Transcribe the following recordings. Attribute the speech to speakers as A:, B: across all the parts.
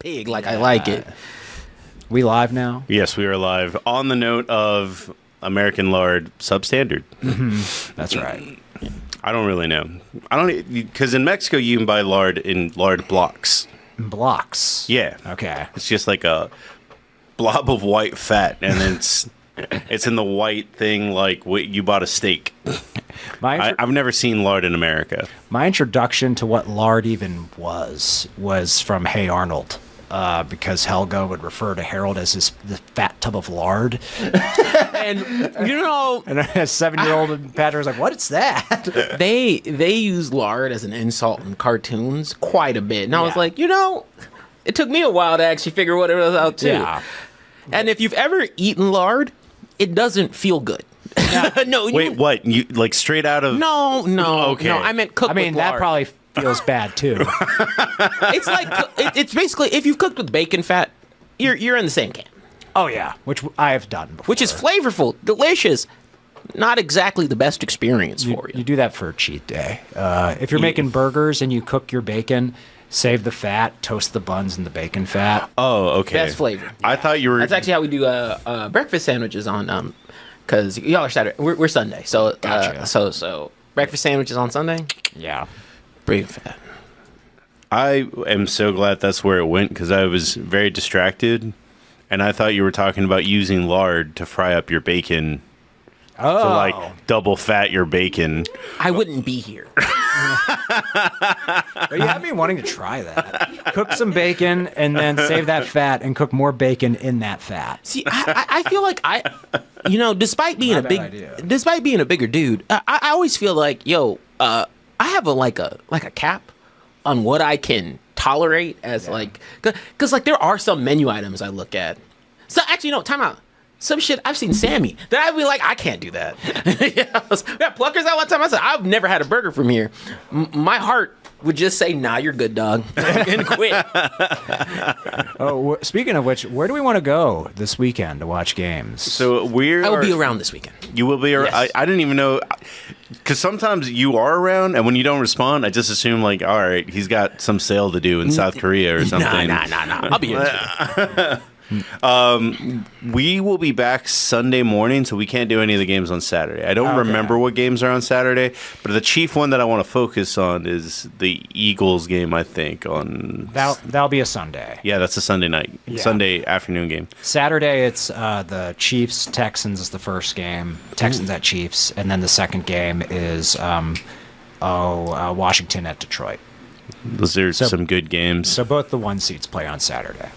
A: pig like I like it.
B: We live now?
C: Yes, we are live. On the note of American lard substandard.
B: That's right.
C: I don't really know. I don't, because in Mexico you can buy lard in lard blocks.
B: Blocks.
C: Yeah.
B: Okay.
C: It's just like a blob of white fat, and then it's in the white thing like you bought a steak. I've never seen lard in America.
B: My introduction to what lard even was from Hey Arnold. Because Helga would refer to Harold as the fat tub of lard.
A: And,
B: and a 7-year-old Patrick was like, what is that?
A: they use lard as an insult in cartoons quite a bit. And I was like, it took me a while to actually figure what it was out too.
B: Yeah.
A: And if you've ever eaten lard, it doesn't feel good. No.
C: Wait, what? You like straight out of?
A: No.
C: Okay.
A: No, I meant cooked with lard.
B: That probably feels bad too.
A: It's like it's basically if you've cooked with bacon fat, you're in the same camp.
B: Oh yeah, which I have done before.
A: Which is flavorful, delicious, not exactly the best experience for you.
B: You do that for a cheat day. If you're making burgers and you cook your bacon, save the fat, toast the buns in the bacon fat.
C: Oh, okay.
A: Best flavor.
C: I thought you were.
A: That's actually how we do breakfast sandwiches on because y'all are Saturday. We're Sunday, so
B: Gotcha.
A: So breakfast sandwiches on Sunday.
B: Yeah.
A: Bacon fat.
C: I am so glad that's where it went because I was very distracted, and I thought you were talking about using lard to fry up your bacon.
B: Oh.
C: To like double fat your bacon.
A: I wouldn't be here.
B: You have me wanting to try that. Cook some bacon and then save that fat and cook more bacon in that fat.
A: See, I feel like despite being despite being a bigger dude, I always feel like, I have a cap on what I can tolerate as because there are some menu items I look at. So actually, no, time out. Some shit I've seen Sammy that I'd be like, I can't do that. We had Pluckers that one time. I said, I've never had a burger from here. My heart would just say, nah, you're good, dog, and quit.
B: Speaking of which, where do we want to go this weekend to watch games?
C: So
A: I will be around this weekend.
C: You will be around.
A: Yes.
C: I didn't even know, because sometimes you are around, and when you don't respond, I just assume like, all right, he's got some sale to do in South Korea or something.
A: Nah. I'll be here.
C: We will be back Sunday morning, so we can't do any of the games on Saturday. I don't remember what games are on Saturday, but the chief one that I want to focus on is the Eagles game, I think.
B: That'll be a Sunday.
C: Yeah, that's a Sunday night, Sunday afternoon game.
B: Saturday, it's the Chiefs-Texans is the first game. Texans at Chiefs, and then the second game is Washington at Detroit.
C: Those are some good games.
B: So both the 1 seeds play on Saturday.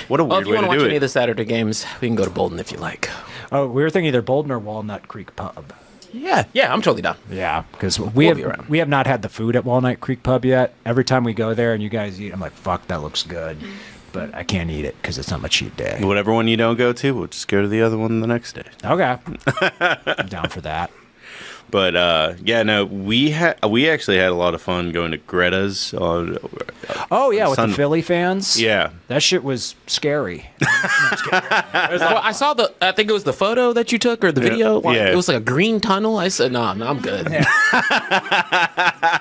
C: What a weird
A: If you
C: way
A: want
C: to
A: to
C: do
A: watch any
C: it.
A: of the Saturday games, we can go to Bolden if you like.
B: Oh, we were thinking either Bolden or Walnut Creek Pub.
A: Yeah, I'm totally down.
B: Yeah, because
A: be around.
B: we have not had the food at Walnut Creek Pub yet. Every time we go there and you guys eat, I'm like, fuck, that looks good. But I can't eat it because it's not my cheat day.
C: Whatever one you don't go to, we'll just go to the other one the next day.
B: Okay. I'm down for that.
C: But we actually had a lot of fun going to Greta's.
B: Oh yeah, with the Philly fans.
C: Yeah,
B: that shit was scary.
A: I saw I think it was the photo that you took or the video.
C: Yeah.
A: It was like a green tunnel. I said, no, I'm good.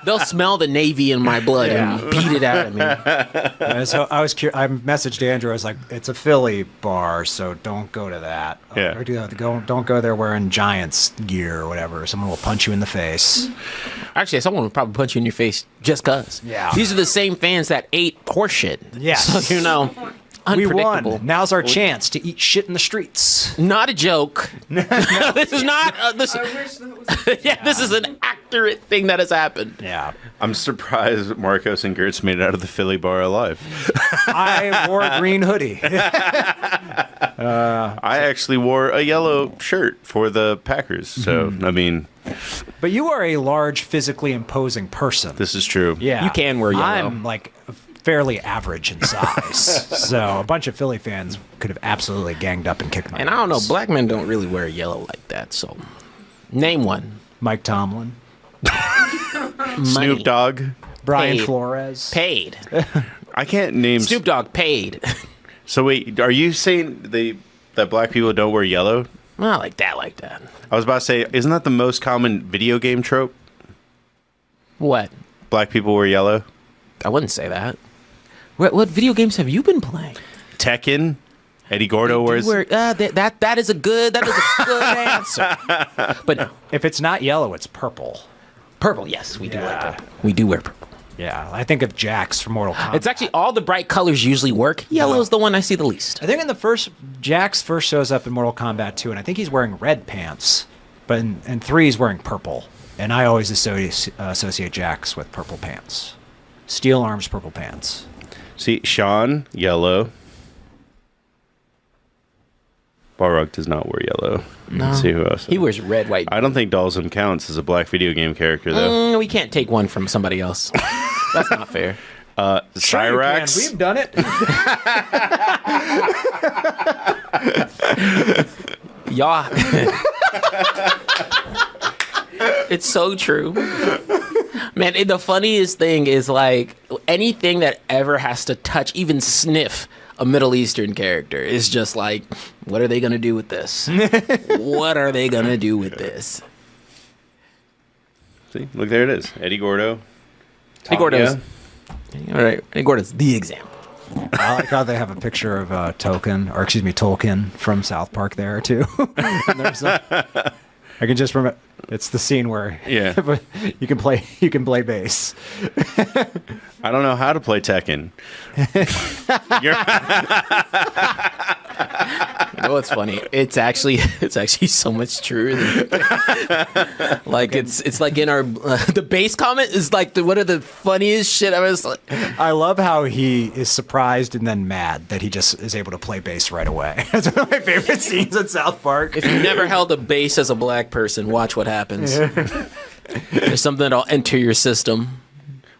A: They'll smell the Navy in my blood and beat it out of me.
B: So I was curious. I messaged Andrew. I was like, it's a Philly bar, so don't go to that.
C: Yeah.
B: Or don't go there wearing Giants gear or whatever. Someone will punch you in the face.
A: Actually, someone would probably punch you in your face just because.
B: Yeah.
A: These are the same fans that ate horse shit.
B: Yes.
A: So,
B: We
A: unpredictable.
B: won. Now's our chance to eat shit in the streets.
A: Not a joke. This is not. This is an accurate thing that has happened.
B: Yeah.
C: I'm surprised Marcos and Gertz made it out of the Philly bar alive.
B: I wore a green hoodie.
C: I actually wore a yellow shirt for the Packers. So, I mean...
B: But you are a large, physically imposing person.
C: This is true.
B: Yeah.
A: You can wear yellow.
B: I'm like fairly average in size. So a bunch of Philly fans could have absolutely ganged up and kicked my
A: And I don't know,
B: ass.
A: black men don't really wear yellow like that. So, name one.
B: Mike Tomlin.
C: Snoop Dogg.
B: Brian
A: Paid.
B: Flores.
A: Paid.
C: I can't name...
A: Snoop Dogg paid.
C: So wait, are you saying that black people don't wear yellow?
A: Not like that.
C: I was about to say, isn't that the most common video game trope?
A: What?
C: Black people wear yellow?
A: I wouldn't say that. What video games have you been playing?
C: Tekken. Eddie Gordo wears.
A: That is a good answer. But no,
B: If it's not yellow, it's purple.
A: purple. Yes, we do wear
B: Yeah.
A: purple. We do wear purple.
B: Yeah, I think of Jax from Mortal Kombat.
A: It's actually all the bright colors usually work. Yellow's the one I see the least.
B: I think in the first, Jax first shows up in Mortal Kombat 2, and I think he's wearing red pants. But in 3, he's wearing purple. And I always associate Jax with purple pants. Steel arms, purple pants.
C: See, Sean, yellow. Balrog does not wear yellow. Let's see who else.
A: He wears red, white.
C: I don't think Dalsum counts as a black video game character, though.
A: We can't take one from somebody else. That's not fair.
C: Cyrax.
B: We've done it.
A: Yeah. It's so true. Man, the funniest thing is like anything that ever has to touch, even sniff a Middle Eastern character is just like, what are they going to do with this? What are they going to do with this?
C: See, look, there it is. Eddie Gordo.
A: Eddie Gordo's, all right, Eddie Gordo's the example.
B: I like how they have a picture of Tolkien from South Park there too. And there's I can just remember it's the scene where you can play bass.
C: I don't know how to play Tekken.
A: You know what's funny? It's actually so much truer than like it's like in our the bass comment is like one of the funniest shit I was like.
B: I love how he is surprised and then mad that he just is able to play bass right away. That's one of my favorite scenes in South Park.
A: If you never held a bass as a black person, watch what happens. There's something that'll enter your system.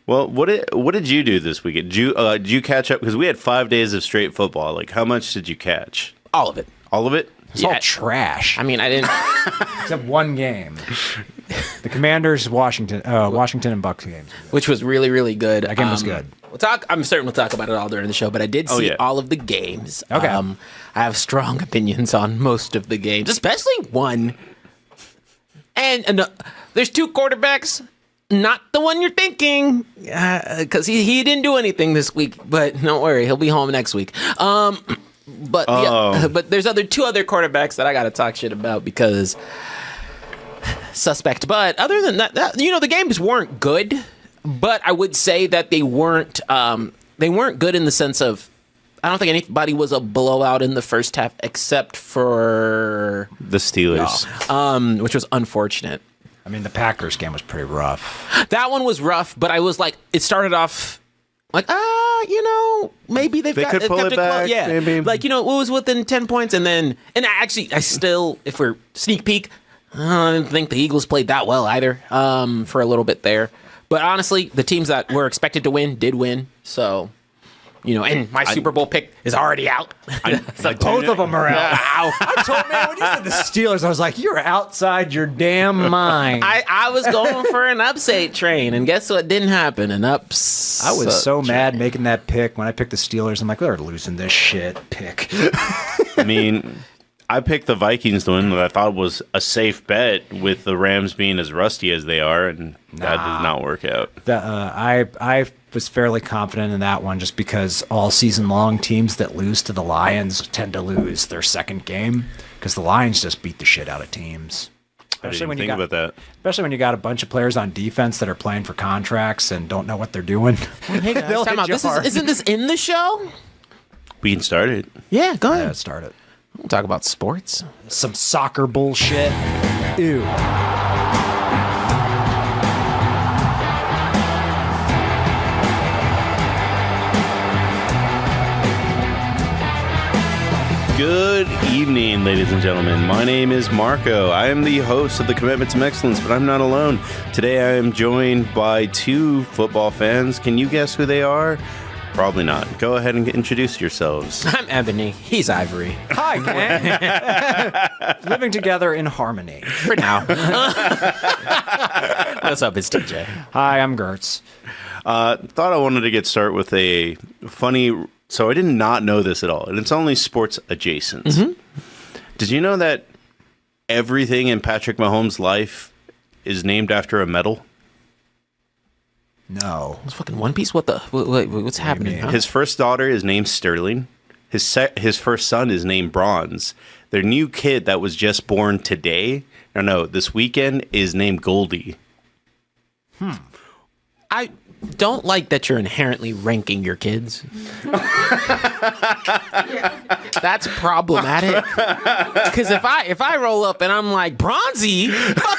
C: Well, what did you do this weekend? Did you catch up? Because we had 5 days of straight football. Like, how much did you catch?
A: All of it.
C: All of it?
B: It's all trash.
A: I mean, I didn't.
B: Except one game. The Commanders, Washington and Bucks games.
A: Which was really, really good.
B: That game was good.
A: I'm certain we'll talk about it all during the show, but I did see all of the games.
B: Okay.
A: I have strong opinions on most of the games, especially one. And there's 2 quarterbacks. Not the one you're thinking, because he didn't do anything this week. But don't worry, he'll be home next week. But there's 2 other quarterbacks that I got to talk shit about because suspect. But other than that, the games weren't good. But I would say that they weren't good in the sense of I don't think anybody was a blowout in the first half except for
C: the Steelers,
A: which was unfortunate.
B: I mean, the Packers game was pretty rough.
A: That one was rough, but I was like, it started off like, maybe they
C: could pull it back.
A: Yeah,
C: maybe.
A: like it was within 10 points, and I still, if we're sneak peek, I didn't think the Eagles played that well either. For a little bit there, but honestly, the teams that were expected to win did win. So. And my Super Bowl pick is already out.
B: Both of them are out. I told man when you said the Steelers, I was like, "You're outside your damn mind."
A: I was going for an upset train, and guess what? Didn't happen. An
B: I was so mad making that pick when I picked the Steelers. I'm like, they're losing this shit pick.
C: I mean, I picked the Vikings to win, but I thought was a safe bet with the Rams being as rusty as they are, and that did not work out.
B: I was fairly confident in that one just because all season long teams that lose to the Lions tend to lose their second game because the Lions just beat the shit out of teams.
C: Especially when you got
B: a bunch of players on defense that are playing for contracts and don't know what they're doing.
A: Hey guys, time out. Isn't this in the show?
C: We can start it.
A: Yeah, go ahead.
B: Yeah, start it.
A: We'll talk about sports.
B: Some soccer bullshit. Ew.
C: Good evening, ladies and gentlemen. My name is Marco. I am the host of the Commitment to Mexcellence, but I'm not alone. Today I am joined by 2 football fans. Can you guess who they are? Probably not. Go ahead and introduce yourselves.
A: I'm Ebony. He's Ivory.
B: Hi, gang. Living together in harmony.
A: For now. What's up? It's TJ.
B: Hi, I'm Gertz.
C: Thought I wanted to get started with a funny... So I did not know this at all, and it's only sports adjacent. Mm-hmm. Did you know that everything in Patrick Mahomes' life is named after a medal?
B: No.
A: It's fucking One Piece. What's happening? Huh?
C: His first daughter is named Sterling. His first son is named Bronze. Their new kid that was just born today, this weekend, is named Goldie.
A: I don't like that you're inherently ranking your kids. That's problematic. Because if I roll up and I'm like, Bronzy, fuck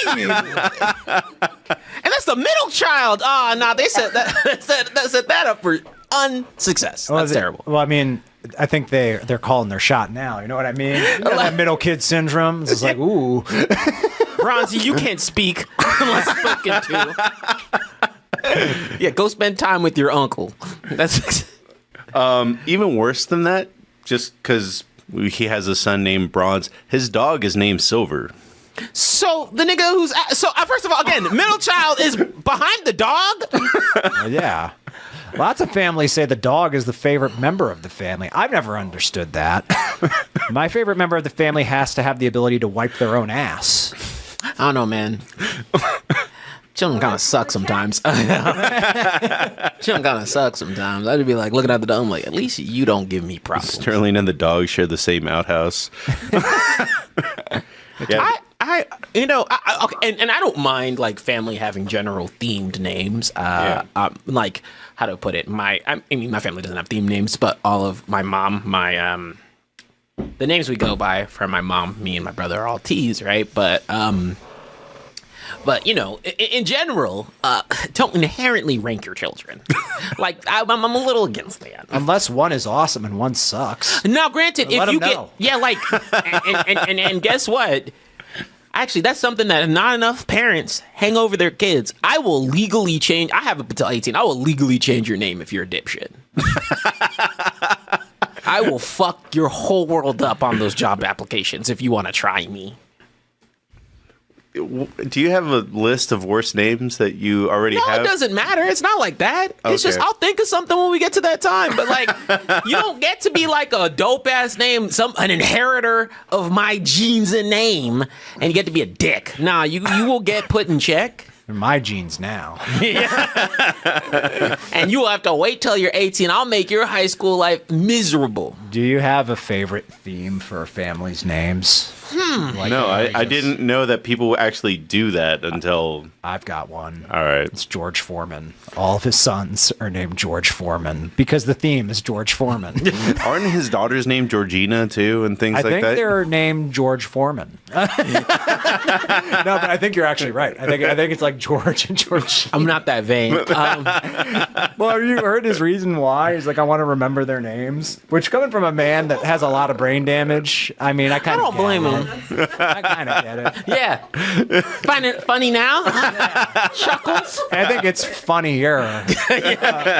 A: you mean? And that's the middle child. Oh, no, they set that up for unsuccess. That's terrible.
B: Well, I mean, I think they're calling their shot now. You know what I mean? That middle kid syndrome. It's like, ooh.
A: Bronzy, you can't speak unless spoken to. Yeah, go spend time with your uncle. That's
C: even worse than that. Just because he has a son named Bronze, his dog is named Silver.
A: So the nigga who's first of all, again, middle child is behind the dog.
B: Yeah. Lots of families say the dog is the favorite member of the family. I've never understood that. My favorite member of the family has to have the ability to wipe their own ass.
A: I don't know, man. Children kind of suck sometimes. Children kind of suck sometimes. I'd be like looking at the dog, I'm like, at least you don't give me problems.
C: Sterling and the dog share the same outhouse. Yeah.
A: Okay, and I don't mind like family having general themed names. Like how to put it, my family doesn't have themed names, but all of my mom, the names we go by for my mom, me and my brother are all T's, right? But in general, don't inherently rank your children. Like I'm a little against that.
B: Unless one is awesome and one sucks.
A: Now, granted, if you
B: know.
A: and guess what? Actually, that's something that not enough parents hang over their kids. I will legally change. I have up until 18. I will legally change your name if you're a dipshit. I will fuck your whole world up on those job applications if you want to try me.
C: Do you have a list of worst names that you already have?
A: No, it doesn't matter. It's not like that. It's just I'll think of something when we get to that time. But like, you don't get to be like a dope ass name, an inheritor of my genes and name, and you get to be a dick. Nah, you will get put in check.
B: They're my genes now.
A: And you will have to wait till you're 18. I'll make your high school life miserable.
B: Do you have a favorite theme for families' names?
C: Like, no, I didn't know that people actually do that until...
B: I've got one.
C: All right.
B: It's George Foreman. All of his sons are named George Foreman because the theme is George Foreman.
C: Aren't his daughters named Georgina, too, and things like that?
B: I think they're named George Foreman. No, but I think you're actually right. I think it's like George and George.
A: I'm not that vain.
B: Well, have you heard his reason why? He's like, I want to remember their names. Which, coming from a man that has a lot of brain damage, I mean, I kind of
A: don't blame him.
B: I kind of get it.
A: Yeah. Find it funny now? Chuckles?
B: I think it's funnier.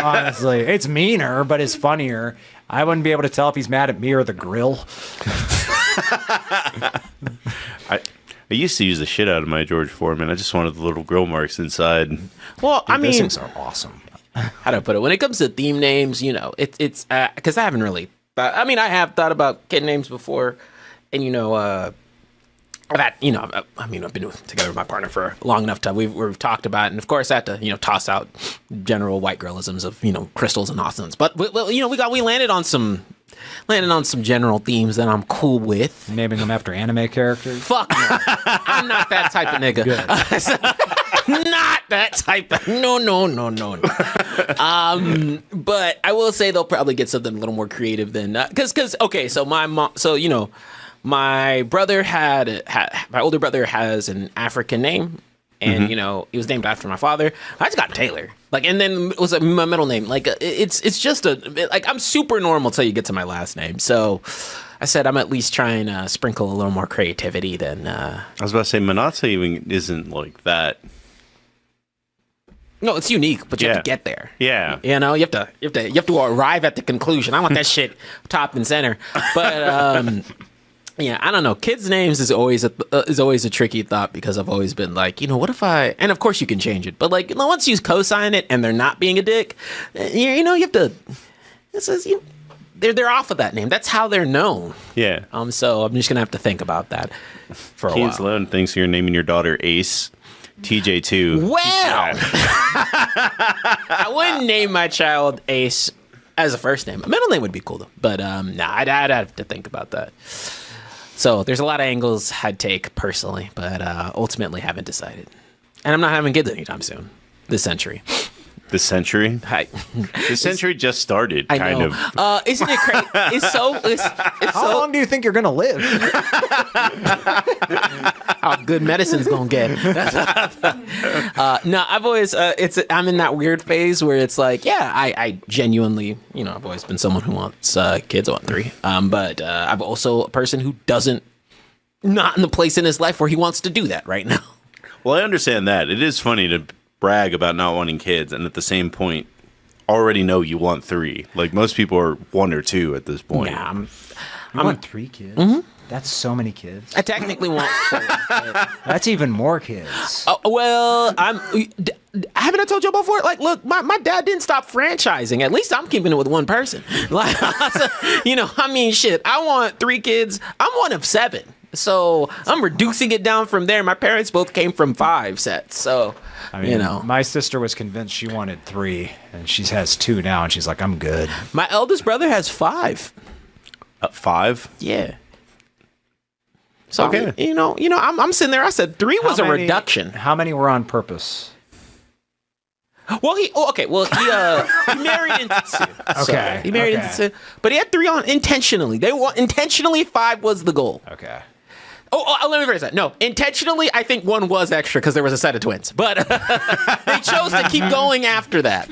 B: Honestly. It's meaner, but it's funnier. I wouldn't be able to tell if he's mad at me or the grill.
C: I used to use the shit out of my George Foreman. I just wanted the little grill marks inside.
A: Well,
B: Dude, those things are awesome.
A: How do I put it? When it comes to theme names, it's because I haven't really thought, I have thought about kid names before, and I've had, I've been together with my partner for long enough time. We've talked about it, and of course I had to, toss out general white girlisms of, crystals and Austins. But we landed on some general themes that I'm cool with.
B: Naming them after anime characters?
A: Fuck no. I'm not that type of nigga. Not that type of no. But I will say they'll probably get something a little more creative than because okay, so my mom, my brother my older brother has an African name, and he was named after my father. I just got Taylor, and then it was my middle name. It's just I'm super normal till you get to my last name. So I said I'm at least trying to sprinkle a little more creativity than. I
C: was about to say Manatsa even isn't like that.
A: No, it's unique, but you have to get there.
C: Yeah,
A: you have to arrive at the conclusion. I want that shit top and center, but. Yeah, I don't know. Kids' names is always a tricky thought because I've always been like, what if I... And of course you can change it, but once you co-sign it and they're not being a dick, you have to... They're off of that name. That's how they're known.
C: Yeah.
A: So I'm just gonna have to think about that for a while.
C: Keith Sloan thinks you're naming your daughter Ace TJ2.
A: Well, I wouldn't name my child Ace as a first name. A middle name would be cool though, but I'd have to think about that. So there's a lot of angles I'd take personally, but ultimately haven't decided. And I'm not having kids anytime soon. This century.
C: This century? This century just started, kind of.
A: Isn't it crazy?
B: How long do you think you're going to live?
A: How good medicine's going to get. No, I've always, I'm in that weird phase where it's like, yeah, I genuinely, I've always been someone who wants kids. I want 3. But I'm also a person who not in the place in his life where he wants to do that right now.
C: Well, I understand that. It is funny to brag about not wanting kids and at the same point already know you want 3. Like most people are 1 or 2 at this point.
A: Yeah,
B: I want 3 kids. Mm-hmm. That's so many kids.
A: I technically want 4.
B: That's even more kids.
A: Well, haven't I told you before? Like, look, my dad didn't stop franchising. At least I'm keeping it with one person. Like, shit. I want 3 kids. I'm one of 7. So I'm reducing it down from there. My parents both came from 5 sets. So,
B: my sister was convinced she wanted 3, and she has 2 now, and she's like, I'm good.
A: My eldest brother has 5.
C: 5?
A: Yeah. So,
C: okay.
A: I'm sitting there. I said 3 was a reduction.
B: How many were on purpose?
A: Well, he married into 2.
B: Okay.
A: He married into 2, but he had 3 on intentionally. Intentionally 5 was the goal.
B: Okay.
A: Oh, let me rephrase that. No, intentionally, I think 1 was extra because there was a set of twins. But they chose to keep going after that.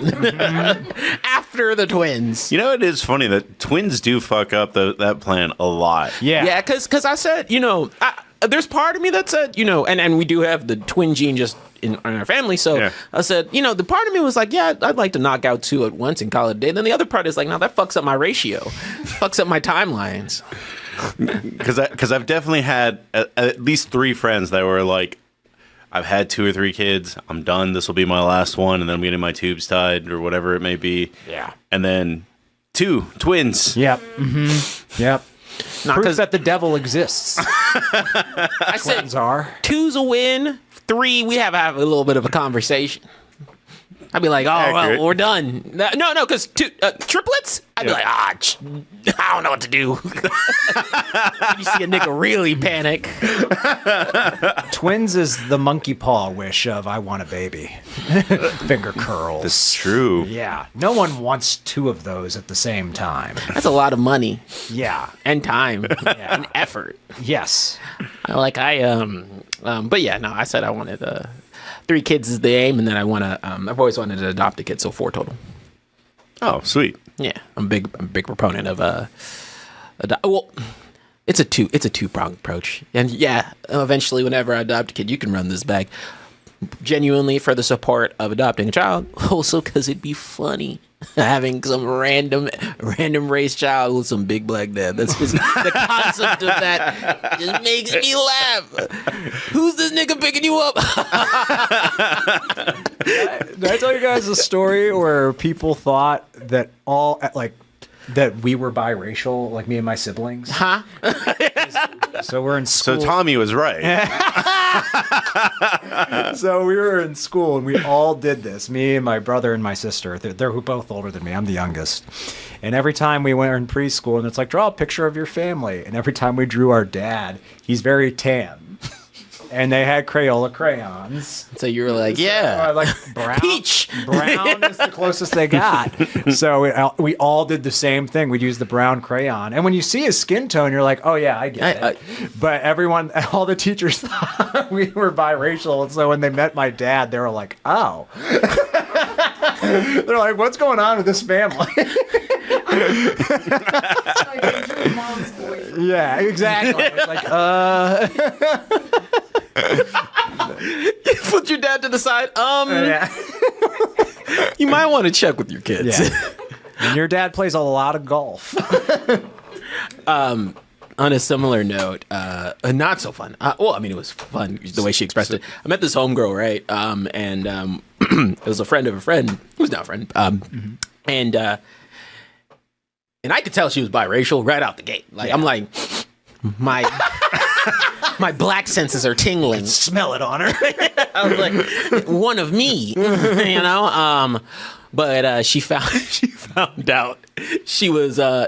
A: After the twins.
C: It is funny that twins do fuck up that plan a lot.
B: Yeah.
A: Yeah, because I said, there's part of me that said, and we do have the twin gene just in our family. So yeah. I said, the part of me was like, yeah, I'd like to knock out 2 at once and call it a day. Then the other part is like, no, that fucks up my ratio. Fucks up my timelines.
C: Because I've definitely had at least 3 friends that were like, I've had 2 or 3 kids. I'm done. This will be my last one. And then I'm getting my tubes tied or whatever it may be.
A: Yeah.
C: And then 2 twins.
B: Yep. Mm-hmm. Yep. Proof that the devil exists.
A: I said,
B: twins are.
A: 2's a win. 3, we have a little bit of a conversation. I'd be like, well, we're done. No, because triplets? I'd be like, I don't know what to do. You see a nigga really panic.
B: Twins is the monkey paw wish of I want a baby. Finger curls.
C: That's true.
B: Yeah. No one wants 2 of those at the same time.
A: That's a lot of money.
B: Yeah.
A: And time. Yeah. And effort.
B: Yes.
A: But yeah, no, I said I wanted 3 kids is the aim, and then I've always wanted to adopt a kid, so 4 total.
C: Oh, sweet.
A: Yeah, I'm a big proponent of well, it's a 2-pronged approach, and yeah, eventually, whenever I adopt a kid, you can run this back. Genuinely for the support of adopting a child, also because it'd be funny having some random race child with some big black dad. That's just the concept of that just makes me laugh. Who's this nigga picking you up?
B: Did I tell you guys a story where people thought that that we were biracial, like me and my siblings?
A: Huh?
B: So we're in school.
C: So Tommy was right.
B: So we were in school and we all did this. Me and my brother and my sister. They're both older than me. I'm the youngest. And every time we went in preschool, and it's like, draw a picture of your family. And every time we drew our dad, he's very tan. And they had Crayola crayons.
A: So you were like, yeah.
B: Like brown.
A: Peach.
B: Brown is the closest they got. So we all did the same thing. We'd use the brown crayon. And when you see his skin tone, you're like, oh, yeah, I get it. But all the teachers thought we were biracial. And so when they met my dad, they were like, oh. They're like, what's going on with this family? Yeah, exactly. It's like,
A: You put your dad to the side. Yeah. You might want to check with your kids.
B: Yeah. And your dad plays a lot of golf.
A: On a similar note, not so fun. It was fun the way she expressed it. I met this homegirl, right? And it was a friend of a friend who's not a friend. And I could tell she was biracial right out the gate. Like, yeah. I'm like, my black senses are tingling.
B: Smell it on her.
A: I was like, one of me, you know. But she found out she was, a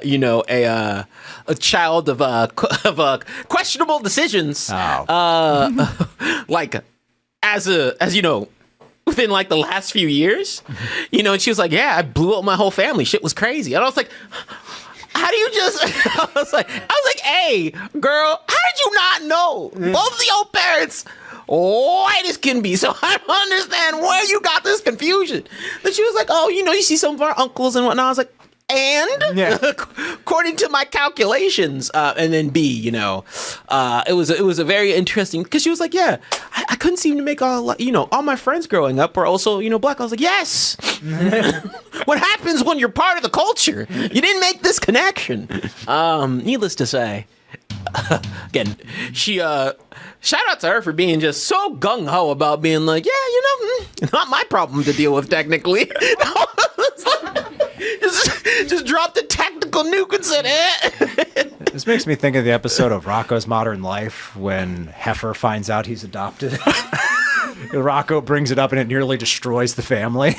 A: child of questionable decisions.
B: Oh.
A: Like as you know, within like the last few years, and she was like, yeah, I blew up my whole family. Shit was crazy. And I was like, how do you just? I was like, hey, girl, how did you not know both of your parents? White as can be, so I don't understand where you got this confusion. Then she was like, oh, you see some of our uncles and whatnot. I was like, and according to my calculations, and then B, it was a very interesting, because she was like, yeah, I couldn't seem to make all my friends growing up were also black. I was like, yes. What happens when you're part of the culture? You didn't make this connection. Needless to say, again, she shout out to her for being just so gung-ho about being like, yeah, not my problem to deal with technically. just drop the technical nuke and said,
B: This makes me think of the episode of Rocco's Modern Life when Heifer finds out he's adopted. Rocco brings it up and it nearly destroys the family.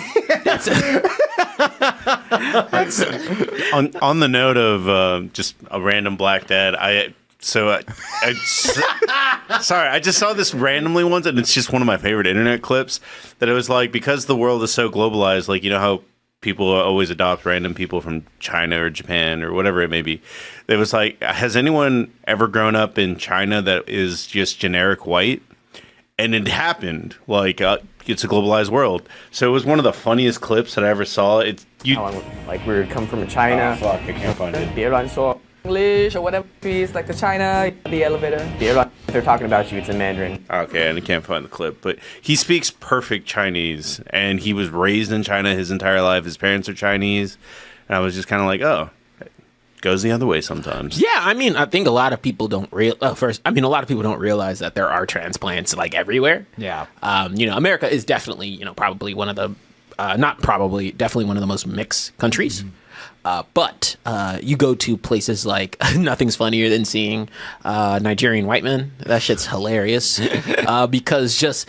C: On the note of just a random black dad, sorry, I just saw this randomly once, and it's just one of my favorite internet clips, that it was like, because the world is so globalized, like, how people always adopt random people from China or Japan or whatever it may be. It was like, has anyone ever grown up in China that is just generic white? And it happened. Like, it's a globalized world. So it was one of the funniest clips that I ever saw.
D: Like, we come from China.
C: Oh, fuck, I can't find it.
D: English or whatever is like the China, the elevator. They're talking about you, it's in Mandarin.
C: Okay, and I can't find the clip, but he speaks perfect Chinese, and he was raised in China his entire life. His parents are Chinese, and I was just kind of like, oh, it goes the other way sometimes.
A: Yeah, I think a lot of people don't realize that there are transplants like everywhere.
B: Yeah.
A: America is definitely, probably one of the, definitely one of the most mixed countries. Mm-hmm. But you go to places like, nothing's funnier than seeing Nigerian white men. That shit's hilarious because just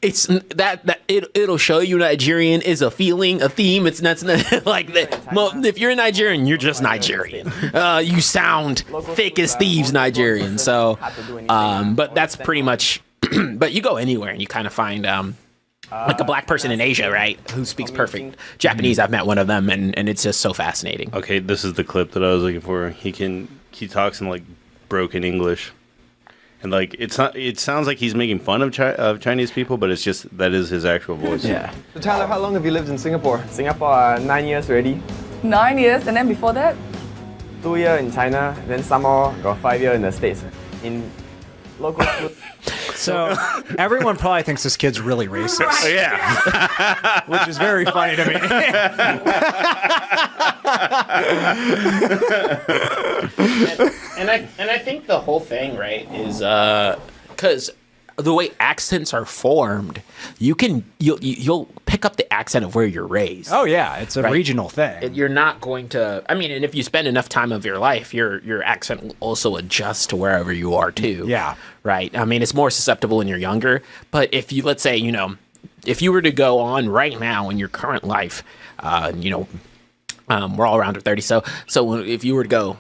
A: it'll show you Nigerian is a feeling, a theme. It's not like that. If you're a Nigerian, you're just Nigerian. You sound thick as thieves Nigerian. So, but that's pretty much. But you go anywhere and you kind of find. Like a black person in Asia, right, who speaks perfect Japanese. I've met one of them, and it's just so fascinating.
C: Okay, this is the clip that I was looking for. He talks in like broken English, and like it sounds like he's making fun of Chinese people, but it's just that is his actual voice.
D: Yeah.
E: So Tyler, how long have you lived in Singapore?
D: Singapore, 9 years already.
F: 9 years, and then before that?
D: 2 years in China, then some more got 5 years in the States. In local school.
B: So everyone probably thinks this kid's really racist.
C: Yeah.
B: Which is very funny to me.
A: and I think the whole thing, right, is because the way accents are formed, you'll pick up the accent of where you're raised.
B: Oh yeah, it's a regional thing.
A: You're not going to. And if you spend enough time of your life, your accent will also adjust to wherever you are too.
B: Yeah.
A: Right. It's more susceptible when you're younger. But if you, let's say, if you were to go on right now in your current life, we're all around 30. So if you were to go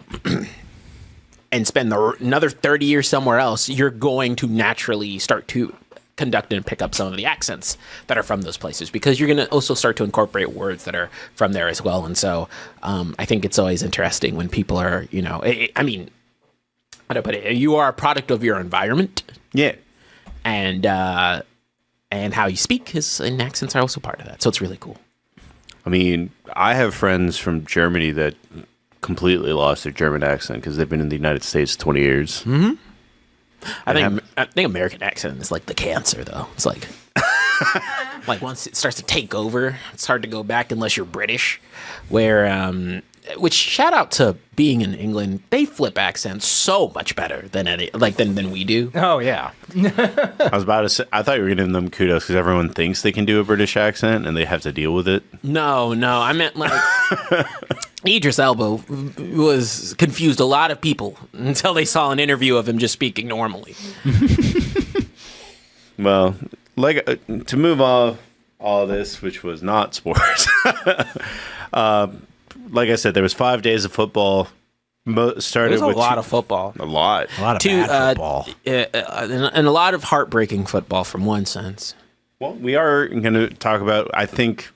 A: and spend another 30 years somewhere else, you're going to naturally start to conduct and pick up some of the accents that are from those places, because you're going to also start to incorporate words that are from there as well. And so I think it's always interesting when people are, how to put it, you are a product of your environment.
C: Yeah.
A: And how you speak and accents are also part of that. So it's really cool.
C: I have friends from Germany that completely lost their German accent because they've been in the United States 20 years.
A: Mm-hmm. I think American accent is like the cancer, though. It's like, like once it starts to take over, it's hard to go back unless you're British. Which shout out to being in England, they flip accents so much better than we do.
B: Oh yeah.
C: I was about to say, I thought you were giving them kudos because everyone thinks they can do a British accent and they have to deal with it.
A: No, I meant like Idris Elba was confused a lot of people until they saw an interview of him just speaking normally.
C: Well, to move off all this, which was not sports. Like I said, there was 5 days of football. Started
A: There's a
C: with
A: lot of football.
C: A lot
B: of bad football.
A: And a lot of heartbreaking football from one sense.
C: Well, we are going to talk about, I think,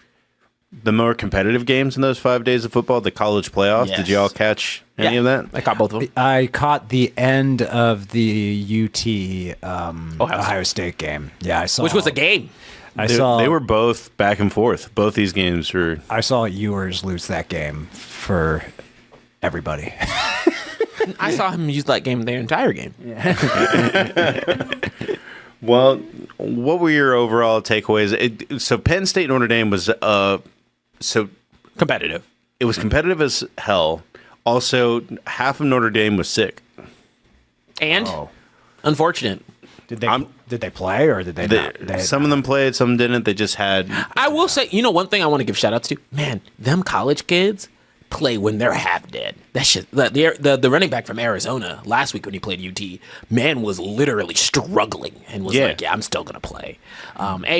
C: the more competitive games in those 5 days of football, the college playoff.
A: Yes.
C: Did you all catch any of that?
A: I caught both of them.
B: I caught the end of the UT Ohio State game. Yeah, I saw.
A: Which was a game.
C: They were both back and forth. Both these games were.
B: I saw Ewers lose that game for everybody.
A: I saw him use that game the entire game.
C: Well, what were your overall takeaways? So Penn State Notre Dame was so
A: Competitive.
C: it was competitive as hell. Also, half of Notre Dame was sick.
A: And
B: Oh.
A: unfortunate.
B: Did they play or did they not?
C: Some of them played, some didn't. They just had.
A: I will say, one thing I want to give shout outs to, man, them college kids play when they're half dead. That shit, the running back from Arizona last week when he played UT, man was literally struggling and was like, yeah, I'm still going to play.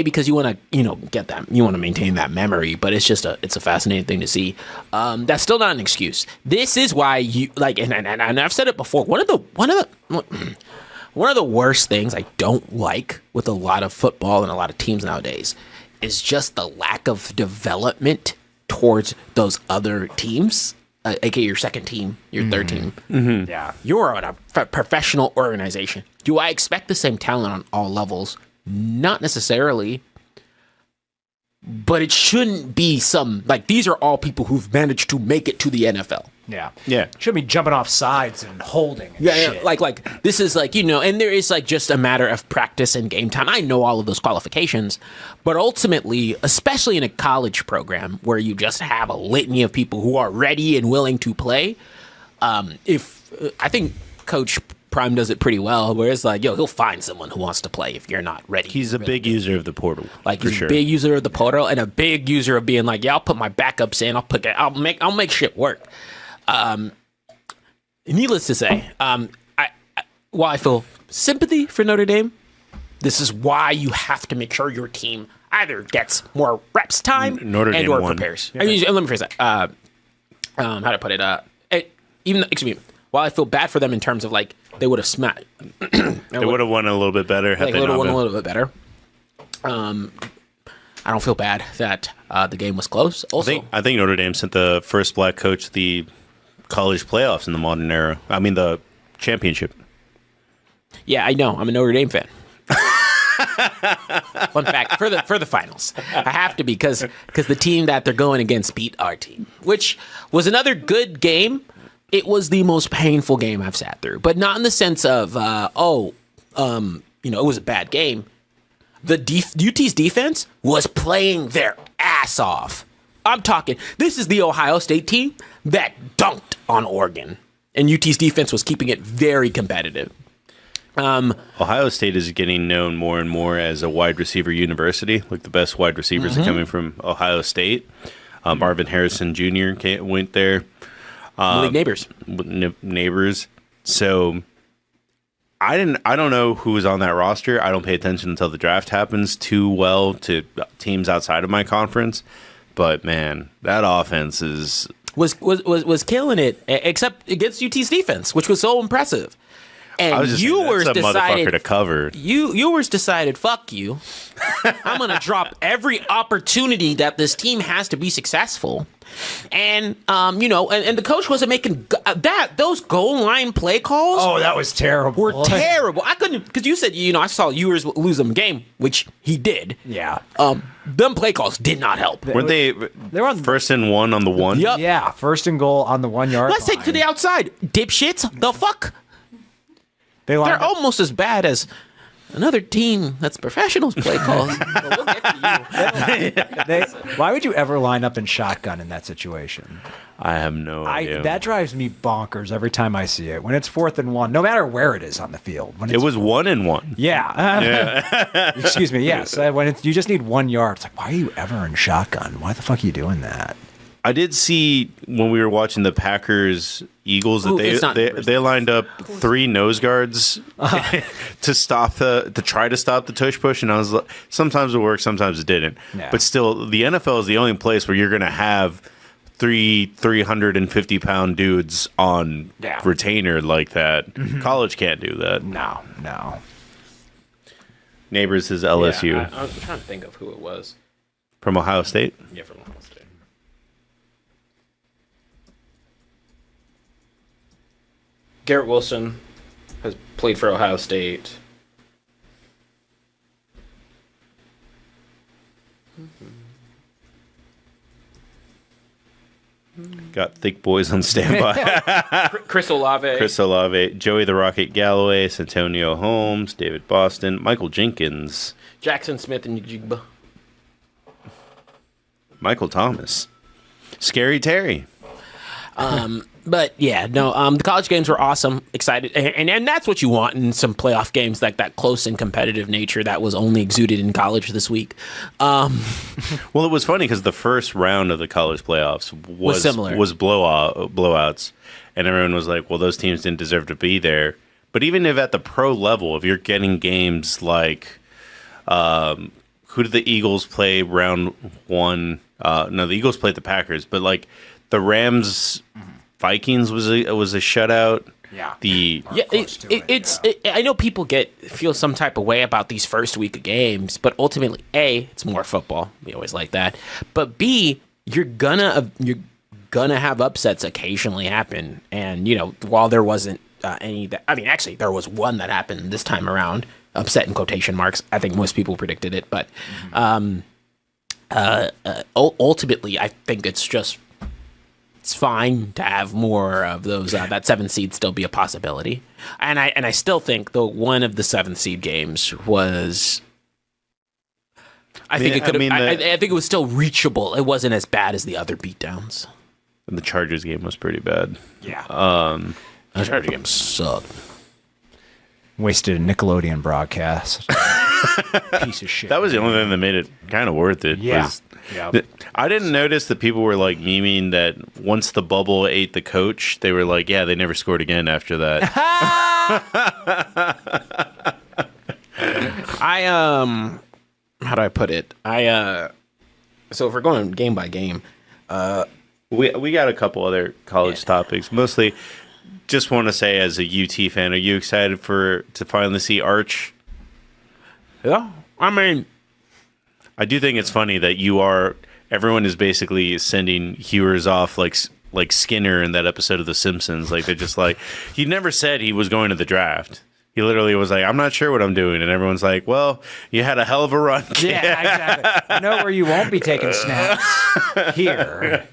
A: Because you want to, get that, you want to maintain that memory, but it's just it's a fascinating thing to see. That's still not an excuse. This is why you and I've said it before. One of the worst things I don't like with a lot of football and a lot of teams nowadays is just the lack of development towards those other teams, aka your second team, your third team.
C: Mm-hmm.
B: Yeah.
A: You're on a professional organization. Do I expect the same talent on all levels? Not necessarily. But it shouldn't be these are all people who've managed to make it to the NFL.
B: Yeah. Should be jumping off sides and holding. And shit.
A: Like this is and there is just a matter of practice and game time. I know all of those qualifications, but ultimately, especially in a college program where you just have a litany of people who are ready and willing to play, I think Coach Prime does it pretty well, where it's he'll find someone who wants to play if you're not ready.
C: He's a big user of the portal.
A: He's a big user of the portal and a big user of being I'll put my backups in. I'll make shit work. Needless to say, while I feel sympathy for Notre Dame, this is why you have to make sure your team either gets more reps time or prepares. Yeah. Let me phrase that. How to put it? While I feel bad for them in terms of they would have smacked,
C: they would have won a little bit better.
A: They would have won a little bit better. I don't feel bad that the game was close. Also,
C: I think Notre Dame sent the first black coach to the college playoffs in the modern era. I mean, the championship.
A: Yeah, I know. I'm a Notre Dame fan. Fun fact for the finals, I have to be because the team that they're going against beat our team, which was another good game. It was the most painful game I've sat through, but not in the sense of it was a bad game. The UT's defense was playing their ass off. I'm talking. This is the Ohio State team that dunked on Oregon, and UT's defense was keeping it very competitive.
C: Ohio State is getting known more and more as a wide receiver university. Like the best wide receivers are coming from Ohio State. Marvin Harrison Jr. went there.
A: Malik
C: Neighbors. So I don't know who was on that roster. I don't pay attention until the draft happens too well to teams outside of my conference. But man, that offense
A: was killing it, except against UT's defense, which was so impressive. And Ewers decided
C: to cover.
A: Ewers decided, fuck you. I'm gonna drop every opportunity that this team has to be successful. And and the coach wasn't making those goal line play calls.
B: Oh, that was terrible.
A: Were terrible. I couldn't, because you said I saw Ewers lose them game, which he did.
B: Yeah.
A: Them play calls did not help.
C: Weren't they were on first and 1 on the 1?
A: Yep.
B: Yeah, first and goal on the 1 yard.
A: Let's take it to the outside, dipshits. The fuck. They're almost as bad as another team that's professionals play calls. We'll get to you.
B: Why would you ever line up in shotgun in that situation?
C: I have no idea.
B: That drives me bonkers every time I see it. When it's 4th and 1, no matter where it is on the field. When
C: it was 1 and 1.
B: Yeah. Excuse me. Yes. You just need 1 yard. It's why are you ever in shotgun? Why the fuck are you doing that?
C: I did see when we were watching the Packers Eagles that they lined up 3 nose guards to try to stop the tush push, and I was like, sometimes it worked, sometimes it didn't.
B: Yeah.
C: But still, the NFL is the only place where you're going to have 350-pound dudes on retainer like that. Mm-hmm. College can't do that.
B: No.
C: Neighbors is LSU.
A: Yeah, I was trying to think of who it was.
C: From Ohio State?
A: Yeah, from Ohio State. Garrett Wilson has played for Ohio State.
C: Got thick boys on standby.
A: Chris Olave.
C: Joey the Rocket Galloway, Santonio Holmes, David Boston, Michael Jenkins,
A: Jackson Smith and Njigba.
C: Michael Thomas, Scary Terry.
A: But yeah, no, the college games were awesome, excited, and that's what you want in some playoff games, like that close and competitive nature that was only exuded in college this week.
C: Well, it was funny because the first round of the college playoffs was
A: similar,
C: was blowouts, and everyone was like, "Well, those teams didn't deserve to be there." But even if at the pro level, if you're getting games like, who did the Eagles play round one? No, the Eagles played the Packers, but like the Rams. Vikings was a shutout.
B: Yeah.
A: I know people feel some type of way about these first week of games, but ultimately, A, it's more football. We always like that. But B, you're gonna have upsets occasionally happen. And while there wasn't actually there was one that happened this time around. Upset in quotation marks. I think most people predicted it, but ultimately, I think it's fine to have more of those. That 7th seed still be a possibility, and I still think though one of the 7th seed games was. I think it was still reachable. It wasn't as bad as the other beatdowns.
C: The Chargers game was pretty bad.
B: Yeah.
A: The Chargers game sucked.
B: Wasted a Nickelodeon broadcast. Piece of shit.
C: That was the only thing that made it kind of worth it.
B: Yeah.
C: I didn't notice that people were like memeing that once the bubble ate the coach, they were like, yeah, they never scored again after that.
A: How do I put it? So if we're going game by game,
C: we got a couple other college topics. Mostly just want to say as a UT fan, are you excited to finally see Arch?
A: Yeah. I mean,
C: I do think it's funny that everyone is basically sending Hewers off like Skinner in that episode of The Simpsons. Like they're just like, he never said he was going to the draft. He literally was like, I'm not sure what I'm doing. And everyone's like, well, you had a hell of a run, kid.
B: Yeah, exactly. You know where you won't be taking snaps? Here.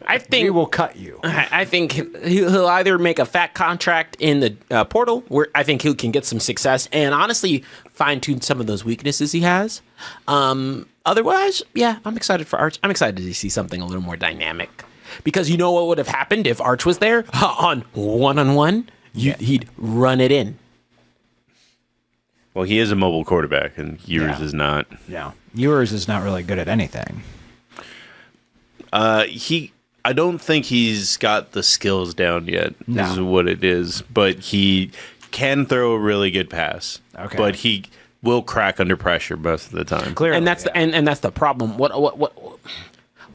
A: I think
B: we will cut you.
A: I think he'll either make a fat contract in the portal, where I think he can get some success, and honestly fine-tune some of those weaknesses he has. Otherwise, yeah, I'm excited for Arch. I'm excited to see something a little more dynamic. Because you know what would have happened if Arch was there? On one-on-one, he'd run it in.
C: Well, he is a mobile quarterback, and Ewers is not.
B: Yeah, Ewers is not really good at anything.
C: I don't think he's got the skills down yet. No. This is what it is, but he can throw a really good pass.
B: Okay,
C: but he will crack under pressure most of the time.
B: Clearly,
A: and that's the problem.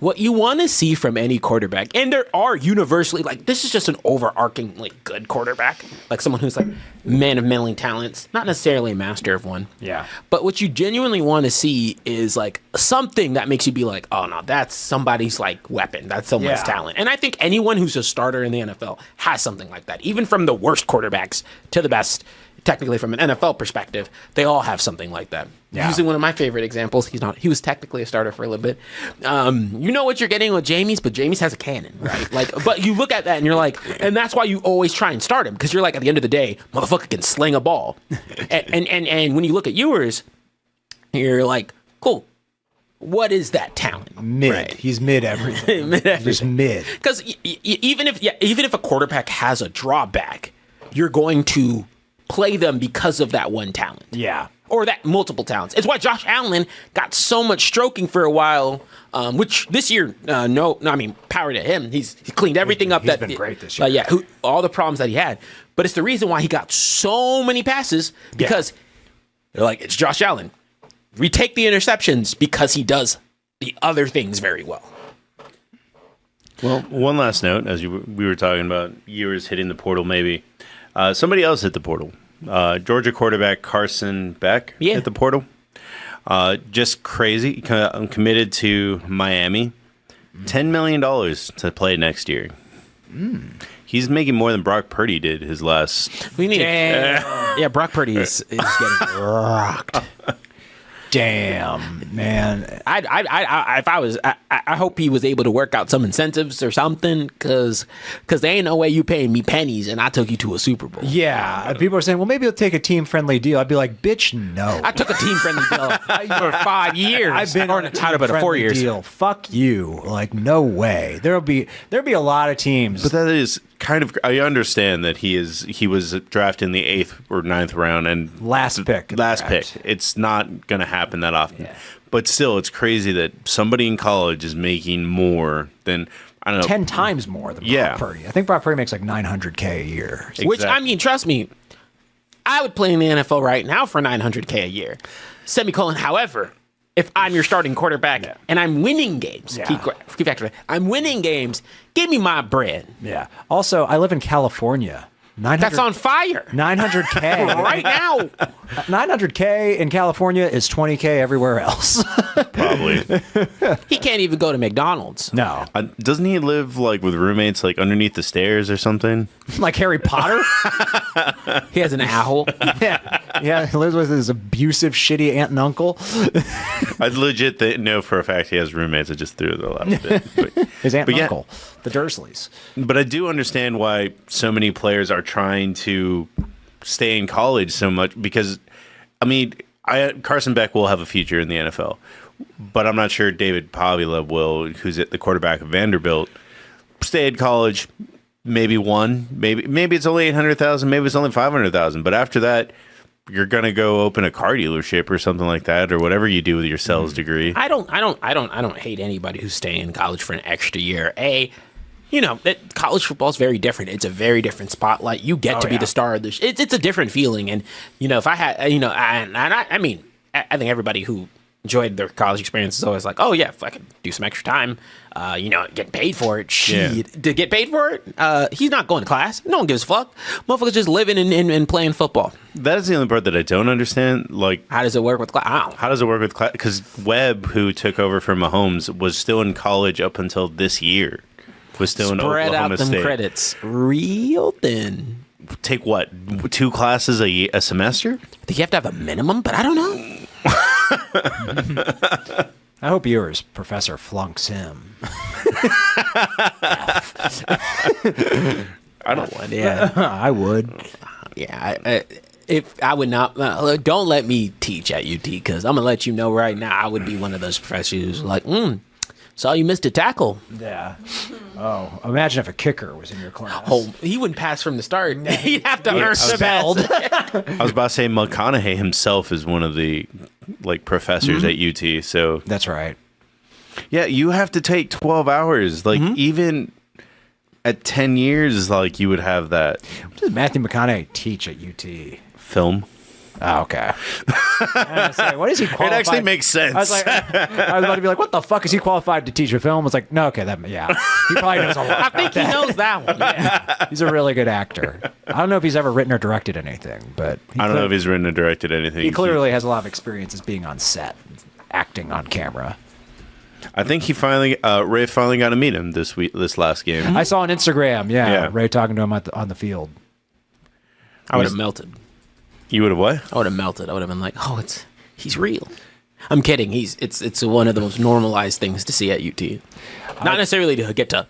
A: What you want to see from any quarterback, and there are universally, like, this is just an overarching, like, good quarterback, like someone who's like man of many talents, not necessarily a master of one.
B: Yeah.
A: But what you genuinely want to see is like something that makes you be like, oh no, that's somebody's like weapon. That's someone's talent. And I think anyone who's a starter in the NFL has something like that. Even from the worst quarterbacks to the best, technically from an NFL perspective, they all have something like that. Yeah. Using one of my favorite examples, he was technically a starter for a little bit. You know what you're getting with Jameis, but Jameis has a cannon, right? Like, but you look at that and you're like, and that's why you always try and start him, because you're like, at the end of the day, motherfucker can sling a ball. and when you look at Ewers, you're like, cool. What is that talent?
B: Mid.
A: Right.
B: He's mid everything. Just mid.
A: Because even if a quarterback has a drawback, you're going to play them because of that one talent.
B: Yeah.
A: or that multiple talents. It's why Josh Allen got so much stroking for a while, which this year, power to him. He cleaned everything up.
B: He's been great this year.
A: All the problems that he had. But it's the reason why he got so many passes because they're like, it's Josh Allen. We take the interceptions because he does the other things very well.
C: Well, one last note, as we were talking about years hitting the portal, maybe somebody else hit the portal. Georgia quarterback Carson Beck hit the portal. Just crazy. I'm committed to Miami. $10 million to play next year. He's making more than Brock Purdy did his last.
A: We need. Brock Purdy is getting rocked.
B: Damn, man.
A: I hope he was able to work out some incentives or something, because there ain't no way you paying me pennies and I took you to a Super Bowl.
B: Yeah, people are saying, well, maybe he'll take a team-friendly deal. I'd be like, bitch, no.
A: I took a team-friendly deal for 5 years.
B: I've been on a
A: title about 4 years.
B: Deal. Fuck you. Like, no way. There'll be a lot of teams.
C: But that is kind of. I understand that he was drafted in the 8th or 9th round and
B: last pick.
C: It's not going to happen that often. Yeah. But still, it's crazy that somebody in college is making more than, I don't know,
B: 10 times more than Brock Purdy. I think Brock Purdy makes like $900K a year.
C: Exactly.
A: Which, I mean, trust me, I would play in the NFL right now for $900K a year. Semicolon. However, if I'm your starting quarterback and I'm winning games, keep after that. I'm winning games. Give me my bread.
B: Yeah. Also, I live in California.
A: That's on fire.
B: $900K
A: right now.
B: $900K in California is $20K everywhere else.
C: Probably.
A: He can't even go to McDonald's.
B: No.
C: Doesn't he live like with roommates like underneath the stairs or something?
B: Like Harry Potter?
A: He has an owl.
B: Yeah, he lives with his abusive, shitty aunt and uncle.
C: I legit know for a fact he has roommates. I just threw it last bit. But,
B: his aunt and uncle, the Dursleys.
C: But I do understand why so many players are trying to stay in college so much, because, I mean, Carson Beck will have a future in the NFL, but I'm not sure David Pavila will, who's at the quarterback of Vanderbilt, stay in college. Maybe it's only 800,000, maybe it's only 500,000, but after that, you're gonna go open a car dealership or something like that, or whatever you do with your sales degree.
A: I don't hate anybody who's staying in college for an extra year. College football is very different. It's a very different spotlight. You get to be the star of the. It's a different feeling, and if I had, I think everybody who enjoyed their college experience is always like, oh yeah, if I could do some extra time, getting paid for it. Shit, to get paid for it, he's not going to class. No one gives a fuck. Motherfuckers just living and playing football.
C: That is the only part that I don't understand. Like,
A: how does it work with class?
C: How does it work with class? Because Webb, who took over from Mahomes, was still in college up until this year. Was still in Oklahoma State. Spread out them
A: credits real thin.
C: Take what? 2 classes a semester?
A: I think you have to have a minimum, but I don't know.
B: I hope yours, Professor, flunks him.
C: I don't want. Yeah,
B: I would.
A: Yeah, if I would not, don't let me teach at UT, because I'm gonna let you know right now, I would be one of those professors who's like, saw you missed a tackle.
B: Yeah. Oh, imagine if a kicker was in your class.
A: Oh, he wouldn't pass from the start. He'd have to earn
B: spelled.
C: I was about to say McConaughey himself is one of the professors at UT. So
B: that's right.
C: Yeah, you have to take 12 hours. Even at 10 years, you would have that.
B: What does Matthew McConaughey teach at UT?
C: Film.
B: Oh, okay. I was like, what is he qualified?
C: It actually makes sense.
B: I was about to be like, what the fuck is he qualified to teach a film? I was like, no, okay, he probably knows a lot.
A: I think he knows that one.
B: Yeah. He's a really good actor. I don't know if he's ever written or directed anything, but
C: I don't know if he's written or directed anything.
B: He clearly has a lot of experience as being on set, acting on camera.
C: I think Ray finally got to meet him this last game.
B: I saw on Instagram, Ray talking to him on the field.
A: I would have melted.
C: You would have what?
A: I would have melted. I would have been like, "Oh, he's real." I'm kidding. It's one of the most normalized things to see at UT. Not necessarily to get to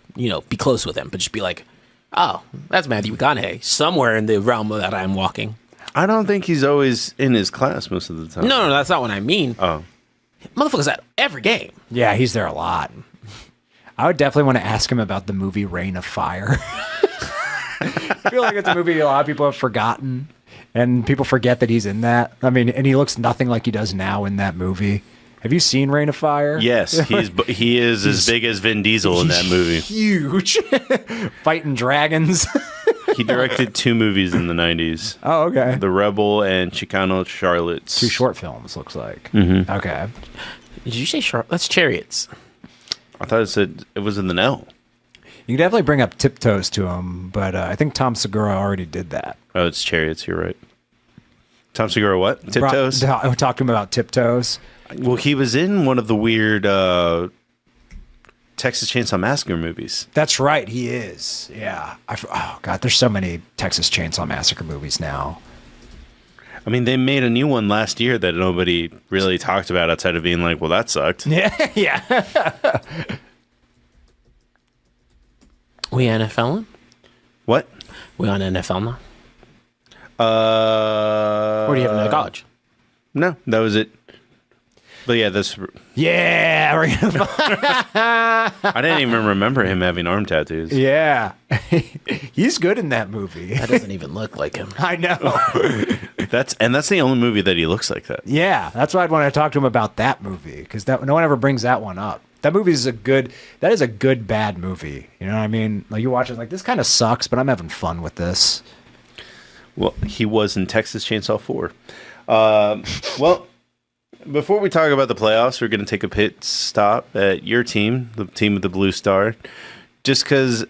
A: be close with him, but just be like, "Oh, that's Matthew McConaughey." Somewhere in the realm that I'm walking.
C: I don't think he's always in his class most of the time.
A: No, that's not what I mean.
C: Oh,
A: motherfucker's at every game.
B: Yeah, he's there a lot. I would definitely want to ask him about the movie Reign of Fire. I feel like it's a movie a lot of people have forgotten. and people forget that he's in that. I mean, and he looks nothing like he does now in that movie. Have you seen Reign of Fire?
C: Yes, he is as big as Vin Diesel in that movie.
B: Huge, fighting dragons.
C: He directed 2 movies in the 90s.
B: Oh, okay.
C: The Rebel and Chicano Charlottes.
B: 2 short films, looks like.
C: Mm-hmm.
B: Okay.
A: Did you say That's Chariots?
C: I thought it said it was in the L.
B: You can definitely bring up Tiptoes to him, but I think Tom Segura already did that.
C: Oh, it's Chariots. You're right. Tom Segura, what? Tiptoes?
B: I talked to him about Tiptoes.
C: Well, he was in one of the weird Texas Chainsaw Massacre movies.
B: That's right, he is. Yeah. Oh, God, there's so many Texas Chainsaw Massacre movies now.
C: I mean, they made a new one last year that nobody really talked about outside of being like, well, that sucked.
B: Yeah, yeah.
A: We NFL?
C: What?
A: We on NFL now?
C: Or
A: Or do you have another college?
C: No, that was it. But yeah, this.
B: Yeah.
C: I didn't even remember him having arm tattoos.
B: Yeah. He's good in that movie.
A: That doesn't even look like him.
B: I know.
C: That's the only movie that he looks like that.
B: Yeah, that's why I'd want to talk to him about that movie, because no one ever brings that one up. That movie is a good bad movie. You know what I mean? Like, you watch it like, this kind of sucks, but I'm having fun with this.
C: Well, he was in Texas Chainsaw 4. Well, before we talk about the playoffs, we're going to take a pit stop at your team, the team with the blue star, just because.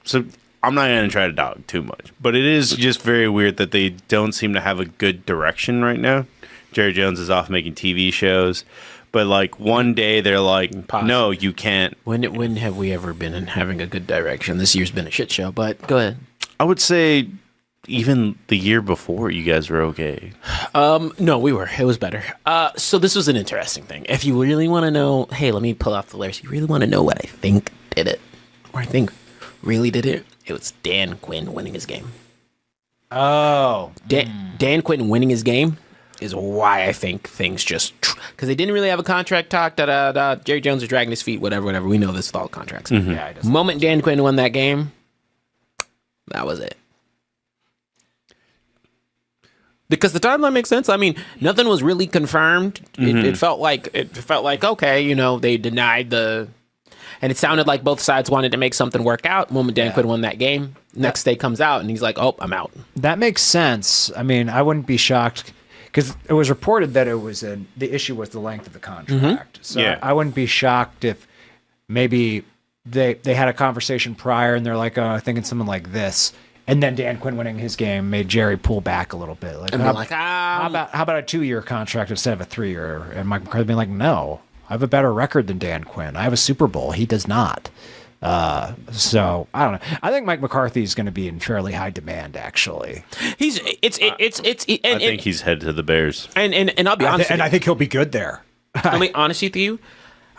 C: So I'm not going to try to dog too much, but it is just very weird that they don't seem to have a good direction right now. Jerry Jones is off making TV shows, but like one day they're like,
A: Pause.
C: no, you can't.
A: When have we ever been in having a good direction? This year's been a shit show, but go ahead.
C: I would say even the year before you guys were okay.
A: No, we were. It was better. So this was an interesting thing. If you really want to know, hey, let me pull off the layers. You really want to know what I think did it, or I think really did it? It was Dan Quinn winning his game.
B: Oh.
A: Dan Quinn winning his game is why I think things just, because they didn't really have a contract talk. Jerry Jones is dragging his feet. Whatever. We know this with all contracts.
C: Mm-hmm.
B: Yeah,
A: Moment Dan Quinn won that game, that was it. Because the timeline makes sense. I mean, nothing was really confirmed. It felt like okay, you know, they denied the, and it sounded like both sides wanted to make something work out. Moment Dan Quinn won that game. Next day comes out and he's like, "Oh, I'm out."
B: That makes sense. I mean, I wouldn't be shocked, because it was reported that the issue was the length of the contract. So
C: Yeah.
B: I wouldn't be shocked if maybe they had a conversation prior and they're like, oh, thinking something like this. And then Dan Quinn winning his game made Jerry pull back a little bit. Like,
A: And
B: how,
A: they're like,
B: how about a 2-year contract instead of a 3-year? And Mike McCarthy being like, no, I have a better record than Dan Quinn. I have a Super Bowl. He does not. So I don't know. I think Mike McCarthy is going to be in fairly high demand, actually.
A: I
C: think he's headed to the Bears.
A: And I'll be honest.
B: And I think he'll be good there.
A: I'll be honest with you.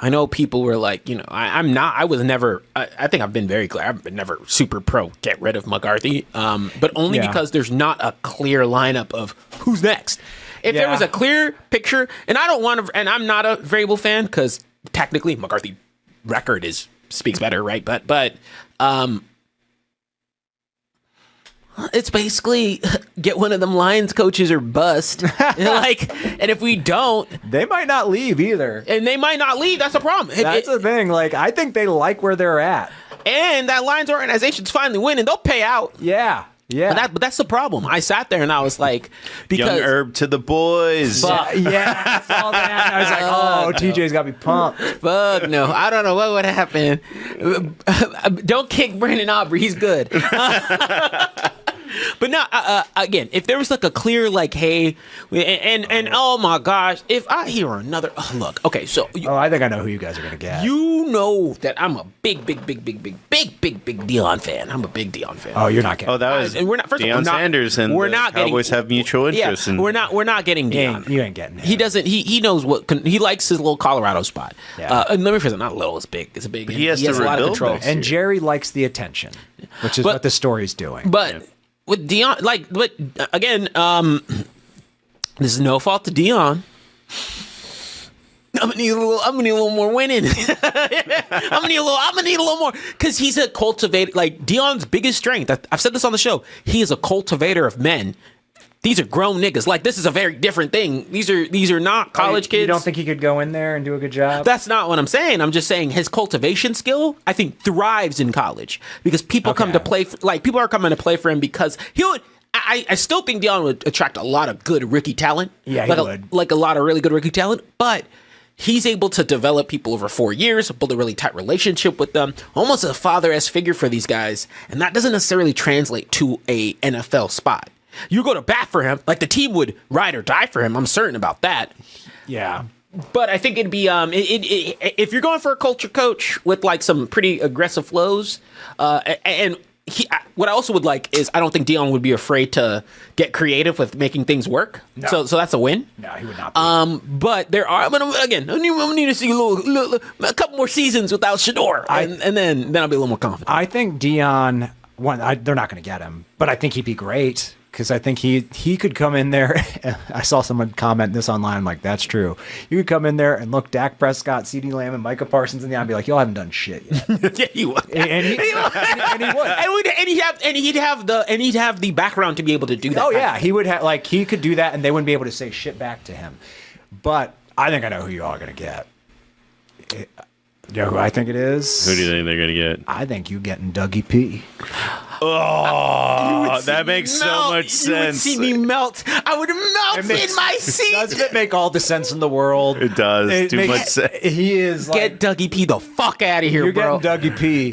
A: I know people were like, you know, I think I've been very clear. I've been never super pro get rid of McCarthy, but only because there's not a clear lineup of who's next. If there was a clear picture, and I'm not a Vrabel fan because technically McCarthy record speaks better, right? But it's basically get one of them Lions coaches or bust. And if we don't,
B: They might not leave either.
A: and they might not leave. That's a problem.
B: That's the thing. Like, I think they like where they're at.
A: And that Lions organization's finally winning. They'll pay out.
B: Yeah. Yeah.
A: But that's the problem. I sat there and I was like, because
C: Young Herb to the boys.
B: Yeah. I saw that. I was like, oh, TJ's got me pumped.
A: fuck no, I don't know what would happen. Don't kick Brandon Aubrey. He's good. But no, again, if there was like a clear, like, hey, and oh my gosh, if I hear another, look, okay, so
B: I think I know who you guys are going to get.
A: you know that I'm a big Dion fan. I'm a big Dion fan.
B: Oh, you're not getting
C: Oh, that was
A: And we're not- first of all,
C: Deion
A: we're not-
C: Sanders, and
A: we're
C: the
A: not getting-
C: Cowboys have mutual interests.
A: Yeah,
C: and
A: we're not getting Dion.
B: You ain't getting him.
A: He doesn't. He knows what he likes his little Colorado spot.
B: Yeah.
A: And let me phrase it. Not little. It's big. It's a big.
C: He has to
A: a lot of
C: rebuild
A: control.
C: next
B: And Jerry likes the attention, which is
A: But-
B: what the story's doing.
A: But with Dion, but again, this is no fault to Dion. I'm gonna need a little more winning. I'm gonna need a little more because he's a cultivator. Like Dion's biggest strength. I've said this on the show. He is a cultivator of men. These are grown niggas. Like, this is a very different thing. These are not college kids.
B: You don't think he could go in there and do a good job?
A: That's not what I'm saying. I'm just saying his cultivation skill, I think, thrives in college because people come to play. People are coming to play for him because he would. I still think Deion would attract a lot of good rookie talent.
B: Yeah, he would.
A: A lot of really good rookie talent, but he's able to develop people over 4 years, build a really tight relationship with them, almost a father-esque figure for these guys, and that doesn't necessarily translate to a NFL spot. You go to bat for him, like the team would ride or die for him. I'm certain about that.
B: Yeah.
A: But I think it'd be if you're going for a culture coach with like some pretty aggressive flows, and what I also would like is I don't think Deion would be afraid to get creative with making things work. No. So that's a win.
B: No, he would not be.
A: But there are. But again, I need to see a couple more seasons without Shador, and then I'll be a little more confident.
B: I think Deion. They're not going to get him, but I think he'd be great. Because I think he could come in there. I saw someone comment this online. I'm like, that's true. You could come in there and look Dak Prescott, CeeDee Lamb, and Micah Parsons in the eye and be like, y'all haven't done shit yet.
A: Yeah, he would.
B: And he would.
A: And he'd have the background to be able to do that.
B: Oh yeah, he would have he could do that, and they wouldn't be able to say shit back to him. But I think I know who you all are gonna get. You know who I think it is?
C: Who do you think they're gonna get?
B: I think you getting Dougie P.
C: Oh, that makes so much sense.
A: You would see me melt. I would melt in my seat.
B: Doesn't it make all the sense in the world?
C: It does. Too much sense.
B: He is
A: get Dougie P the fuck out of here, bro.
B: You're getting Dougie P.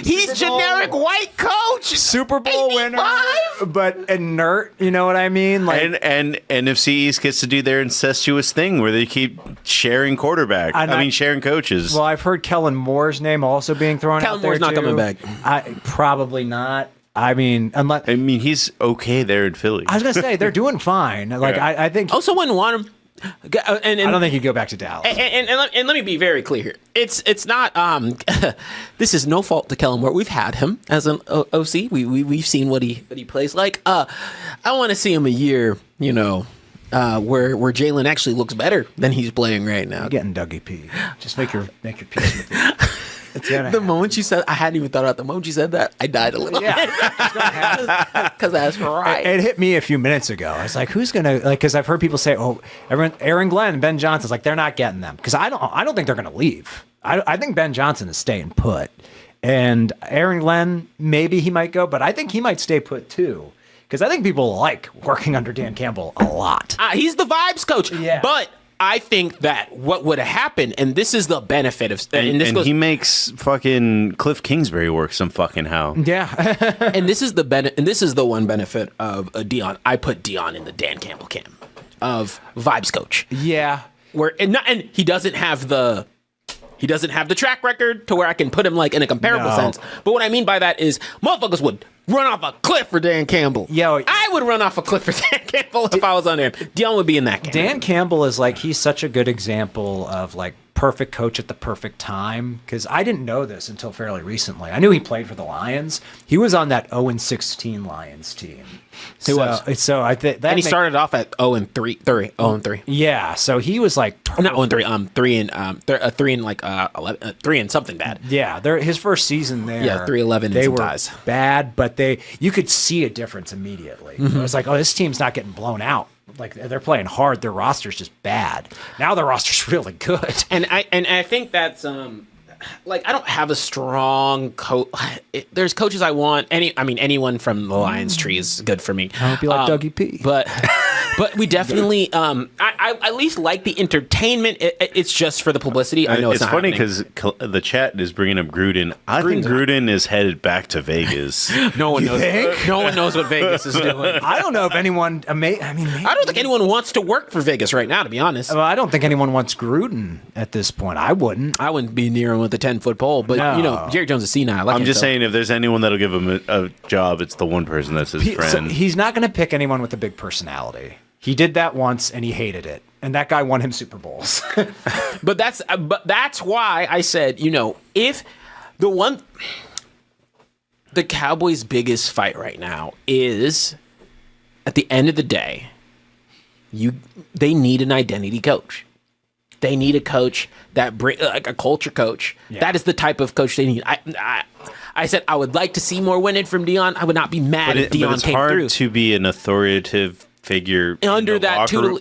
A: He's generic white coach.
B: Super Bowl
A: 85?
B: winner, but inert. You know what I mean? Like,
C: and NFC East gets to do their incestuous thing where they keep sharing quarterback. Sharing coaches.
B: Well, I've heard Kellen Moore's name also being thrown
A: Kellen
B: out there.
A: Moore's not coming back.
B: Probably not.
C: He's okay there in Philly.
B: I was gonna say they're doing fine. Like I think.
A: Also, wouldn't want him. And
B: I don't think he'd go back to Dallas.
A: And let me be very clear here. It's not. This is no fault to Kellen Moore. We've had him as an OC. We've seen what he plays like. I want to see him a year. Where Jalen actually looks better than he's playing right now.
B: You're getting Dougie P. Just make your peace with it.
A: The moment you said, I hadn't even thought about the moment you said that, I died a little bit. Because that's right.
B: It hit me a few minutes ago. I was like, who's going to, because I've heard people say, Aaron Glenn and Ben Johnson's like, they're not getting them. Because I don't think they're going to leave. I think Ben Johnson is staying put. And Aaron Glenn, maybe he might go, but I think he might stay put too. Because I think people like working under Dan Campbell a lot.
A: He's the vibes coach.
B: Yeah.
A: But I think that what would have happened, and this is the benefit of,
C: he makes fucking Cliff Kingsbury work some fucking how.
B: Yeah,
A: and this is the one benefit of Deion. I put Deion in the Dan Campbell camp of vibes coach.
B: Yeah,
A: and he doesn't have the track record to where I can put him like in a comparable sense. But what I mean by that is motherfuckers would run off a cliff for Dan Campbell. I would run off a cliff for Dan Campbell if I was on there. Deion would be in that camp.
B: Dan Campbell is like, he's such a good example of like perfect coach at the perfect time. Because I didn't know this until fairly recently. I knew he played for the Lions. He was on that 0-16 Lions team. So I think that,
A: and he started off at 0-3.
B: Yeah, so he was like
A: not 0-3, 3 and like 11, 3 and something bad.
B: Yeah, his first season there.
A: Yeah, 3-11.
B: They
A: were
B: ties. Bad, but you could see a difference immediately. It was like, this team's not getting blown out. Like they're playing hard. Their roster's just bad. Now their roster's really good.
A: And I think that's like I don't have a strong coach. There's coaches I want. Anyone from the Lions tree is good for me.
B: I hope you like Dougie P.
A: But we definitely. I at least like the entertainment. It's just for the publicity. I know it's not
C: funny because the chat is bringing up Gruden. I think Gruden is headed back to Vegas.
A: No one knows. No one knows what Vegas is doing.
B: I don't know if anyone. Maybe.
A: I don't think anyone wants to work for Vegas right now. To be honest,
B: well, I don't think anyone wants Gruden at this point. I wouldn't.
A: I wouldn't be near him with a 10-foot pole. But Jerry Jones is senile.
C: I'm just saying, if there's anyone that'll give him a job, it's the one person that's his friend.
B: So he's not going to pick anyone with a big personality. He did that once and he hated it. And that guy won him Super Bowls.
A: But that's why I said, if the Cowboys' biggest fight right now is at the end of the day, they need an identity coach. They need a coach that like a culture coach. Yeah. That is the type of coach they need. I said I would like to see more winning from Deion. I would not be mad if Deion came through.
C: But it's hard to be an authoritative figure
A: under
C: in the
A: that
C: locker room.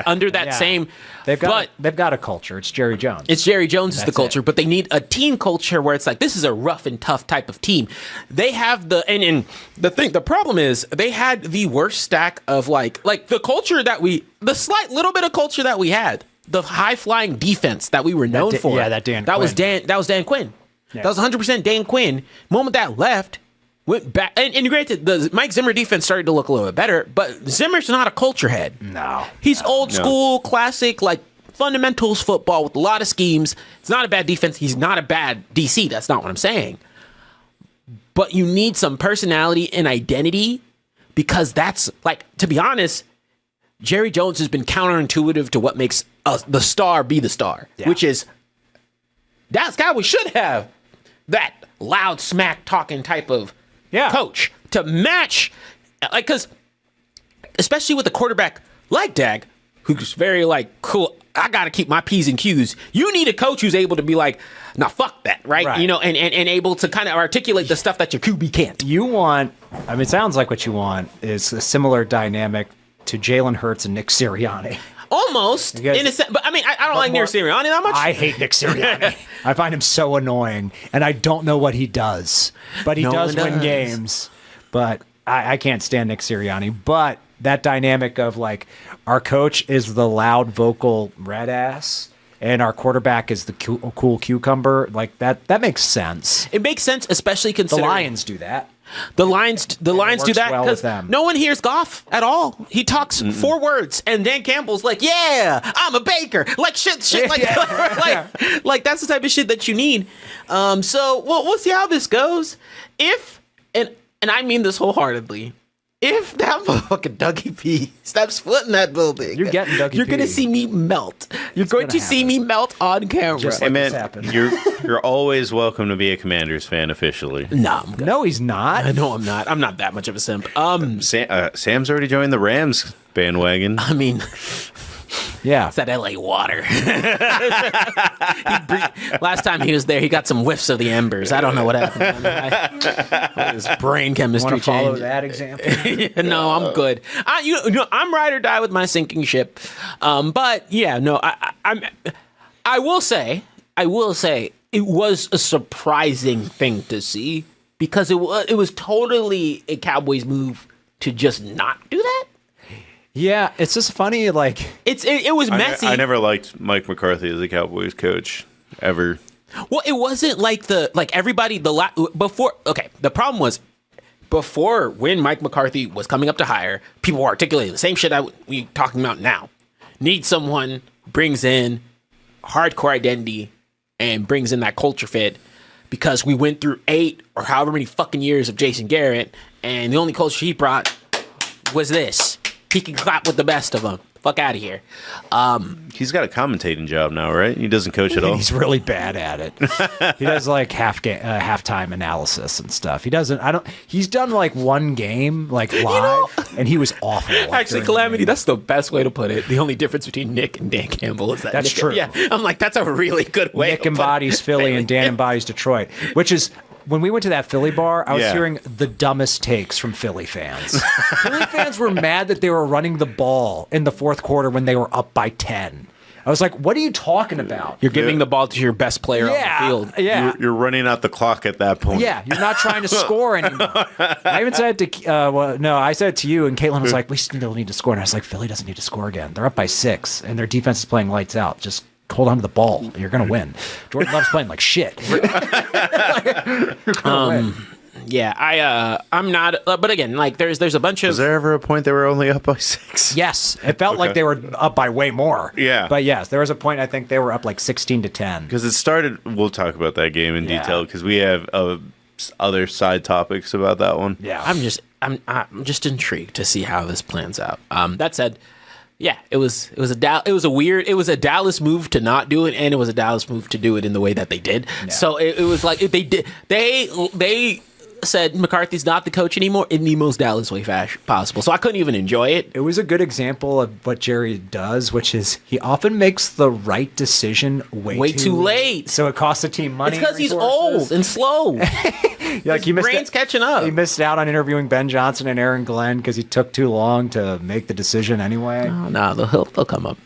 A: under that
B: Yeah.
A: same.
B: They've got a culture. It's Jerry Jones.
A: It's Jerry Jones is the
B: That's
A: culture,
B: it.
A: but they need a team culture where it's like this is a rough and tough type of team. They have the problem is they had the worst stack of like the culture the slight little bit of culture that we had, the high flying defense that we were known for.
B: Yeah, that
A: was Dan Quinn.
B: Yeah.
A: That was 100% Dan Quinn. Moment that left. Went back, and granted, the Mike Zimmer defense started to look a little bit better, but Zimmer's not a culture head.
B: No.
A: He's old school, classic, like fundamentals football with a lot of schemes. It's not a bad defense. He's not a bad DC. That's not what I'm saying. But you need some personality and identity because that's, like, to be honest, Jerry Jones has been counterintuitive to what makes the star be the star, which is Dallas Cowboys should have that loud smack talking type of coach to match, like, because especially with a quarterback like Dak, who's very like, cool, I got to keep my P's and Q's. You need a coach who's able to be like, nah, fuck that, right? You know, and able to kind of articulate the stuff that your QB can't.
B: You want, I mean, it sounds like what you want is a similar dynamic to Jalen Hurts and Nick Sirianni.
A: Almost,
B: Because-
A: in a sense, but I mean, I don't like Nick Sirianni that much.
B: I hate Nick Sirianni. I find him so annoying, and I don't know what he does. But he
A: No
B: does
A: one
B: win
A: does.
B: games. But I can't stand Nick Sirianni. But that dynamic of, like, our coach is the loud vocal red ass, and our quarterback is the cool cucumber, like, that makes sense.
A: It makes sense, especially
B: The
A: considering
B: Lions do that.
A: The Lions do
B: works
A: that
B: well
A: because
B: with them.
A: no one hears Goff at all. He talks 4 words, and Dan Campbell's like, "Yeah, I'm a baker." Like shit, like, like that's the type of shit that you need. So we'll see how this goes. If and I mean this wholeheartedly. If that motherfucking Dougie P steps foot in that building,
B: You're getting Dougie
A: You're gonna
B: P.
A: see me melt. You're going
B: gonna
A: to see me melt on camera.
B: Just
C: Hey
B: like-
C: man,
B: this happened.
C: you're always welcome to be a Commanders fan officially.
A: no, I'm good.
B: No, he's not.
A: No, I'm not. I'm not that much of a simp.
C: Sam's already joined the Rams bandwagon.
A: I mean,
B: Yeah.
A: it's that LA water. Last time he was there, he got some whiffs of the embers. I don't know what happened. His brain chemistry
B: Want to follow
A: changed.
B: that example?
A: No, I'm good. I'm ride or die with my sinking ship. But yeah, no, I will say, it was a surprising thing to see because it was totally a Cowboys move to just not do that.
B: Yeah, it's just funny, like...
A: It was messy.
C: I never liked Mike McCarthy as a Cowboys coach ever.
A: Well, it wasn't like everybody before. Okay, the problem was before when Mike McCarthy was coming up to hire, people were articulating the same shit we talking about now. Need someone who brings in hardcore identity and brings in that culture fit because we went through 8 or however many fucking years of Jason Garrett, and the only culture he brought was this. He can clap with the best of them. Fuck out of here.
C: He's got a commentating job now, right? He doesn't coach at all.
B: He's really bad at it. He does like halftime analysis and stuff. He doesn't. He's done like one game like live, and he was awful. Like,
A: Actually,
B: during the
A: Calamity,
B: game.
A: that's the best way to put it. The only difference between Nick and Dan Campbell is that
B: That's
A: Nick,
B: true.
A: Yeah, I'm like, that's a really good way.
B: Nick
A: to put
B: embodies
A: it.
B: Philly and Dan embodies Detroit, which is. When we went to that Philly bar, I was
C: Yeah.
B: hearing the dumbest takes from Philly fans. Philly fans were mad that they were running the ball in the fourth quarter when they were up by 10. I was like, what are you talking about?
A: You're giving the ball to your best player on the field.
B: Yeah.
C: You're running out the clock at that point.
B: Yeah, you're not trying to score anymore. I even said it to, I said it to you, and Caitlin was like, we still need to score. And I was like, Philly doesn't need to score again. They're up by 6, and their defense is playing lights out. Just hold on to the ball. You're going to win. Jordan Love's playing like shit. You're gonna win.
A: Yeah, I'm not. But again, like there's a bunch of.
C: Was there ever a point they were only up by 6?
B: Yes, it felt like they were up by way more.
C: Yeah.
B: But yes, there was a point I think they were up like 16-10.
C: Because it started. We'll talk about that game in
B: Yeah.
C: detail because we have other side topics about that one.
B: Yeah.
A: I'm just intrigued to see how this plans out. That said, yeah, it was a Dallas move to not do it, and it was a Dallas move to do it in the way that they did. Yeah. So it was like if they said McCarthy's not the coach anymore in the most Dallas way possible. So I couldn't even enjoy it.
B: It was a good example of what Jerry does, which is he often makes the right decision way
A: too late.
B: So it costs the team money.
A: It's because he's old and slow.
B: Like
A: His brain's catching up.
B: He missed out on interviewing Ben Johnson and Aaron Glenn because he took too long to make the decision anyway.
A: Oh, no, they'll come up.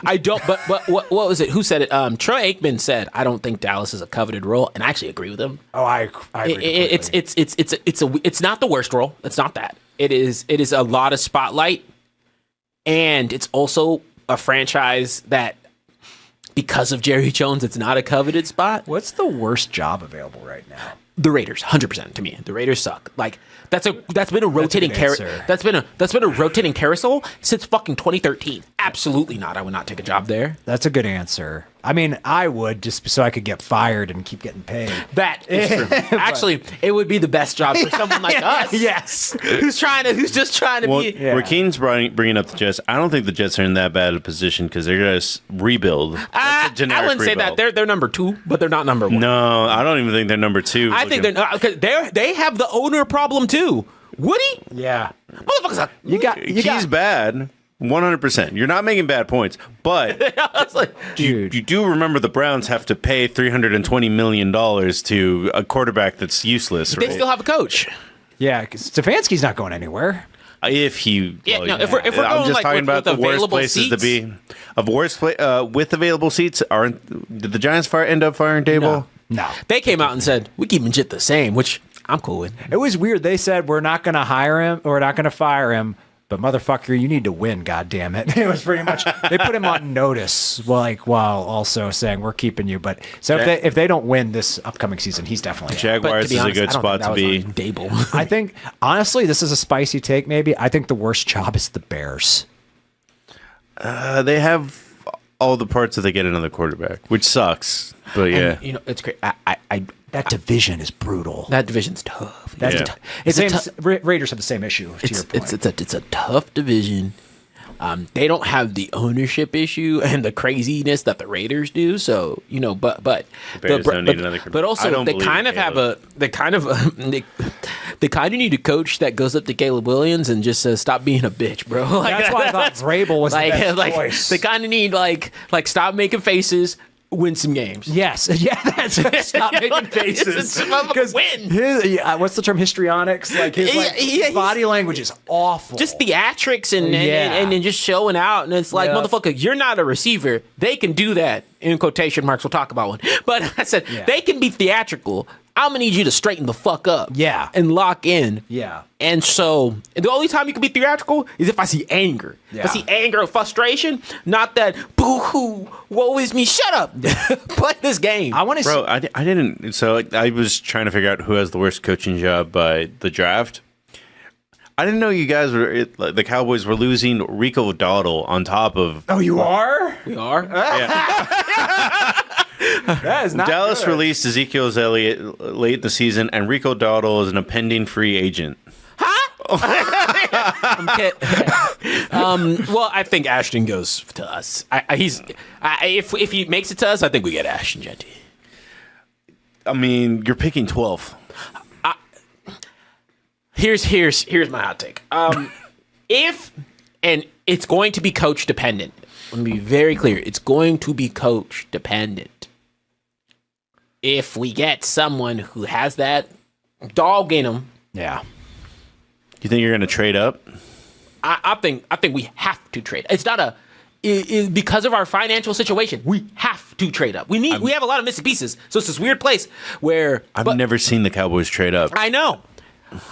A: I don't. But what was it? Who said it? Troy Aikman said, "I don't think Dallas is a coveted role," and I actually agree with him.
B: Oh, I agree.
A: It's not the worst role. It's not that. It is a lot of spotlight, and it's also a franchise that, because of Jerry Jones, it's not a coveted spot.
B: What's the worst job available right now?
A: The Raiders, 100% to me. The Raiders suck. Like that's been a rotating that's been a rotating carousel since fucking 2013. Absolutely not. I would not take a job there.
B: That's a good answer. I mean, I would, just so I could get fired and keep getting paid.
A: That is true. Actually, it would be the best job for someone like us.
B: Yes.
A: Who's just trying to be.
C: Yeah. Rakeen's bringing up the Jets. I don't think the Jets are in that bad a position because they're going to rebuild. That's a generic
A: I wouldn't say that. They're number 2, but they're not number 1.
C: No, I don't even think they're number 2.
A: I think they're not, because they have the owner problem too. Woody?
B: Yeah.
A: Motherfuckers.
C: He's bad. 100%. You're not making bad points, but you do remember the Browns have to pay $320 million to a quarterback that's useless, right?
A: They still have a coach.
B: Yeah, because Stefanski's not going anywhere.
C: If we're
A: going
C: I'm just talking about the worst places
A: seats?
C: to be. With available seats, did the Giants end up firing Daboll?
B: No.
A: They came out and said, we're keeping shit the same, which I'm cool with.
B: It was weird. They said, we're not going to hire him or we're not going to fire him. But motherfucker, you need to win, goddammit. It was pretty much, they put him on notice, while also saying, we're keeping you. But so if they don't win this upcoming season, he's definitely out.
C: Jaguars is a good spot to be.
A: Dable.
B: I think, honestly, this is a spicy take maybe. I think the worst job is the Bears.
C: They have all the parts that they get another quarterback, which sucks. But yeah.
A: And, it's great.
B: That division is brutal.
A: That division's tough.
B: Raiders have the same issue, to your point.
A: It's a tough division. They don't have the ownership issue and the craziness that the Raiders do. So but
C: the Bears don't need another.
A: But also they kind of need a coach that goes up to Caleb Williams and just says, "Stop being a bitch, bro."
B: That's why I thought Vrabel was the best choice.
A: They kind of need like stop making faces. Win some games.
B: Yes. Yeah, that's stop making faces.
A: Because win.
B: What's the term? Histrionics? Like his body language is awful.
A: Just theatrics and just showing out. And it's like, motherfucker, you're not a receiver. They can do that. In quotation marks, we'll talk about one. But I said, they can be theatrical. I'm going to need you to straighten the fuck up.
B: Yeah.
A: And lock in.
B: Yeah.
A: And so the only time you can be theatrical is if I see anger.
B: Yeah.
A: If I see anger or frustration, not that boo-hoo, woe is me, shut up. Play this game.
B: I want to
C: Bro, I didn't. So I was trying to figure out who has the worst coaching job by the draft. I didn't know you guys the Cowboys were losing Rico Dowdle on top of.
B: Oh, you are?
A: We are.
C: Yeah.
B: That is not
C: Dallas
B: good.
C: released Ezekiel Elliott late in the season, and Rico Dowdle is an impending free agent.
A: Well, I think Ashton goes to us. If he makes it to us, I think we get Ashton Jeanty.
C: I mean, you're picking 12th.
A: Here's my hot take. And it's going to be coach dependent. Let me be very clear. It's going to be coach dependent. If we get someone who has that dog in him,
B: Yeah.
C: You think you're going to trade up?
A: I think we have to trade. It's not because of our financial situation. We have to trade up. We have a lot of missing pieces. So it's this weird place where
C: I've never seen the Cowboys trade up.
A: I know.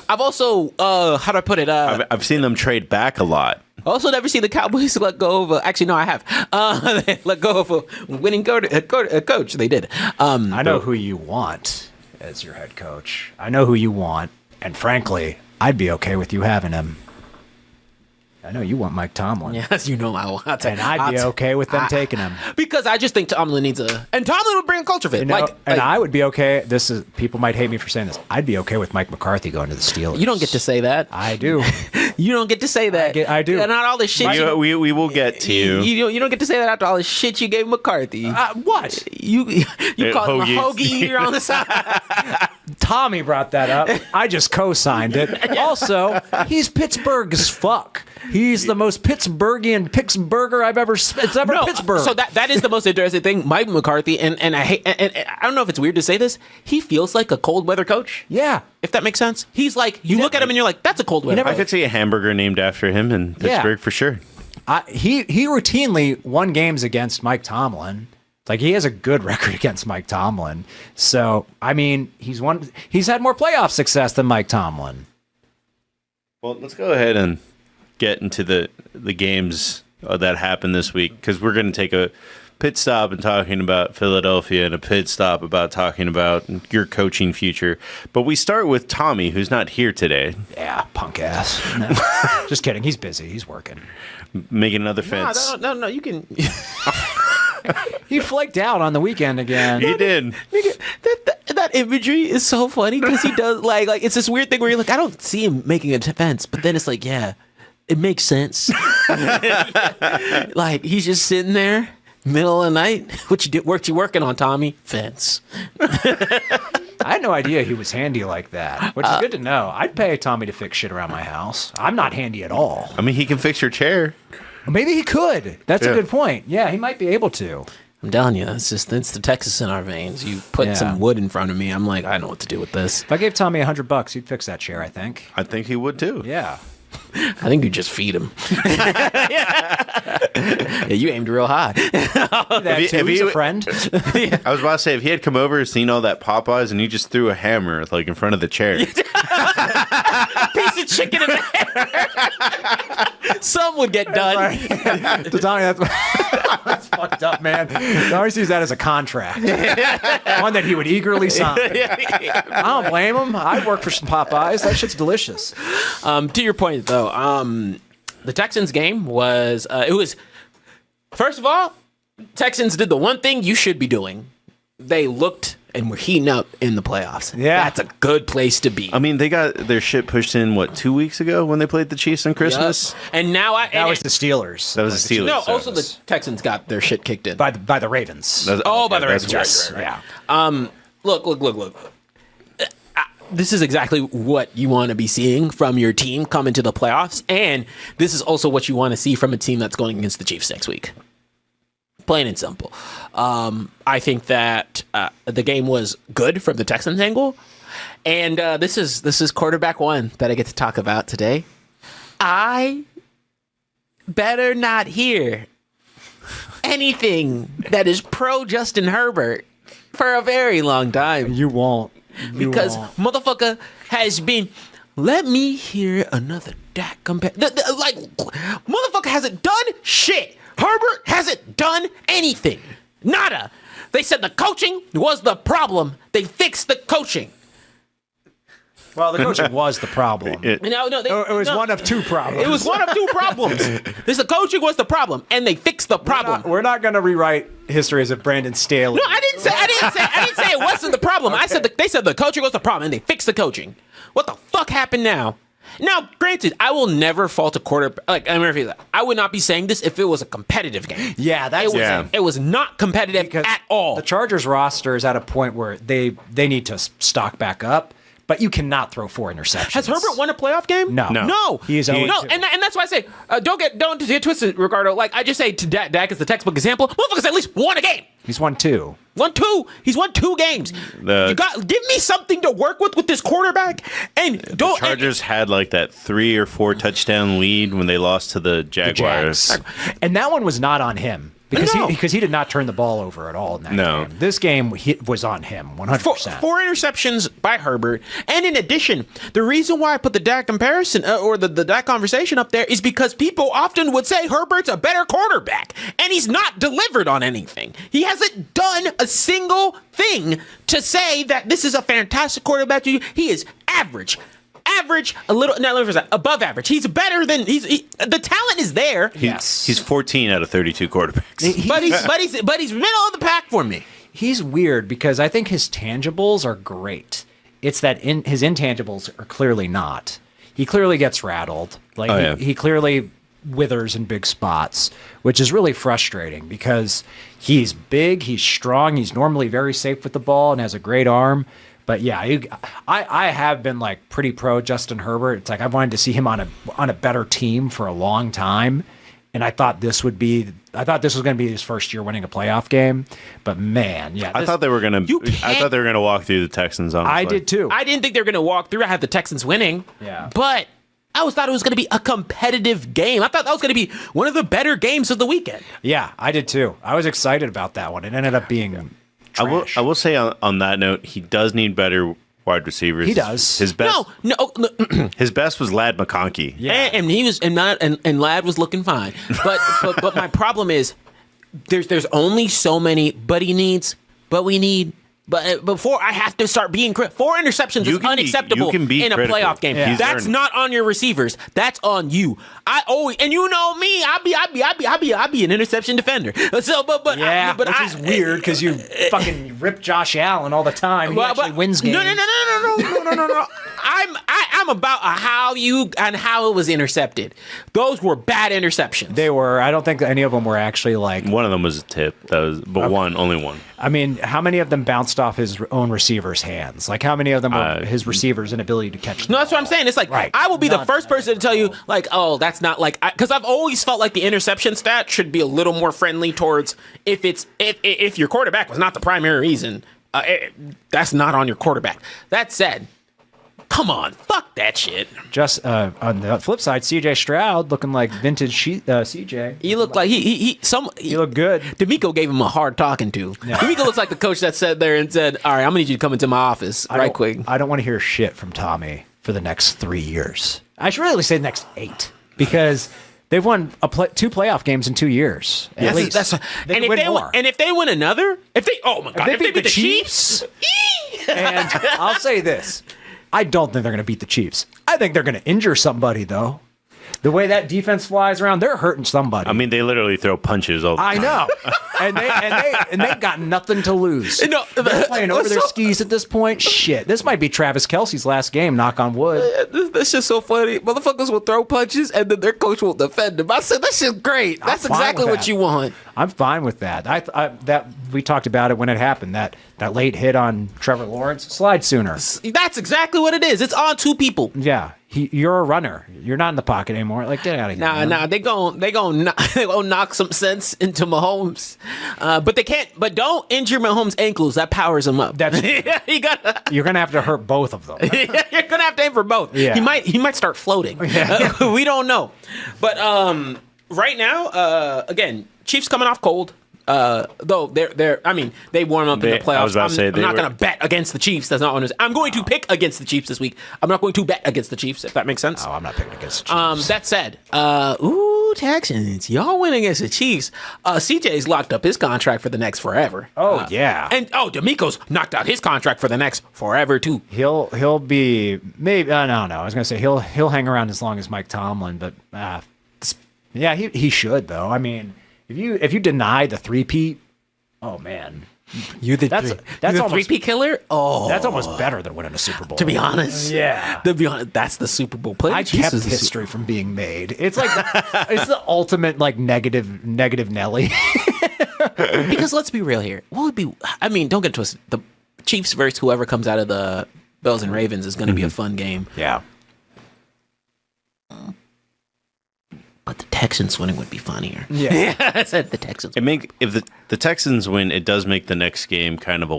A: I've also how do I put it?
C: I've seen them trade back a lot.
A: Also, never seen the Cowboys let go of. Actually, no, I have. They let go of a winning coach. They did.
B: I know who you want as your head coach. I know who you want, and frankly, I'd be okay with you having him. I know you want Mike Tomlin.
A: Yes, I want.
B: And I'd be okay with them taking him.
A: Because I just think Tomlin needs and Tomlin would bring a culture fit.
B: And I would be okay. People might hate me for saying this. I'd be okay with Mike McCarthy going to the Steelers.
A: You don't get to say that.
B: I do.
A: You don't get to say that.
B: I do.
A: Not all the shit.
C: We will get to you.
A: You don't get to say that after all the shit you gave McCarthy.
B: What?
A: You called him a
C: hoagie.
A: hoagie. You're on the side.
B: Tommy brought that up. I just co-signed it. Also, he's Pittsburgh as fuck. He's the most Pittsburgher I've ever. It's ever Pittsburgh.
A: So that is the most interesting thing. Mike McCarthy, and I hate. And I don't know if it's weird to say this. He feels like a cold weather coach.
B: Yeah,
A: if that makes sense. He's like, you look at him and you're like, that's a cold weather.
C: I could see a hamburger named after him in Pittsburgh for sure.
B: He routinely won games against Mike Tomlin. Like, he has a good record against Mike Tomlin. So, I mean, he's had more playoff success than Mike Tomlin.
C: Well, let's go ahead and get into the games that happened this week, because we're going to take a pit stop and talking about Philadelphia and a pit stop about talking about your coaching future. But we start with Tommy, who's not here today.
B: Yeah, punk ass. No. Just kidding. He's busy. He's working.
C: Making another fence.
A: No, you can.
B: He flaked out on the weekend again.
C: He did.
A: That imagery is so funny because he does like it's this weird thing where you're like, I don't see him making a defense, but then it's like, yeah, it makes sense. Like, he's just sitting there, middle of the night. What you working on, Tommy? Fence.
B: I had no idea he was handy like that, which is good to know. I'd pay Tommy to fix shit around my house. I'm not handy at all.
C: I mean, he can fix your chair.
B: Maybe he could. That's a good point. Yeah, he might be able to.
A: I'm telling you, it's the Texas in our veins. You put some wood in front of me, I'm like, I know what to do with this.
B: If I gave Tommy $100, he'd fix that chair, I think.
C: I think he would too.
B: Yeah.
A: I think you just feed him. Yeah, you aimed real high.
B: If he's a friend.
C: I was about to say, if he had come over and seen all that Popeyes and you just threw a hammer like in front of the chair.
A: Piece of chicken in there. Some would get done.
B: To Tommy, that's fucked up, man. Tommy sees that as a contract. One that he would eagerly sign. I don't blame him. I'd work for some Popeyes. That shit's delicious.
A: To your point, though, the Texans game was first of all, Texans did the one thing you should be doing. They looked and were heating up in the playoffs.
B: Yeah.
A: That's a good place to be.
C: I mean, they got their shit pushed in, 2 weeks ago when they played the Chiefs on Christmas?
A: Yep. And now
B: that was the Steelers.
C: That was the Steelers.
A: No, also the Texans got their shit kicked in.
B: By the Ravens.
A: By the Ravens.
B: Yes.
A: Right.
B: Yeah.
A: Look. This is exactly what you want to be seeing from your team come into the playoffs, and this is also what you want to see from a team that's going against the Chiefs next week. Plain and simple. I think that the game was good from the Texans angle, and this is quarterback one that I get to talk about today. I better not hear anything that is pro Justin Herbert for a very long time.
B: You won't.
A: Because motherfucker has been. Let me hear another Dak compare. Like, motherfucker hasn't done shit. Herbert hasn't done anything. Nada. They said the coaching was the problem. They fixed the coaching.
B: Well, the coaching was the problem.
A: It was
B: one of two problems.
A: It was one of two problems. The coaching was the problem, and they fixed the problem.
B: We're not going to rewrite history as if Brandon Staley.
A: No, I didn't say it wasn't the problem. I said they said the coaching was the problem, and they fixed the coaching. What the fuck happened now? Now, granted, I will never fault a quarterback. Like, I would not be saying this if it was a competitive game.
B: Yeah,
A: it was not competitive at all.
B: The Chargers roster is at a point where they need to stock back up. But you cannot throw 4 interceptions.
A: Has Herbert won a playoff game?
B: No. He is 0-2.
A: No, and that's why I say don't get twisted, Ricardo. Like, I just say to Dak is the textbook example. Motherfucker's at least won a game.
B: He's won 2.
A: He's won 2 games. Give me something to work with this quarterback. And
C: the Chargers had like that 3 or 4 touchdown lead when they lost to the Jaguars.
B: And that one was not on him. Because he did not turn the ball over at all in that game. This game was on him, 100%.
A: 4 interceptions by Herbert. And in addition, the reason why I put the Dak comparison or the Dak conversation up there is because people often would say Herbert's a better quarterback. And he's not delivered on anything. He hasn't done a single thing to say that this is a fantastic quarterback. He is average, a little, above average. He's better than the talent is there.
C: He's 14 out of 32 quarterbacks.
A: But he's middle of the pack for me.
B: He's weird because I think his tangibles are great. It's that his intangibles are clearly not. He clearly gets rattled. He clearly withers in big spots, which is really frustrating because he's big, he's strong, he's normally very safe with the ball and has a great arm. But yeah, I have been like pretty pro Justin Herbert. It's like I've wanted to see him on a better team for a long time, and I thought this was going to be his first year winning a playoff game. But man, yeah,
C: I thought they were gonna walk through the Texans. Honestly.
B: I did too.
A: I didn't think they were going to walk through. I had the Texans winning.
B: Yeah.
A: But I thought it was going to be a competitive game. I thought that was going to be one of the better games of the weekend.
B: Yeah, I did too. I was excited about that one. It ended up being trash.
C: I will say on that note, he does need better wide receivers.
B: He does.
C: His best.
A: No.
C: His best was Lad McConkey.
B: Yeah.
A: And he was and Lad was looking fine. But my problem is there's only so many we need. But before I have to start being 4 interceptions is unacceptable in a playoff game.
C: Yeah.
A: That's not on your receivers. That's on you. And you know me. I'll be an interception defender. So, but
B: which is weird because you fucking rip Josh Allen all the time. He actually wins games.
A: No. I'm about how it was intercepted. Those were bad interceptions.
B: They were. I don't think any of them were actually like.
C: One of them was a tip. Only one.
B: I mean, how many of them bounced off his own receivers' hands? Like, how many of them were his receivers' inability to catch?
A: No, that's what I'm saying. It's like I will be the first person to tell you, like, oh, that's not like because I've always felt like the interception stat should be a little more friendly towards if your quarterback was not the primary reason. That's not on your quarterback. That said. Come on, fuck that shit.
B: Just on the flip side, C.J. Stroud looking like vintage C.J.
A: He looked like he
B: looked good.
A: D'Amico gave him a hard talking to. Yeah. D'Amico looks like the coach that sat there and said, "All right, I'm gonna need you to come into my office quick."
B: I don't want to hear shit from Tommy for the next 3 years. I should really say the next 8 because they've won 2 playoff games in 2 years at least.
A: If they win another, if they beat the Chiefs.
B: And I'll say this. I don't think they're going to beat the Chiefs. I think they're going to injure somebody, though. The way that defense flies around, they're hurting somebody.
C: I mean, they literally throw punches all the time.
B: I know. and they got nothing to lose. They're playing over their skis at this point. Shit. This might be Travis Kelce's last game, knock on wood.
A: That's just so funny. Motherfuckers will throw punches and then their coach will defend them. I said, that's just great. That's exactly what you want.
B: I'm fine with that. That we talked about it when it happened. That late hit on Trevor Lawrence. Slide sooner.
A: That's exactly what it is. It's on 2 people.
B: Yeah. You're a runner. You're not in the pocket anymore. Like, get out of here.
A: Nah. They gonna knock some sense into Mahomes. But they can't. But don't injure Mahomes' ankles. That powers him up.
B: That's you're gonna have to hurt both of them.
A: You're gonna have to aim for both. Yeah. He might start floating. Yeah. We don't know. But right now, again, Chiefs coming off cold. Though they warm up in the playoffs.
C: I was about to say
A: I'm not going to bet against the Chiefs. That's not what I'm going to pick against the Chiefs this week. I'm not going to bet against the Chiefs, if that makes sense.
B: Oh, I'm not picking against the Chiefs.
A: That said, Texans, y'all win against the Chiefs. CJ's locked up his contract for the next forever.
B: Oh yeah,
A: and D'Amico's knocked out his contract for the next forever too.
B: He'll be maybe no. I was going to say he'll hang around as long as Mike Tomlin, but yeah, he should though. I mean. If you deny the three-peat, oh man, that's almost
A: three-peat killer. Oh,
B: that's almost better than winning a Super Bowl.
A: To be honest,
B: yeah.
A: To be honest, that's the Super Bowl play.
B: I kept history from being made. It's like it's the ultimate like negative Nelly.
A: Because let's be real here. What would be? I mean, don't get it twisted. The Chiefs versus whoever comes out of the Bills and Ravens is going to be a fun game.
B: Yeah.
A: But the Texans winning would be funnier.
B: Yeah,
A: I said the Texans.
C: If the Texans win, it does make the next game kind of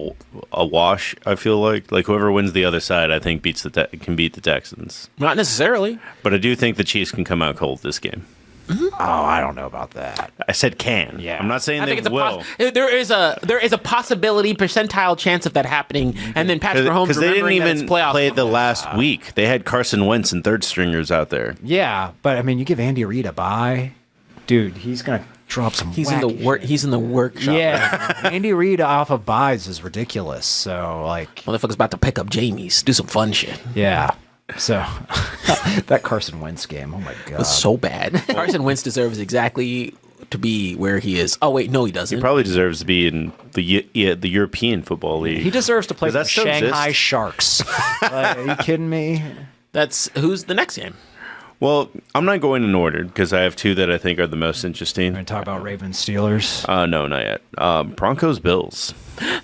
C: a wash. I feel like whoever wins the other side, I think can beat the Texans.
A: Not necessarily,
C: but I do think the Chiefs can come out cold this game.
B: Mm-hmm. Oh, I don't know about that.
C: I said can.
B: Yeah,
C: I'm not saying they will.
A: There is a possibility, percentile chance of that happening, and then Patrick Mahomes
C: because they didn't even play the
A: football.
C: last week. They had Carson Wentz and third stringers out there.
B: Yeah, but I mean, you give Andy Reid a bye, dude. He's gonna drop some.
A: He's in the workshop.
B: Yeah, Andy Reid off of buys is ridiculous. So like,
A: motherfucker's about to pick up Jamies, do some fun shit.
B: Yeah. So that Carson Wentz game, oh my god,
A: it was so bad. Carson Wentz deserves exactly to be where he is. Oh wait, no, he doesn't.
C: He probably deserves to be in the European Football League.
B: He deserves to play for the Shanghai Sharks. Are you kidding me?
A: That's who's the next game.
C: Well, I'm not going in order because I have two that I think are the most interesting.
B: We're going to talk about Ravens Steelers.
C: No, not yet. Broncos Bills.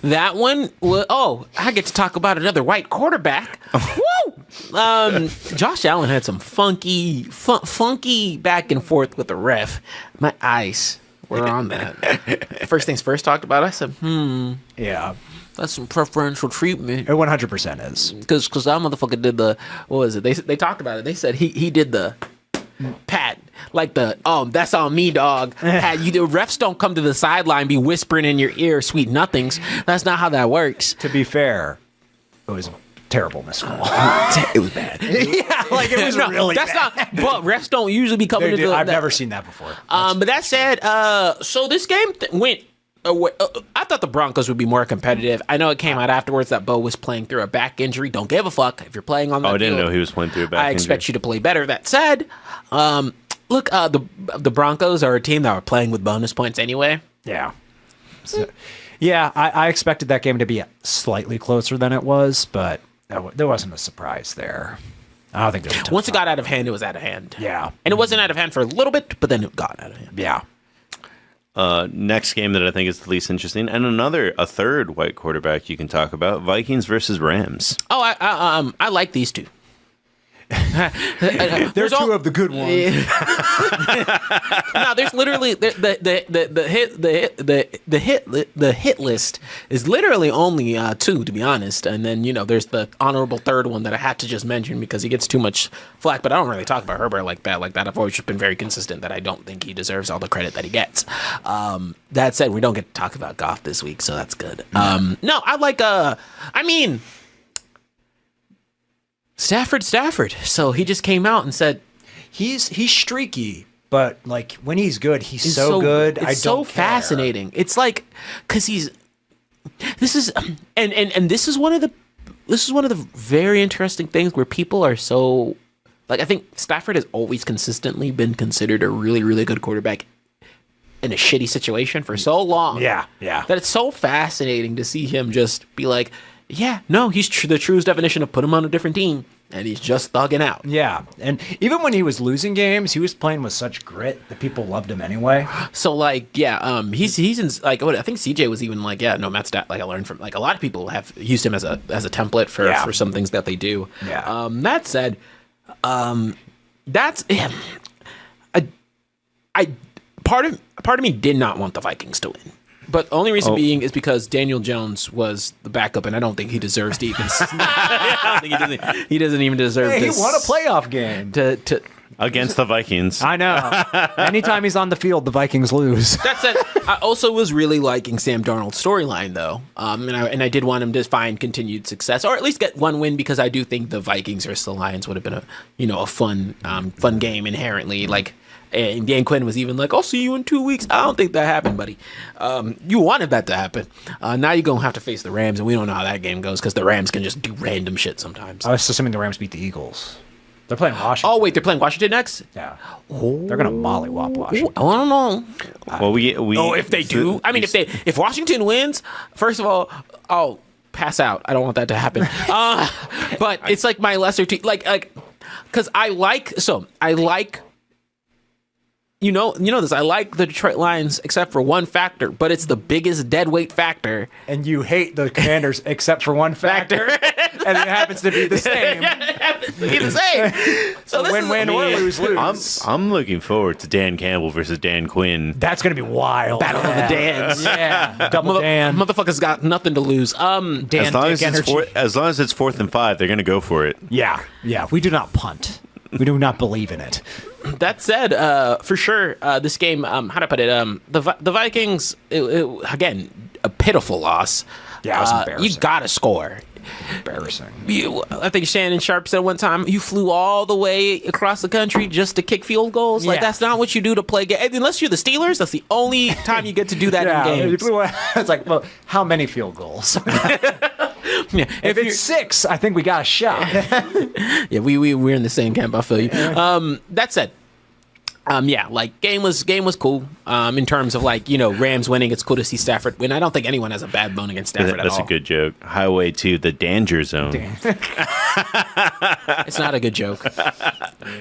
A: That one, I get to talk about another white quarterback. Woo! Josh Allen had some funky back and forth with the ref. My eyes were on that. First things first, talked about. I said,
B: Yeah.
A: that's some preferential treatment.
B: It 100% is.
A: Because that motherfucker did the, what was it? They talked about it. They said he did the pat, like the, that's on me, dog. Pat, the refs don't come to the sideline be whispering in your ear sweet nothings. That's not how that works.
B: To be fair, it was a terrible miscall.
A: It was bad.
B: Yeah, like it was really
A: that's
B: bad.
A: not, but refs don't usually be coming to the,
B: I've never seen that before.
A: but that said, so this game went. I thought the Broncos would be more competitive. I know it came out afterwards that Bo was playing through a back injury. Don't give a fuck if you're playing on that
C: I didn't
A: field.
C: know he was playing through a back
A: I expect you to play better. That said, look, the Broncos are a team that are playing with bonus points anyway.
B: Yeah. So, yeah, I expected that game to be slightly closer than it was, but there wasn't a surprise there. I don't think there was a tough
A: Once it got
B: fight.
A: out of hand, it was out of hand.
B: Yeah.
A: And it wasn't out of hand for a little bit, but then it got out of hand.
B: Yeah.
C: Next game that I think is the least interesting, and a third white quarterback you can talk about: Vikings versus Rams.
A: Oh, I like these two.
B: They're two of the good ones.
A: No, there's literally the hit list is literally only two, to be honest, and then there's the honorable third one that I had to just mention because he gets too much flack. But I don't really talk about Herbert like that. I've always just been very consistent that I don't think he deserves all the credit that he gets. That said, we don't get to talk about Goff this week, so that's good. No, I like Stafford. So he just came out and said
B: He's streaky, but like when he's good, he's so good.
A: It's
B: I
A: so
B: don't care.
A: fascinating. It's like because this is one of the very interesting things where people are so like I think Stafford has always consistently been considered a really, really good quarterback in a shitty situation for so long.
B: Yeah.
A: That it's so fascinating to see him just be like, yeah, no, he's the truest definition of put him on a different team, and he's just thugging out.
B: Yeah, and even when he was losing games, he was playing with such grit that people loved him anyway.
A: So he's in like I think CJ was even like Matt Stat I learned from a lot of people have used him as a template for some things that they do.
B: Yeah.
A: That said, that's I part of me did not want the Vikings to win. But the only reason being is because Daniel Jones was the backup, and I don't think he deserves to even. I don't think he doesn't even deserve.
B: He won a playoff game
C: Against the Vikings.
B: I know. Anytime he's on the field, the Vikings lose.
A: That said, I also was really liking Sam Darnold's storyline, though, and I did want him to find continued success, or at least get one win, because I do think the Vikings versus the Lions would have been a fun game inherently. And Dan Quinn was even like, I'll see you in 2 weeks. I don't think that happened, buddy. You wanted that to happen. Now you're going to have to face the Rams, and we don't know how that game goes because the Rams can just do random shit sometimes.
B: I was assuming the Rams beat the Eagles. They're playing Washington.
A: Oh, wait, they're playing Washington next?
B: Yeah. They're going to mollywop Washington.
A: I don't know.
C: Well, we
A: if they do. I mean, if Washington wins, first of all, I'll pass out. I don't want that to happen. But it's like my lesser team. Because I like you know this. I like the Detroit Lions except for one factor, but it's the biggest deadweight factor.
B: And you hate the Commanders except for one factor. And it happens to be the same.
A: It happens to be the same. So this
B: win-win or lose-lose.
C: I'm looking forward to Dan Campbell versus Dan Quinn.
B: That's going to be wild.
A: Battle of the Dans.
B: Yeah. Double Dan.
A: Motherfucker's got nothing to lose.
B: Dan
C: As long as,
B: energy.
C: as long as it's 4th and 5, they're going to go for it.
B: Yeah. We do not punt. We do not believe in it.
A: That said, for sure, this game, how to put it, the Vikings, again, a pitiful loss.
B: Yeah, it was embarrassing.
A: You got to score.
B: Embarrassing.
A: I think Shannon Sharp said one time, you flew all the way across the country just to kick field goals. Like, that's not what you do to play games. Unless you're the Steelers, that's the only time you get to do that in games.
B: It's like, well, how many field goals?
A: Yeah,
B: if it's 6, I think we got a shot.
A: Yeah, we're in the same camp. I feel you. That said, Yeah, like game was cool. In terms of like, Rams winning, it's cool to see Stafford win. I don't think anyone has a bad bone against Stafford at all.
C: That's a good joke. Highway to the danger zone.
A: It's not a good joke.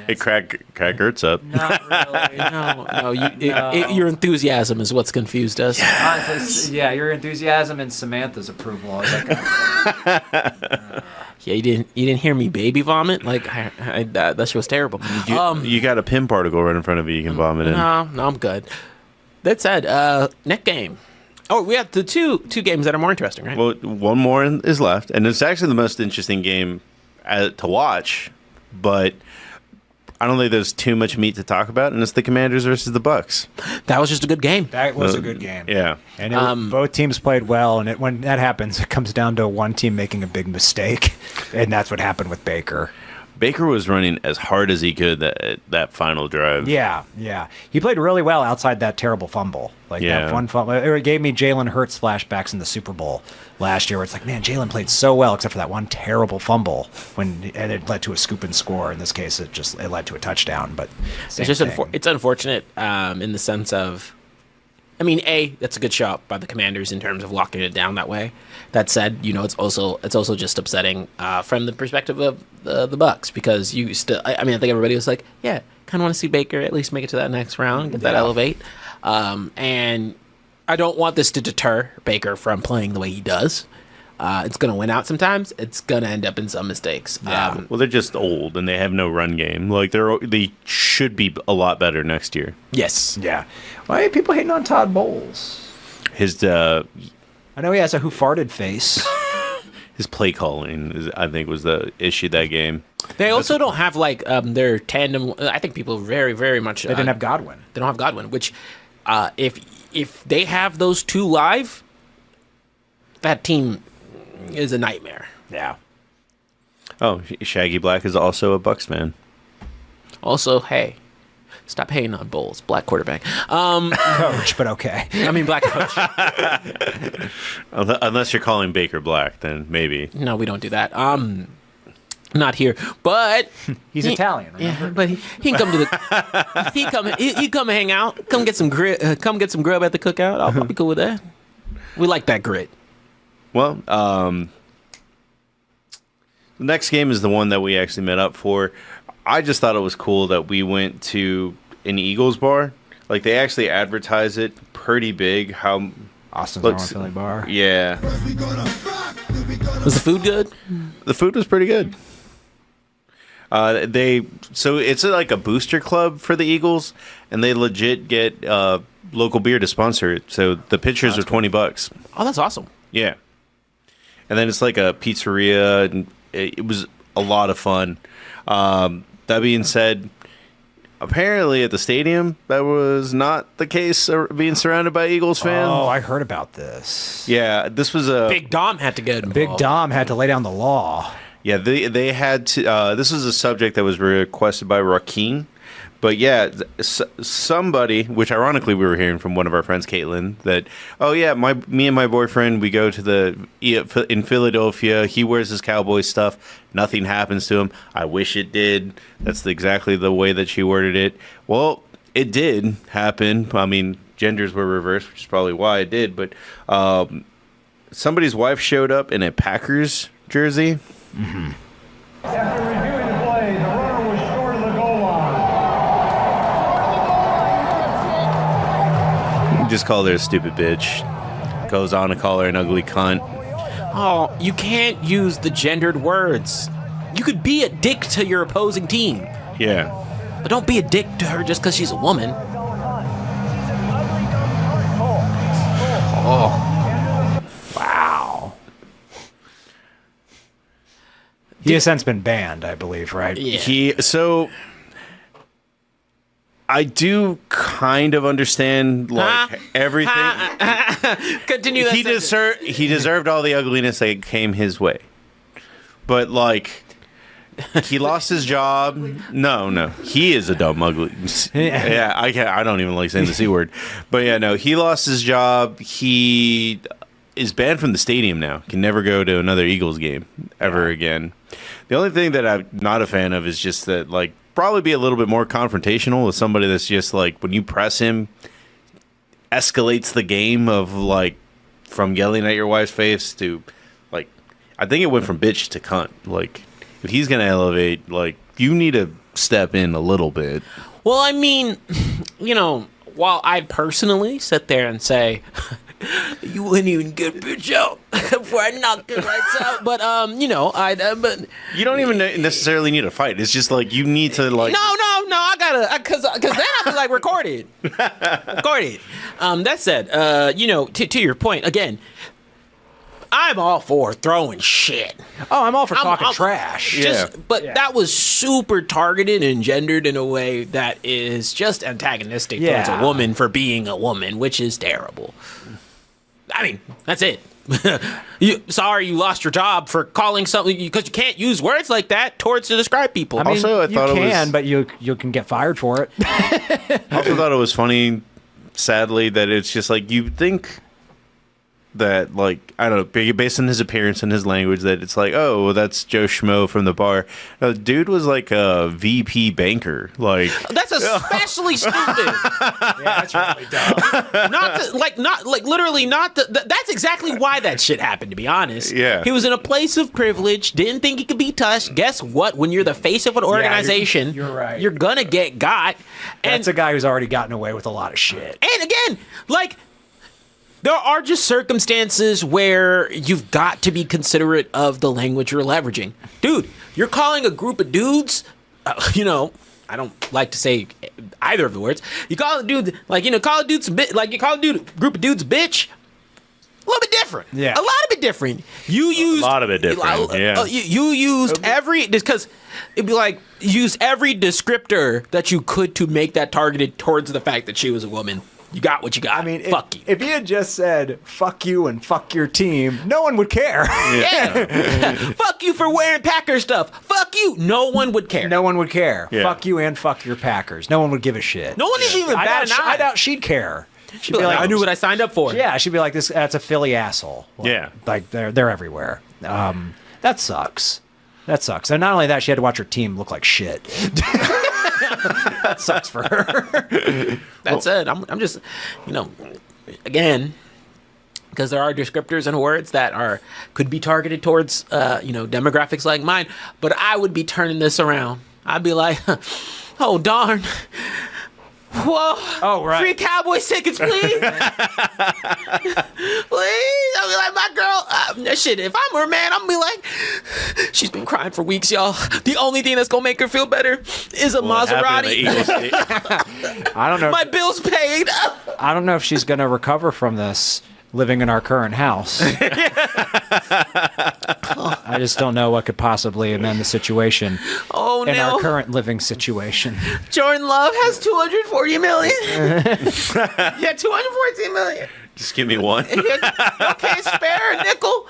C: It crack Ertz up.
B: Not really.
A: No, your enthusiasm is what's confused us.
B: Honestly, yeah, your enthusiasm and Samantha's approval. I was like,
A: Yeah, you didn't hear me baby vomit. Like that shit was terrible.
C: You got a pin particle right in front of you. You can vomit in.
A: No, I'm good. That said, next game. Oh, we have the two games that are more interesting, right?
C: Well, one more is left, and it's actually the most interesting game to watch. But I don't think there's too much meat to talk about, and it's the Commanders versus the Bucks.
A: That was just a good game.
B: that was a good game.
C: Yeah.
B: And both teams played well, and when that happens, it comes down to one team making a big mistake, and that's what happened with Baker.
C: Baker was running as hard as he could that final drive.
B: Yeah. He played really well outside that terrible fumble. That one fumble. It gave me Jalen Hurts flashbacks in the Super Bowl last year where it's like, man, Jalen played so well except for that one terrible fumble and it led to a scoop and score. In this case, it led to a touchdown. But
A: It's just it's unfortunate in the sense of, I mean, that's a good shot by the Commanders in terms of locking it down that way. That said, it's also just upsetting from the perspective of the Bucks because you still. I think everybody was like, yeah, kind of want to see Baker at least make it to that next round, get that elevate. And I don't want this to deter Baker from playing the way he does. It's going to win out sometimes. It's going to end up in some mistakes.
C: Well, they're just old and they have no run game. Like they should be a lot better next year.
A: Yes.
B: Yeah. Why are people hating on Todd Bowles?
C: I
B: know he has a who farted face.
C: His play calling, I think, was the issue that game.
A: They also don't have like their tandem. I think people very, very much.
B: They didn't have Godwin.
A: They don't have Godwin, which if they have those two live, that team is a nightmare.
B: Yeah.
C: Oh, Shaggy Black is also a Bucks fan.
A: Also, hey, stop hating on Bowles, black quarterback.
B: Coach, but okay.
A: I mean, black coach.
C: Unless you're calling Baker black, then maybe.
A: No, we don't do that. Not here, but
B: he's Italian. Remember?
A: Yeah, but he can come to the. He come and hang out. Come get some grit. Come get some grub at the cookout. I'll be cool with that. We like that grit.
C: Well, the next game is the one that we actually met up for. I just thought it was cool that we went to an Eagles bar. Like, they actually advertise it pretty big. How
B: Austin's North Philly bar.
C: Yeah.
A: Was the food good?
C: The food was pretty good. So it's like a booster club for the Eagles, and they legit get local beer to sponsor it. So the pitchers are $20.
A: Oh, that's awesome.
C: Yeah. And then it's like a pizzeria, and it was a lot of fun. That being said, apparently at the stadium, that was not the case, being surrounded by Eagles fans.
B: Oh, I heard about this.
C: Yeah, this was
A: Big Dom had to get involved.
B: Big Dom had to lay down the law.
C: Yeah, they had to. This was a subject that was requested by Rakeem. But yeah, somebody, which ironically we were hearing from one of our friends, Caitlin, that, oh yeah, me and my boyfriend, we go to in Philadelphia. He wears his cowboy stuff. Nothing happens to him. I wish it did. That's exactly the way that she worded it. Well, it did happen. I mean, genders were reversed, which is probably why it did. But somebody's wife showed up in a Packers jersey.
B: Mm-hmm.
G: After reviewing the play, the runner was short of the goal line.
C: Just called her a stupid bitch. Goes on to call her an ugly cunt.
A: Oh, you can't use the gendered words. You could be a dick to your opposing team.
C: Yeah.
A: But don't be a dick to her just because she's a woman. Oh.
B: Wow. He has since been banned, I believe, right?
A: Yeah.
C: I do kind of understand everything.
A: Continue that.
C: He deserved all the ugliness that came his way. But he lost his job. No, he is a dumb ugly. Yeah, I don't even like saying the C word. But yeah, no, he lost his job. He is banned from the stadium now. Can never go to another Eagles game ever again. The only thing that I'm not a fan of is just that probably be a little bit more confrontational with somebody that's just like, when you press him, escalates the game of like from yelling at your wife's face to like, I think it went from bitch to cunt. Like, if he's gonna elevate, like, you need to step in a little bit.
A: Well, I mean, you know, while I personally sit there and say, you wouldn't even get bitch out before I knocked your lights out, but you know, but
C: You don't even necessarily need a fight. It's just like you need to like.
A: no, I gotta, cause then I'll be like, record it. That said, you know, to your point again, I'm all for throwing shit.
B: Oh, I'm all for talking trash.
A: But that was super targeted and gendered in a way that is just antagonistic towards a woman for being a woman, which is terrible. I mean, that's it. Sorry you lost your job for calling something, because you can't use words like that towards to describe people.
B: I mean,
C: Also, I thought
B: you
C: it was-
B: can, but you can get fired for it.
C: I also thought it was funny, sadly, that it's just like you think that, like, I don't know, based on his appearance and his language, that it's like, oh, well, that's Joe Schmo from the bar. No, the dude was like a VP banker. Like,
A: That's especially stupid.
B: Yeah, that's really dumb.
A: That's exactly why that shit happened, to be honest.
C: Yeah.
A: He was in a place of privilege, didn't think he could be touched. Guess what? When you're the face of an organization,
B: you're right.
A: You're gonna get got.
B: That's a guy who's already gotten away with a lot of shit.
A: And again, like, there are just circumstances where you've got to be considerate of the language you're leveraging. Dude, you're calling a group of dudes, you know, I don't like to say either of the words. You call a dude, like, you know, call a dude a bit, like, you call a group of dudes bitch. A little bit different.
B: Yeah.
A: A lot of it different. You used
C: a lot of it different. Yeah.
A: You used every, because it'd be like, use every descriptor that you could to make that targeted towards the fact that she was a woman. You got what you got.
B: I mean,
A: fuck you.
B: If he had just said "fuck you" and "fuck your team," no one would care.
A: Yeah. Fuck you for wearing Packer stuff. Fuck you. No one would care.
B: No one would care.
C: Yeah.
B: Fuck you and fuck your Packers. No one would give a shit.
A: No one is even bad an eye.
B: I doubt she'd care. She'd be
A: I knew what I signed up for.
B: Yeah, she'd be like, "That's a Philly asshole." Like,
C: Yeah.
B: like they're everywhere. That sucks. That sucks. And not only that, she had to watch her team look like shit. That sucks for her.
A: That's it. I'm just, you know, again, because there are descriptors and words that could be targeted towards, you know, demographics like mine. But I would be turning this around. I'd be like, oh darn. Whoa!
B: Oh, right.
A: Free Cowboys tickets, please. Please. I'll be like, my girl. Shit, if I'm her man, I'm gonna be like, she's been crying for weeks, y'all. The only thing that's gonna make her feel better is a Maserati.
B: I don't know.
A: My bill's paid.
B: I don't know if she's gonna recover from this living in our current house. I just don't know what could possibly amend the situation
A: Oh
B: in
A: no!
B: our current living situation.
A: Jordan Love has 240 million. Yeah, 214 million.
C: Just give me one.
A: Okay, spare a nickel.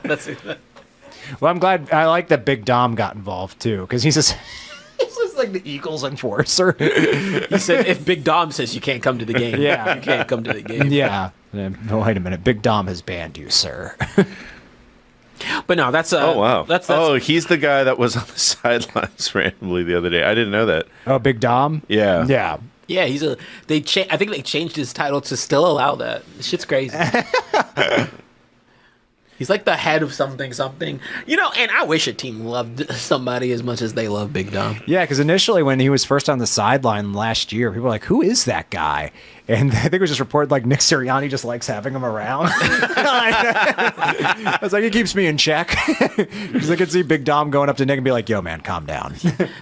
A: That's it.
B: Well, I'm glad. I like that Big Dom got involved too, because he's just like the Eagles enforcer.
A: He said, if Big Dom says you can't come to the game,
B: Yeah.
A: you can't come to the game.
B: Yeah. No, wait a minute. Big Dom has banned you, sir.
A: But no, that's
C: Oh wow!
A: That's
C: oh, he's the guy that was on the sidelines randomly the other day. I didn't know that.
B: Oh, Big Dom?
C: Yeah.
B: Yeah.
A: yeah. He's a. I think they changed his title to still allow that. This shit's crazy. He's like the head of something. You know, and I wish a team loved somebody as much as they love Big Dom.
B: Yeah, because initially when he was first on the sideline last year, people were like, who is that guy? And I think it was just reported like Nick Sirianni just likes having him around. I was like, he keeps me in check. Because I could see Big Dom going up to Nick and be like, yo, man, calm down.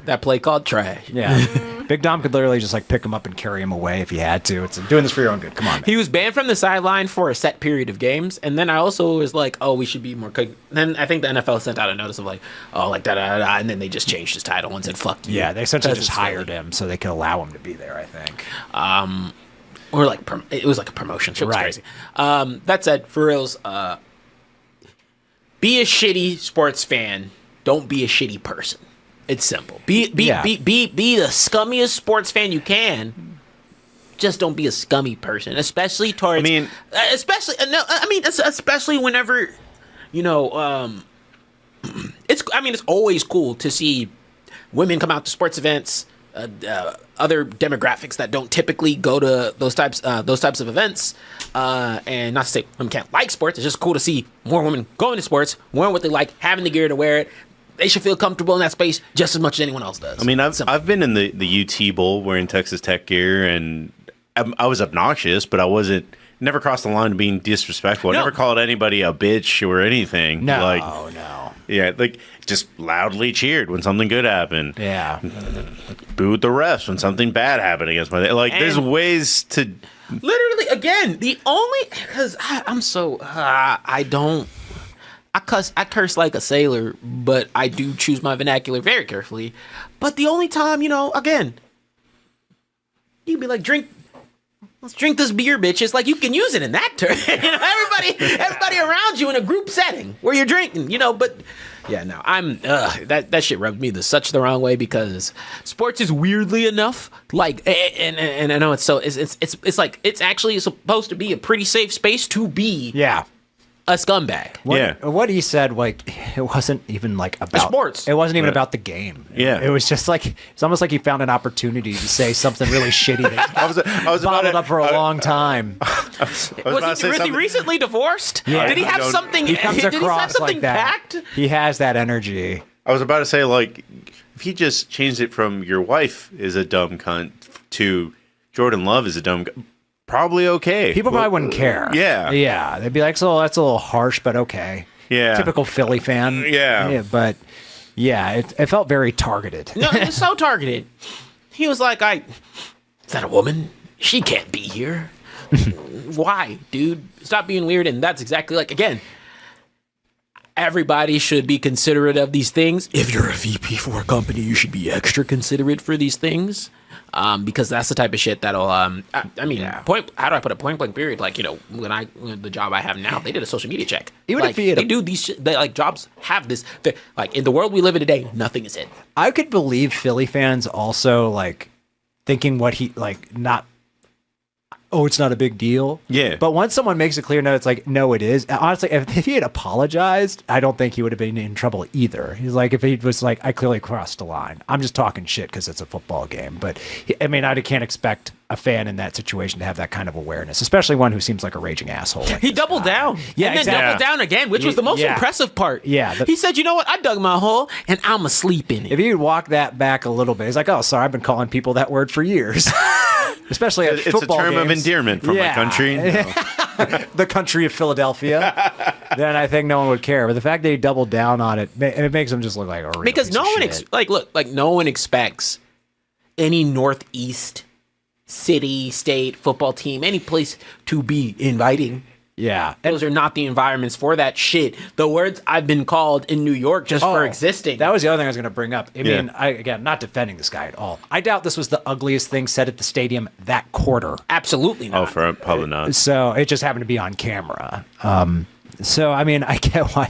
A: That play called trash.
B: Yeah. Big Dom could literally just like pick him up and carry him away if he had to. It's doing this for your own good. Come on, man.
A: He was banned from the sideline for a set period of games, and then I also was like, "Oh, we should be more." Then I think the NFL sent out a notice of like, "Oh, like da da da," and then they just changed his title and said, "Fuck you."
B: Yeah, they essentially
A: Because
B: just
A: it's
B: hired
A: Philly.
B: him so they could allow him to be there, I think.
A: Or like it was like a promotion. Shit was
B: Right.
A: crazy. That said, for reals, be a shitty sports fan. Don't be a shitty person. It's simple. Be the scummiest sports fan you can. Just don't be a scummy person, especially towards. Especially whenever, you know, it's. I mean, it's always cool to see women come out to sports events, other demographics that don't typically go to those types of events. And not to say women can't like sports, it's just cool to see more women going to sports, wearing what they like, having the gear to wear it. They should feel comfortable in that space just as much as anyone else does.
C: I mean, I've been in the UT Bowl wearing Texas Tech gear, and I was obnoxious, but I wasn't. Never crossed the line to being disrespectful. I never called anybody a bitch or anything.
B: No.
C: Yeah, like just loudly cheered when something good happened.
B: Yeah.
C: Booed the refs when something bad happened against my. Like, there's ways to.
A: Literally, again, the only because I'm so I don't. I curse like a sailor, but I do choose my vernacular very carefully. But the only time, again, you'd be like, let's drink this beer, bitches. Like, you can use it in that term. Everybody around you in a group setting where you're drinking, but yeah, no, that shit rubbed me such the wrong way because sports is weirdly enough like, and I know it's like it's actually supposed to be a pretty safe space to be.
B: Yeah.
A: A scumbag.
B: What he said, like, it wasn't even like about
A: sports.
B: It wasn't even about the game.
C: Yeah.
B: It was just like it's almost like he found an opportunity to say something really shitty that
C: I was
B: bottled up for a long time.
A: Was he recently divorced?
B: Yeah.
A: Did he have something?
B: He comes
A: did he
B: across
A: have something
B: like that.
A: packed?
B: He has that energy.
C: I was about to say, like, if he just changed it from your wife is a dumb cunt to Jordan Love is a dumb cunt. Probably okay.
B: People probably wouldn't care.
C: Yeah.
B: They'd be like, "So that's a little harsh, but okay."
C: Yeah.
B: Typical Philly fan.
C: Yeah.
B: But yeah, it felt very targeted.
A: No, it was so targeted. He was like, is that a woman? She can't be here. Why, dude? Stop being weird. And that's exactly like, again, everybody should be considerate of these things. If you're a VP for a company, you should be extra considerate for these things. Because that's the type of shit that'll, how do I put a point blank period? Like, when the job I have now, they did a social media check.
B: Even
A: like,
B: if he
A: they do these shit, like jobs have this, like in the world we live in today, nothing is it.
B: I could believe Philly fans also like thinking what he like not. Oh, it's not a big deal.
C: Yeah.
B: But once someone makes it clear, no, it's like, no, it is. Honestly, if he had apologized, I don't think he would have been in trouble either. He's like, if he was like, I clearly crossed the line. I'm just talking shit because it's a football game. But I can't expect a fan in that situation to have that kind of awareness, especially one who seems like a raging asshole. Like
A: he doubled down.
B: Yeah,
A: and then
B: exactly.
A: doubled down again, which was the most impressive part.
B: Yeah.
A: He said, you know what? I dug my hole and I'm asleep in it.
B: If you could walk that back a little bit, he's like, oh, sorry, I've been calling people that word for years. Especially at football
C: It's a term
B: games.
C: of endearment for my country. No.
B: The country of Philadelphia. Then I think no one would care. But the fact that he doubled down on it, it makes him just look like a real
A: because
B: piece
A: no
B: of
A: one
B: shit.
A: no one expects any Northeast city, state, football team, any place to be inviting.
B: Yeah.
A: Those are not the environments for that shit. The words I've been called in New York just for existing.
B: That was the other thing I was going to bring up. I mean, again, not defending this guy at all. I doubt this was the ugliest thing said at the stadium that quarter.
A: Absolutely not.
C: Probably not.
B: So it just happened to be on camera. So, I mean, I get why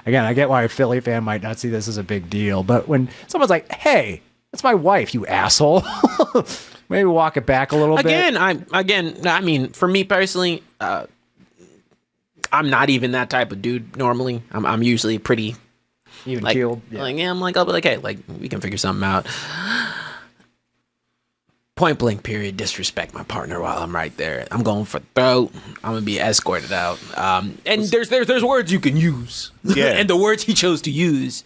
B: I get why a Philly fan might not see this as a big deal. But when someone's like, hey, that's my wife, you asshole. Maybe walk it back a little bit.
A: I mean, for me personally, I'm not even that type of dude normally. I'm usually pretty
B: even
A: like,
B: keeled.
A: I'm like, I'll be like, hey, like we can figure something out. Point blank period, disrespect my partner while I'm right there. I'm going for the throat. I'm gonna be escorted out. And there's words you can use.
C: Yeah.
A: And the words he chose to use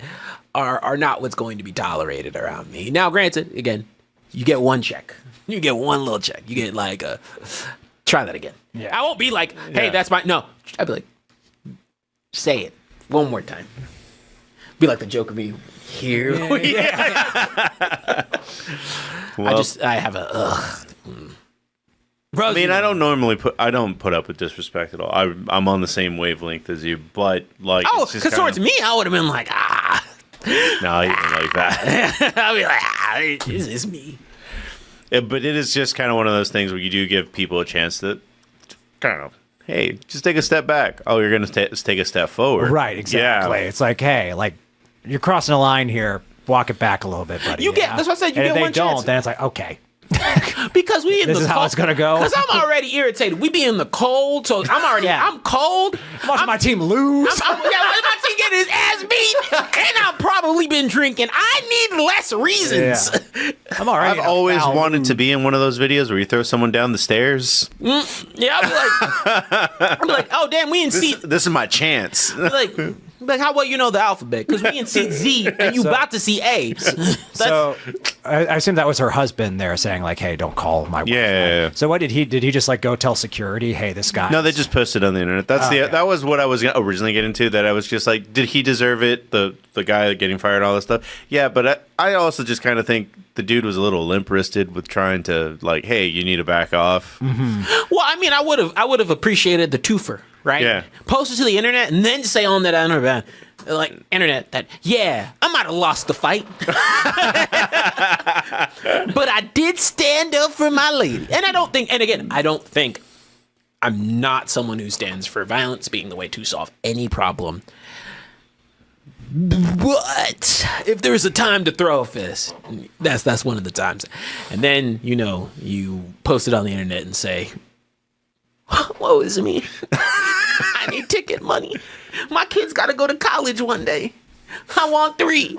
A: are not what's going to be tolerated around me. Now, granted, again, you get one check. You get one little check. You get like a try that again.
B: Yeah.
A: I won't be like, hey, that's my no. I'd be like, say it one more time. Be like the joke of me here.
C: Well,
A: I have a ugh. Bro,
C: I mean, I don't put up with disrespect at all. I'm on the same wavelength as you, but like,
A: because towards me, I would have been like,
C: no, even like that.
A: I'd be like, is this me?
C: But it is just kind of one of those things where you do give people a chance to kind of, hey, just take a step back. Oh, you're going to take a step forward.
B: Right, exactly.
C: Yeah.
B: It's like, hey, like you're crossing a line here. Walk it back a little bit, buddy.
A: That's what I said. You
B: and
A: get
B: if
A: one
B: they don't,
A: chance.
B: then it's like, okay.
A: Because we in
B: This
A: the
B: is how
A: cold.
B: it's gonna go?
A: Because I'm already irritated. We be in the cold, so I'm cold.
B: I'm watching my team lose.
A: My team getting his ass beat, and I've probably been drinking. I need less reasons.
B: Yeah. I'm already.
C: I've always wanted to be in one of those videos where you throw someone down the stairs.
A: Yeah, I'm like, oh damn, we in seat.
C: This is my chance.
A: Like how well you know the alphabet? Because we in seat Z, and you about to see A.
B: So I assume that was her husband there saying like, "Hey, don't call my wife."
C: Yeah.
B: So what did he just like go tell security? Hey, this guy.
C: No, they just posted on the internet. That was what I was gonna originally get into. That I was just like, did he deserve it? The guy getting fired, all this stuff. Yeah, but I also just kind of think the dude was a little limp-wristed with trying to like, hey, you need to back off.
B: Mm-hmm.
A: Well, I mean, I would have appreciated the twofer, right?
C: Yeah.
A: Post it to the internet and then say on that internet, like internet, that I might have lost the fight, but I did stand up for my lady. And I don't think I'm not someone who stands for violence being the way to solve any problem. But if there's a time to throw a fist, that's one of the times. And then, you post it on the internet and say, woe is me. I need ticket money. My kid's got to go to college one day. I want 3.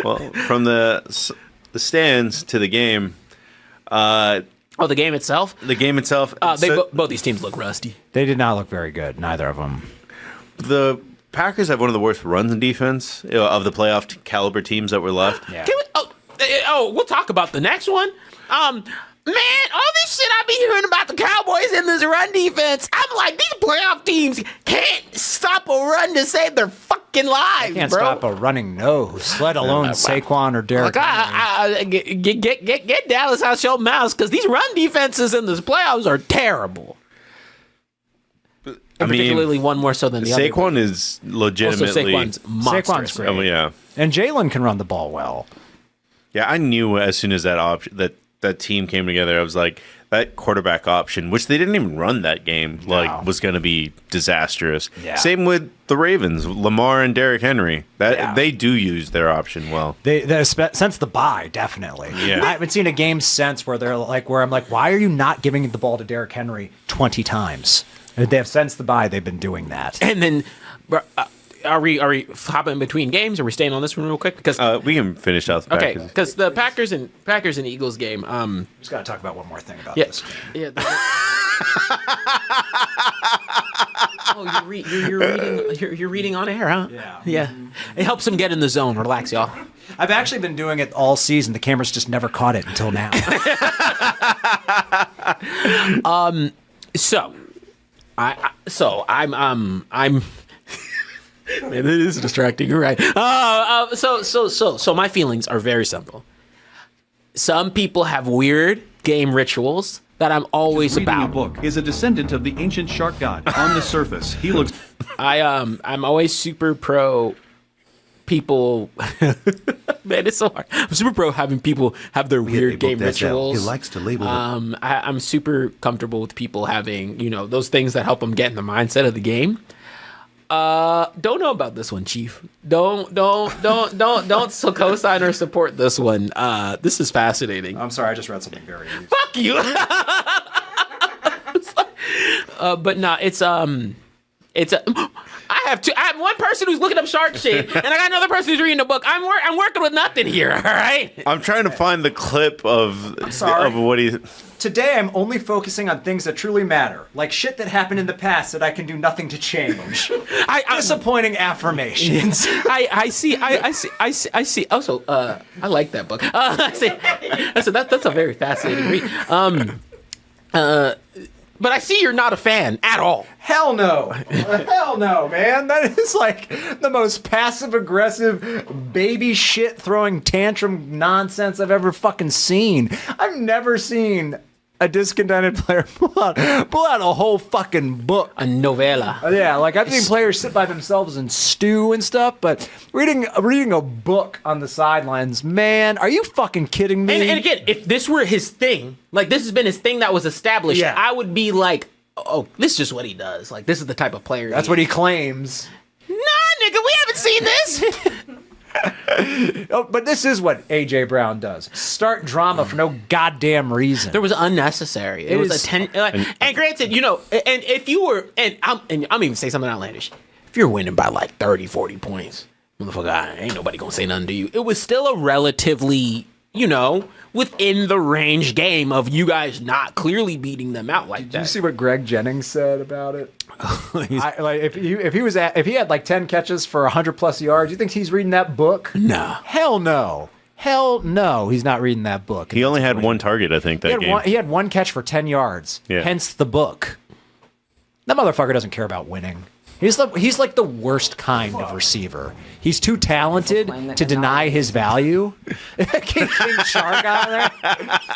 C: Well, from the stands to the game.
A: The game itself?
C: The game itself.
A: Both these teams look rusty.
B: They did not look very good. Neither of them.
C: The Packers have one of the worst runs in defense of the playoff caliber teams that were left.
B: Yeah.
A: We'll talk about the next one. Man, all this shit I be hearing about the Cowboys and this run defense, I'm like, these playoff teams can't stop a run to save their fucking lives,
B: Can't
A: bro.
B: stop a running nose, let alone Saquon or Derek.
A: Get Dallas out your mouse, because these run defenses in this playoffs are terrible. Particularly one more so than the other.
C: Saquon is legitimately.
A: Also, Saquon's monstrous.
B: Saquon's great.
C: Oh yeah,
B: And Jalen can run the ball well.
C: yeah. I knew as soon as that team came together, I was like, that quarterback option, which they didn't even run that game, was going to be disastrous.
B: Yeah.
C: Same with the Ravens, Lamar and Derrick Henry. They do use their option well.
B: Since the bye, definitely.
C: Yeah.
B: I haven't seen a game since where I'm like, why are you not giving the ball to Derrick Henry 20 times? And they have since the bye, they've been doing that.
A: And then, are we hopping between games? Are we staying on this one real quick? Because
C: we can finish out the
A: okay,
C: Packers.
A: because the Packers and Eagles game.
B: Just got to talk about one more thing about
A: Yeah,
B: this game.
A: yeah. You're reading on air, huh?
B: Yeah.
A: Yeah. It helps him get in the zone. Relax, y'all.
B: I've actually been doing it all season. The cameras just never caught it until now. I'm. Man, it is distracting. You're right. So my feelings are very simple. Some people have weird game rituals that I'm always
H: Reading
A: about.
H: a book is a descendant of the ancient shark god. On the surface, he looks.
A: I'm always super pro people. Man, it's so hard. I'm super pro having people have their weird game rituals.
I: He likes to label them.
A: I'm super comfortable with people having, those things that help them get in the mindset of the game. Don't know about this one, Chief. Don't so co-sign or support this one. This is fascinating.
B: I'm sorry, I just read something very easy.
A: Fuck you. But no, I have one person who's looking up shark shit, and I got another person who's reading a book. I'm working with nothing here. All right.
C: I'm trying to find the clip of what he.
B: Today, I'm only focusing on things that truly matter, like shit that happened in the past that I can do nothing to change. Disappointing affirmations.
A: I see. Also, I like that book. That's a very fascinating read. But I see you're not a fan at all.
B: Hell no. Hell no, man. That is like the most passive-aggressive baby shit throwing tantrum nonsense I've ever fucking seen. I've never seen a discontented player pull out a whole fucking book.
A: A novella.
B: Yeah, like I've seen players sit by themselves and stew and stuff, but reading a book on the sidelines, man, are you fucking kidding me?
A: And again, if this were his thing, like this has been his thing that was established,
B: Yeah.
A: I would be like, oh, this is just what he does. Like this is the type of player.
B: That's what he claims.
A: Nah, nigga, we haven't seen this.
B: Oh, but this is what A.J. Brown does. Start drama for no goddamn reason.
A: There was unnecessary. It was a 10. And granted, and if you were, and I'm even say something outlandish. If you're winning by like 30, 40 points, motherfucker, ain't nobody gonna say nothing to you. It was still a relatively, within the range game of you guys not clearly beating them out like that.
B: Did you see what Greg Jennings said about it? If he had like 10 catches for 100+ yards, you think he's reading that book?
A: No.
B: Hell no. Hell no, he's not reading that book.
C: He only had one target, I think, that game.
B: He had one catch for 10 yards.
C: Yeah.
B: Hence the book. That motherfucker doesn't care about winning. He's like the worst kind of receiver. He's too talented to deny his value. King Shark out there.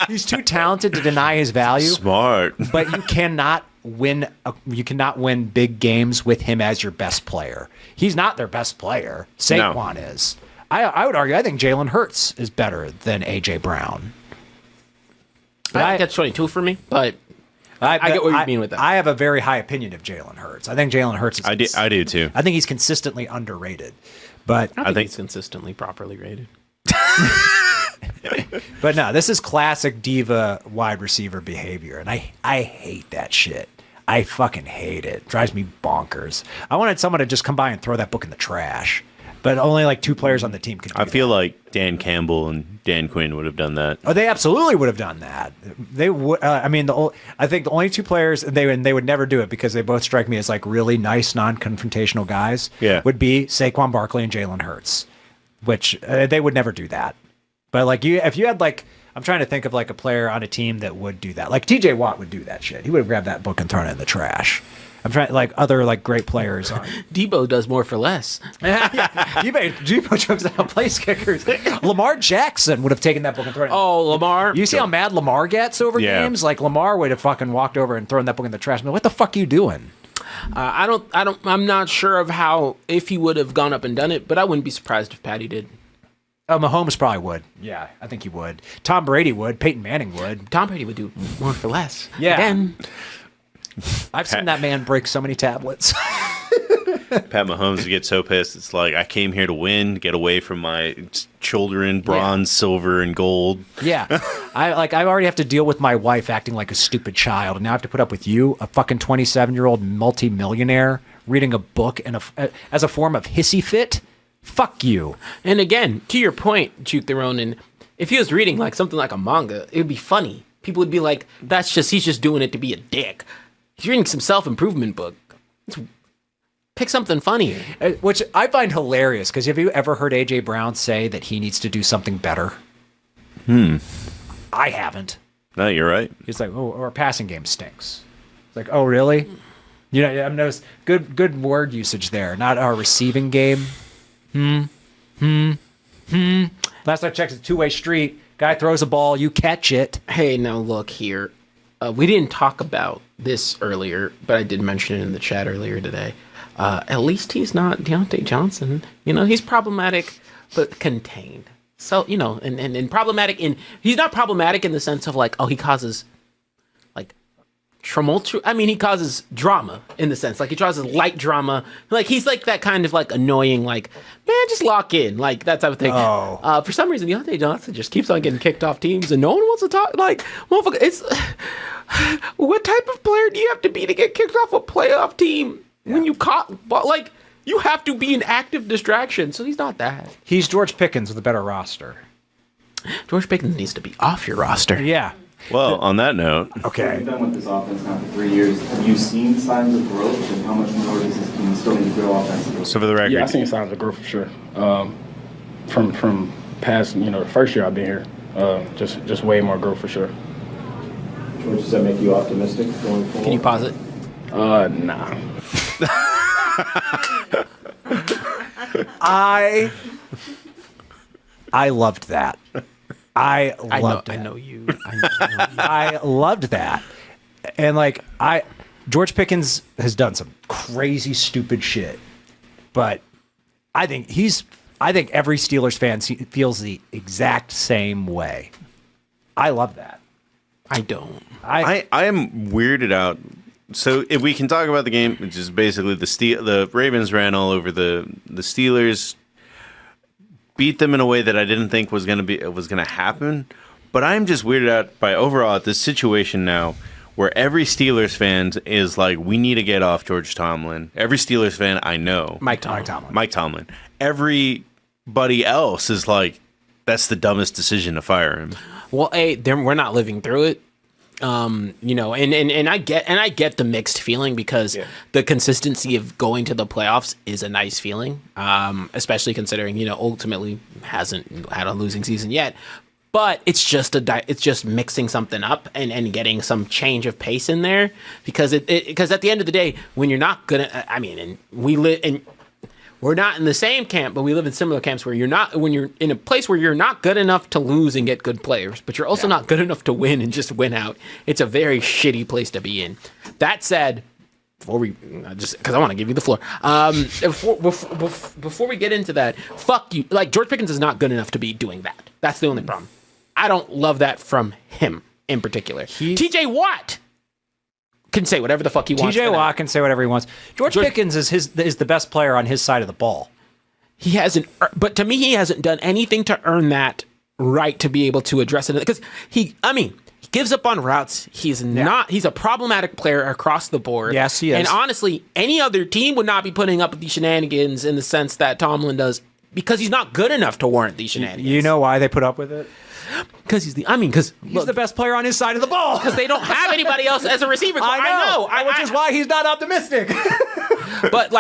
B: He's too talented to deny his value.
C: Smart.
B: But you cannot win. You cannot win big games with him as your best player. He's not their best player. Saquon is. I would argue. I think Jalen Hurts is better than AJ Brown.
A: I think that's 22 for me, but. I get what you mean with that.
B: I have a very high opinion of Jalen Hurts. I think Jalen Hurts is.
C: I do too.
B: I think he's consistently underrated, but
A: I think he's consistently properly rated.
B: But no, this is classic diva wide receiver behavior, and I hate that shit. I fucking hate it. It drives me bonkers. I wanted someone to just come by and throw that book in the trash. But only like 2 players on the team could do that.
C: I feel like Dan Campbell and Dan Quinn would have done that.
B: Oh, they absolutely would have done that. They would. I think the only 2 players they would never do it because they both strike me as like really nice, non-confrontational guys.
C: Yeah.
B: Would be Saquon Barkley and Jalen Hurts, which they would never do that. But like if you had like, I'm trying to think of like a player on a team that would do that. Like T.J. Watt would do that shit. He would have grabbed that book and thrown it in the trash. I'm trying like other like great players.
A: Debo does more for less.
B: Debo chokes out place kickers. Lamar Jackson would have taken that book and thrown it.
A: Oh, Lamar!
B: You see how mad Lamar gets over games? Like Lamar would have fucking walked over and thrown that book in the trash. I mean, what the fuck are you doing?
A: I'm not sure of how if he would have gone up and done it, but I wouldn't be surprised if Patty did.
B: Oh, Mahomes probably would. Yeah, I think he would. Tom Brady would. Peyton Manning would.
A: Tom Brady would do more for less.
B: Yeah.
A: Again.
B: I've seen that man break so many tablets.
C: Pat Mahomes would get so pissed. It's like, I came here to win, get away from my children, bronze, silver, and gold.
B: Yeah. I already have to deal with my wife acting like a stupid child, and now I have to put up with you, a fucking 27-year-old multi-millionaire, reading a book as a form of hissy fit. Fuck you.
A: And again, to your point, Juke the Ronin, if he was reading like something like a manga, it would be funny. People would be like, he's just doing it to be a dick. He's reading some self-improvement book. Pick something funnier.
B: Which I find hilarious, because have you ever heard A.J. Brown say that he needs to do something better? I haven't.
C: No, you're right.
B: He's like, oh, our passing game stinks. It's like, oh, really? I've noticed good word usage there. Not our receiving game. Last I checked, it's a two-way street. Guy throws a ball, you catch it.
A: Hey, now look here. We didn't talk about this earlier, but I did mention it in the chat earlier today. At least he's not Deontay Johnson. He's problematic, but contained. So, and problematic he's not problematic in the sense of like, oh, he causes like tumultuous. I mean, he causes drama in the sense, like he causes light drama. Like he's like that kind of like annoying, like, man, just lock in, like that type of thing.
B: Oh.
A: For some reason, Deontay Johnson just keeps on getting kicked off teams, and no one wants to talk. Like, motherfucker, it's what type of player do you have to be to get kicked off a playoff team when you but like you have to be an active distraction. So he's not that.
B: He's George Pickens with a better roster.
A: George Pickens needs to be off your roster.
B: Yeah.
C: Well, on that note,
B: Okay.
I: You've been with this offense now for 3 years. Have you seen signs of growth, and how much more does this team still need to grow offensively?
C: so for the record,
J: Yeah, I've seen signs of growth for sure. From past, the first year I've been here, just way more growth for sure.
I: George, does that make you optimistic going forward?
A: Can you pause it?
J: Nah.
B: I loved that. I loved it.
A: I know you.
B: I loved that. And like George Pickens has done some crazy stupid shit. But I think every Steelers fan feels the exact same way. I love that.
A: I don't.
C: I am weirded out. So if we can talk about the game, which is basically the Ravens ran all over the Steelers. beat them in a way that I didn't think was going to happen. But I'm just weirded out by overall at this situation now, where every Steelers fan is like, we need to get off George Tomlin. Every Steelers fan I know,
A: Mike Tomlin.
C: Everybody else is like, that's the dumbest decision to fire him.
A: Well, we're not living through it. And I get the mixed feeling because the consistency of going to the playoffs is a nice feeling, especially considering, ultimately hasn't had a losing season yet. But it's just mixing something up and getting some change of pace in there because because at the end of the day, when you're not gonna, we're not in the same camp, but we live in similar camps where when you're in a place where you're not good enough to lose and get good players, but you're also not good enough to win and just win out. It's a very shitty place to be in. That said, before we because I want to give you the floor. Before we get into that, fuck you. Like, George Pickens is not good enough to be doing that. That's the only problem. I don't love that from him in particular. TJ Watt can say whatever the fuck he wants.
B: TJ Watt can say whatever he wants. George Pickens is the best player on his side of the ball.
A: He hasn't, but to me, he hasn't done anything to earn that right to be able to address it because he gives up on routes. He's a problematic player across the board.
B: Yes, he is.
A: And honestly, any other team would not be putting up with these shenanigans in the sense that Tomlin does because he's not good enough to warrant these shenanigans.
B: You know why they put up with it?
A: Because he's the
B: best player on his side of the ball.
A: Because they don't have anybody else as a receiver. I know.
B: Which is why he's not optimistic.
A: But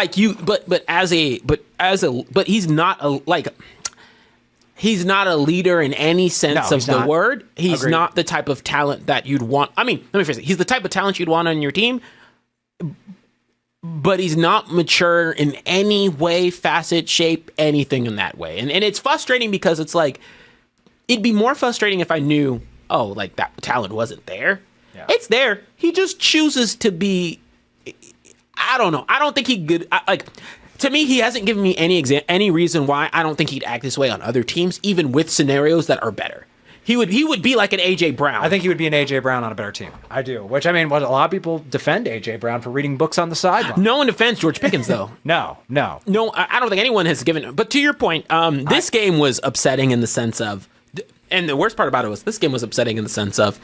A: he's not a leader in any sense of the word. He's not the type of talent that you'd want. Let me phrase it. He's the type of talent you'd want on your team, but he's not mature in any way, facet, shape, anything in that way. And it's frustrating because it's like, it'd be more frustrating if I knew, that talent wasn't there. Yeah. It's there. He just chooses to be, I don't know. I don't think he could, to me, he hasn't given me any reason why I don't think he'd act this way on other teams, even with scenarios that are better. He would be like an A.J. Brown.
B: I think he would be an A.J. Brown on a better team. I do. Which, a lot of people defend A.J. Brown for reading books on the sideline.
A: No one defends George Pickens, though.
B: No.
A: I don't think anyone has given. But to your point, this game was upsetting in the sense of, and the worst part about it was this game was upsetting in the sense of,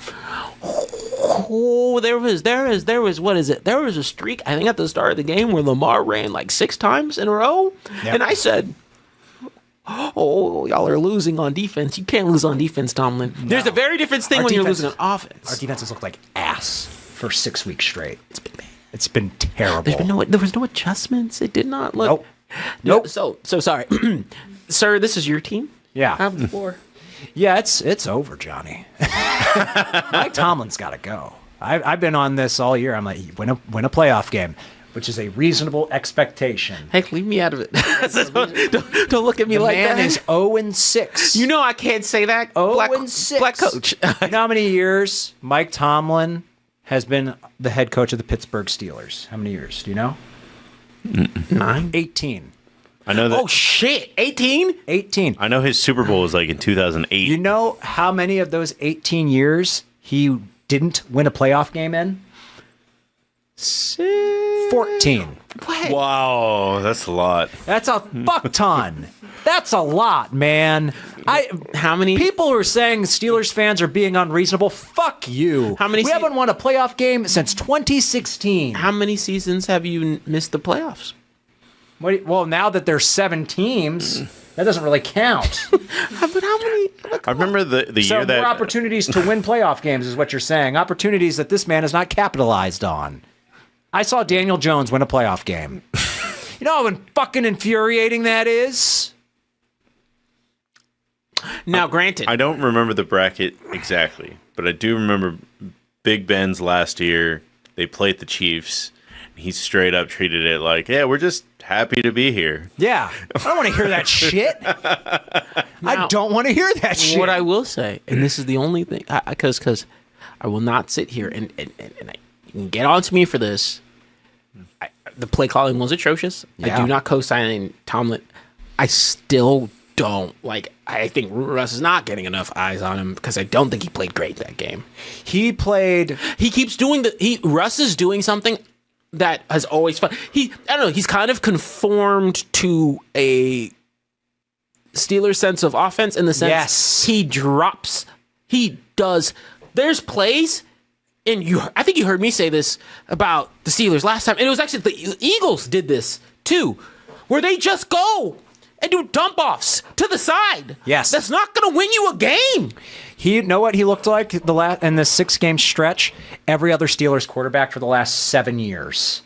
A: there was what is it? There was a streak, I think, at the start of the game where Lamar ran like 6 times in a row. Yep. And I said, y'all are losing on defense. You can't lose on defense, Tomlin. No. There's a very different thing when you're losing on offense.
B: Our defense has looked like ass for 6 weeks straight. It's been bad. It's been terrible.
A: There was no adjustments. It did not look.
B: Nope.
A: So sorry, sir. This is your team.
B: Yeah.
A: Have the floor.
B: Yeah, it's over, Johnny. Mike Tomlin's got to go. I've been on this all year. I'm like, win a playoff game, which is a reasonable expectation.
A: Hey, leave me out of it. don't look at me like that.
B: The man is 0-6.
A: You know I can't say that.
B: 0-6.
A: Black coach.
B: You know how many years Mike Tomlin has been the head coach of the Pittsburgh Steelers? How many years? Do you know?
A: 9.
B: 18.
C: I know that.
A: Oh, shit. 18?
B: 18.
C: I know his Super Bowl was like in 2008.
B: You know how many of those 18 years he didn't win a playoff game in? 14.
A: What?
C: Wow, that's a lot.
B: That's a fuck ton. That's a lot, man.
A: How many
B: people are saying Steelers fans are being unreasonable? Fuck you.
A: How many?
B: We haven't won a playoff game since 2016.
A: How many seasons have you missed the playoffs?
B: Well, now that there's 7 teams, that doesn't really count.
A: But how many?
C: I remember the year that
B: more opportunities to win playoff games is what you're saying. Opportunities that this man has not capitalized on. I saw Daniel Jones win a playoff game. You know how fucking infuriating that is?
A: Now, granted,
C: I don't remember the bracket exactly, but I do remember Big Ben's last year. They played the Chiefs. He straight up treated it like, yeah, we're just happy to be here.
B: Yeah. I don't want to hear that shit. I don't want to hear that shit.
A: What I will say, and this is the only thing, because I will not sit here and you can get on to me for this. The play calling was atrocious. Yeah. I do not co-sign Tomlin. I still don't. I think Russ is not getting enough eyes on him because I don't think he played great that game.
B: He
A: keeps doing Russ is doing something that has always fun. I don't know. He's kind of conformed to Steelers' sense of offense in the sense he does. There's plays, and I think you heard me say this about the Steelers last time, and it was actually the Eagles did this too, where they just go and do dump offs to the side.
B: Yes,
A: that's not going to win you a game.
B: You know what he looked like in the 6-game stretch? Every other Steelers quarterback for the last 7 years.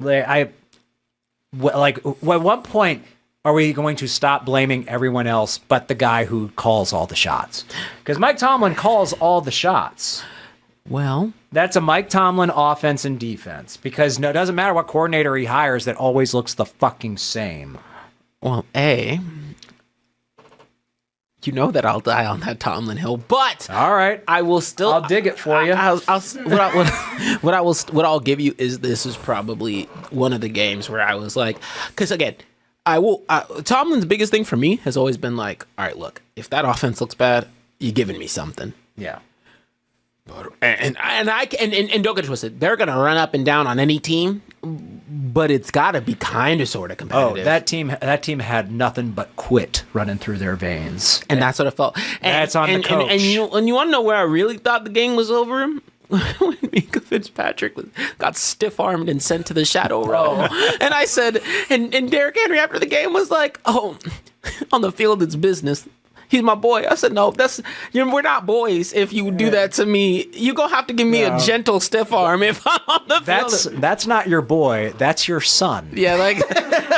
B: At what point are we going to stop blaming everyone else but the guy who calls all the shots? Because Mike Tomlin calls all the shots.
A: Well,
B: that's a Mike Tomlin offense and defense. Because it doesn't matter what coordinator he hires, that always looks the fucking same.
A: Well, you know that I'll die on that Tomlin hill, but
B: all right,
A: I will still.
B: I'll dig it for you.
A: What I'll give you is this is probably one of the games where I was like, because again, Tomlin's biggest thing for me has always been like, all right, look, if that offense looks bad, you're giving me something.
B: Yeah.
A: And don't get twisted. They're gonna run up and down on any team, but it's got to be kind of sort of competitive.
B: Oh, that team had nothing but quit running through their veins,
A: and that's what it felt.
B: That's on the coach.
A: And you want to know where I really thought the game was over? When Minka Fitzpatrick got stiff-armed and sent to the shadow row. And I said, and Derrick Henry after the game was like, "Oh, on the field it's business. He's my boy." I said, "No, we're not boys. If you do that to me, you gonna have to give me a gentle stiff arm if I'm on the field."
B: That's not your boy. That's your son.
A: Yeah,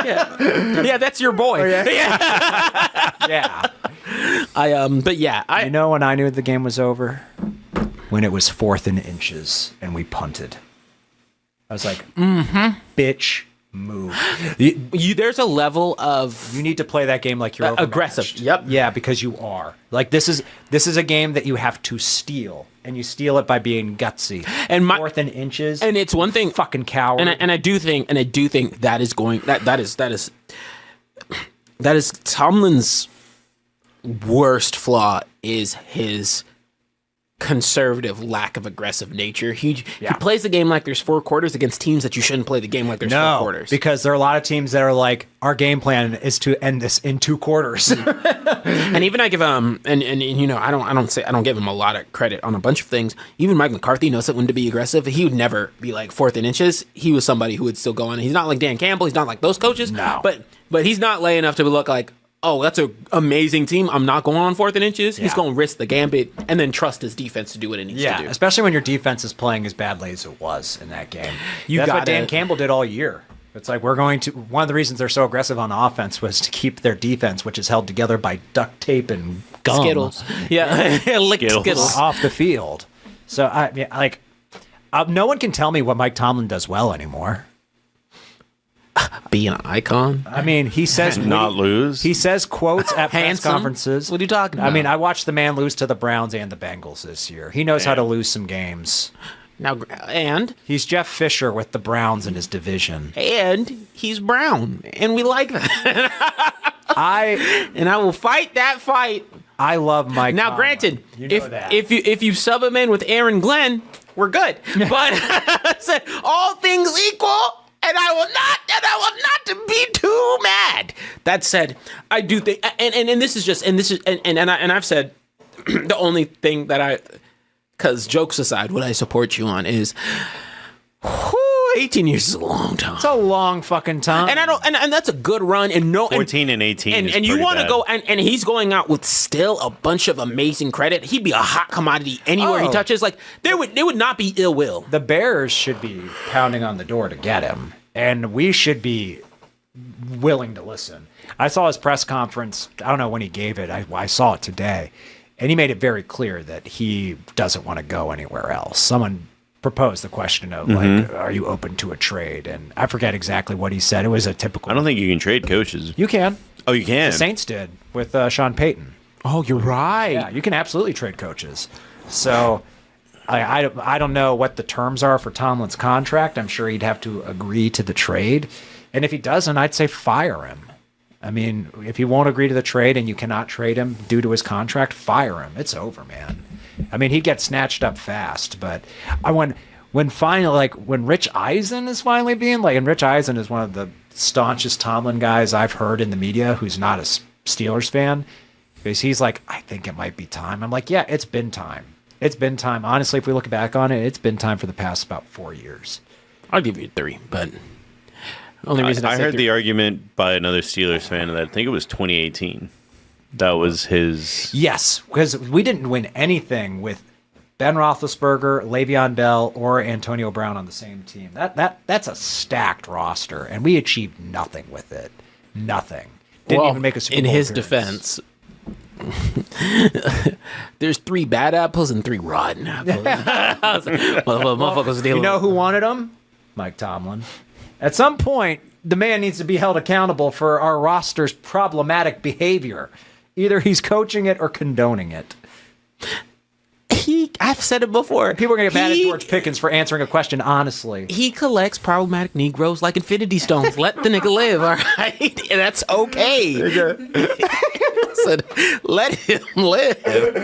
A: yeah, that's your boy.
B: Yeah.
A: But
B: you know when I knew the game was over? When it was 4th and inches and we punted. I was like, bitch, move.
A: There's a level of
B: you need to play that game like you're
A: aggressive. Yep.
B: Yeah, because you are. Like this is a game that you have to steal, and you steal it by being gutsy.
A: And
B: 4th and inches.
A: And it's one thing,
B: fucking coward.
A: And I do think that is going that is Tomlin's worst flaw is his conservative lack of aggressive nature. He plays the game like there's 4 quarters against teams that you shouldn't play the game like there's 4 quarters.
B: Because there are a lot of teams that are like, our game plan is to end this in 2 quarters.
A: And even I give and you know I don't give him a lot of credit on a bunch of things. Even Mike McCarthy knows that when to be aggressive. He would never be like 4th and inches. He was somebody who would still go on. He's not like Dan Campbell. He's not like those coaches.
B: No.
A: But he's not lay enough to look like, oh, that's an amazing team. I'm not going on 4th and inches. He's going to risk the gambit and then trust his defense to do what it needs to do.
B: Especially when your defense is playing as badly as it was in that game. That's what Dan Campbell did all year. It's like one of the reasons they're so aggressive on offense was to keep their defense, which is held together by duct tape and gum.
A: Skittles. Yeah, licked Skittles.
B: Off the field. So, no one can tell me what Mike Tomlin does well anymore.
A: Be an icon.
B: I mean, he says
C: not lose.
B: He says quotes at press conferences.
A: What are you talking about?
B: I mean, I watched the man lose to the Browns and the Bengals this year. He knows how to lose some games.
A: Now, and
B: he's Jeff Fisher with the Browns in his division.
A: And he's brown, and we like that. I will fight that fight.
B: I love Mike.
A: Now,
B: Tomlin.
A: Granted,
B: you know that.
A: if you sub him in with Aaron Glenn, we're good. But all things equal. And I will not be too mad. That said, I do think, and this is just, and I've said the only thing that because jokes aside, what I support you on is, 18 years is a long time.
B: It's a long fucking time.
A: And I don't, and that's a good run. And
C: 14 and 18.
A: And you want to go, and he's going out with still a bunch of amazing credit. He'd be a hot commodity anywhere he touches. Like there would not be ill will.
B: The Bears should be pounding on the door to get him, and we should be willing to listen. I saw his press conference. I don't know when he gave it. I saw it today, and he made it very clear that he doesn't want to go anywhere else. Someone proposed the question of like, are you open to a trade? And I forget exactly what he said. It was a typical.
C: I don't think you can trade coaches.
B: You can.
C: Oh, you can.
B: The Saints did with Sean Payton.
A: Oh, you're right.
B: Yeah, you can absolutely trade coaches. So I don't know what the terms are for Tomlin's contract. I'm sure he'd have to agree to the trade. And if he doesn't, I'd say fire him. I mean, if he won't agree to the trade and you cannot trade him due to his contract, fire him. It's over, man. I mean, he'd get snatched up fast. But when Rich Eisen is finally being like, and Rich Eisen is one of the staunchest Tomlin guys I've heard in the media, who's not Steelers fan, because he's like, I think it might be time. I'm like, yeah, it's been time. It's been time. Honestly, if we look back on it, it's been time for the past about 4 years.
A: I'll give you 3, but only reason
C: I heard
A: 3.
C: the argument by another Steelers fan that I think it was 2018. That was his.
B: Yes, because we didn't win anything with Ben Roethlisberger, Le'Veon Bell, or Antonio Brown on the same team. That's a stacked roster, and we achieved nothing with it. Nothing. Didn't even make a Super
A: in
B: Bowl
A: his
B: appearance.
A: defense. There's 3 bad apples and 3 rotten apples. Motherfuckers
B: You know who wanted them? Mike Tomlin. At some point, the man needs to be held accountable for our roster's problematic behavior. Either he's coaching it or condoning it.
A: I've said it before.
B: People are going to get mad at George Pickens for answering a question honestly.
A: He collects problematic Negroes like infinity stones. Let the nigga live, all right? That's okay. Said, let him live.
B: I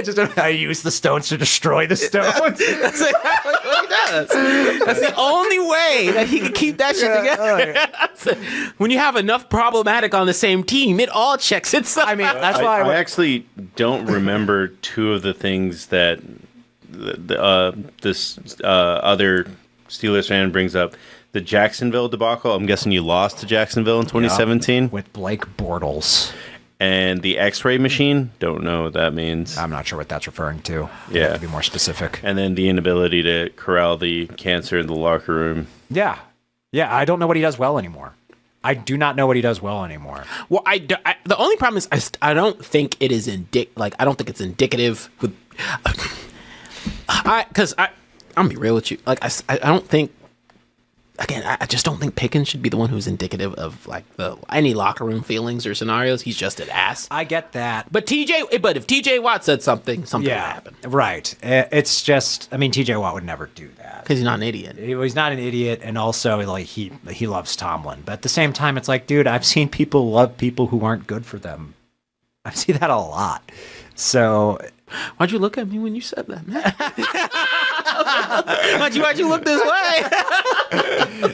B: just don't know how you use the stones to destroy the stones.
A: That's exactly what he does. That's the only way that he can keep that shit together. When you have enough problematic on the same team, it all checks itself.
B: I mean, that's why
C: I actually don't remember 2 of the things that this other Steelers fan brings up. The Jacksonville debacle. I'm guessing you lost to Jacksonville in 2017
B: with Blake Bortles.
C: And the X-ray machine. Don't know what that means.
B: I'm not sure what that's referring to.
C: Yeah,
B: have to be more specific.
C: And then the inability to corral the cancer in the locker room.
B: Yeah. I don't know what he does well anymore. I do not know what he does well anymore.
A: Well, the only problem is I don't think it is I don't think it's indicative with. Because I'm gonna be real with you. Like I don't think. Again, I just don't think Pickens should be the one who's indicative of like any locker room feelings or scenarios. He's just an ass.
B: I get that,
A: but if TJ Watt said something would happen.
B: Right. It's just, I mean, TJ Watt would never do that
A: because he's not an idiot.
B: He's not an idiot, and also like he loves Tomlin. But at the same time, it's like, dude, I've seen people love people who aren't good for them. I see that a lot. So.
A: Why'd you look at me when you said that, man? why'd you look this way?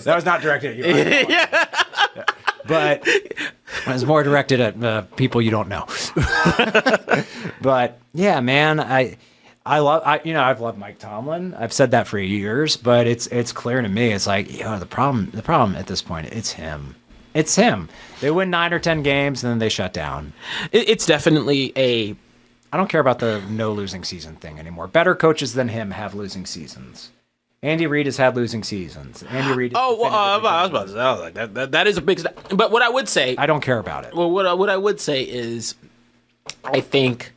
B: That was not directed at you. Yeah. But it was more directed at people you don't know. But yeah, man, I've loved Mike Tomlin. I've said that for years, but it's clear to me. It's like, the problem at this point, it's him. It's him. They win 9 or 10 games and then they shut down.
A: It's definitely
B: I don't care about the no losing season thing anymore. Better coaches than him have losing seasons. Andy Reid has had losing seasons. Andy Reid.
A: I was about to say, I was like, that is a big. But what I would say,
B: I don't care about it.
A: Well, what I would say is, I think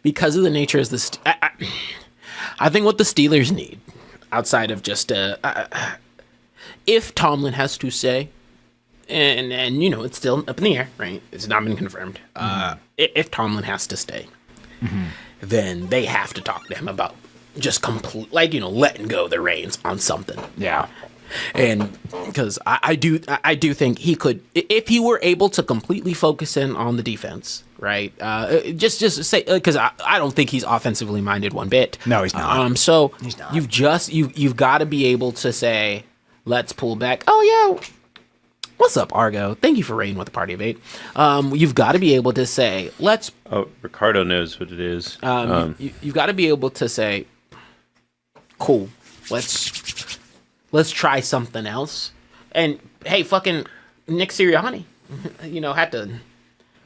A: because of the nature of the, I think what the Steelers need, outside of just if Tomlin has to say, and it's still up in the air, right? It's not been confirmed. If Tomlin has to stay, then they have to talk to him about just letting go the reins on something.
B: Yeah.
A: And because I do think he could, if he were able to completely focus in on the defense, right? Just say, because I don't think he's offensively minded one bit.
B: No, he's not.
A: So
B: he's not.
A: You've got to be able to say, let's pull back. Oh yeah. What's up, Argo? Thank you for raiding with a party of 8. You've got to be able to say, let's.
C: Oh, Ricardo knows what it is.
A: You've got to be able to say, cool. Let's try something else. And hey, fucking Nick Sirianni, had to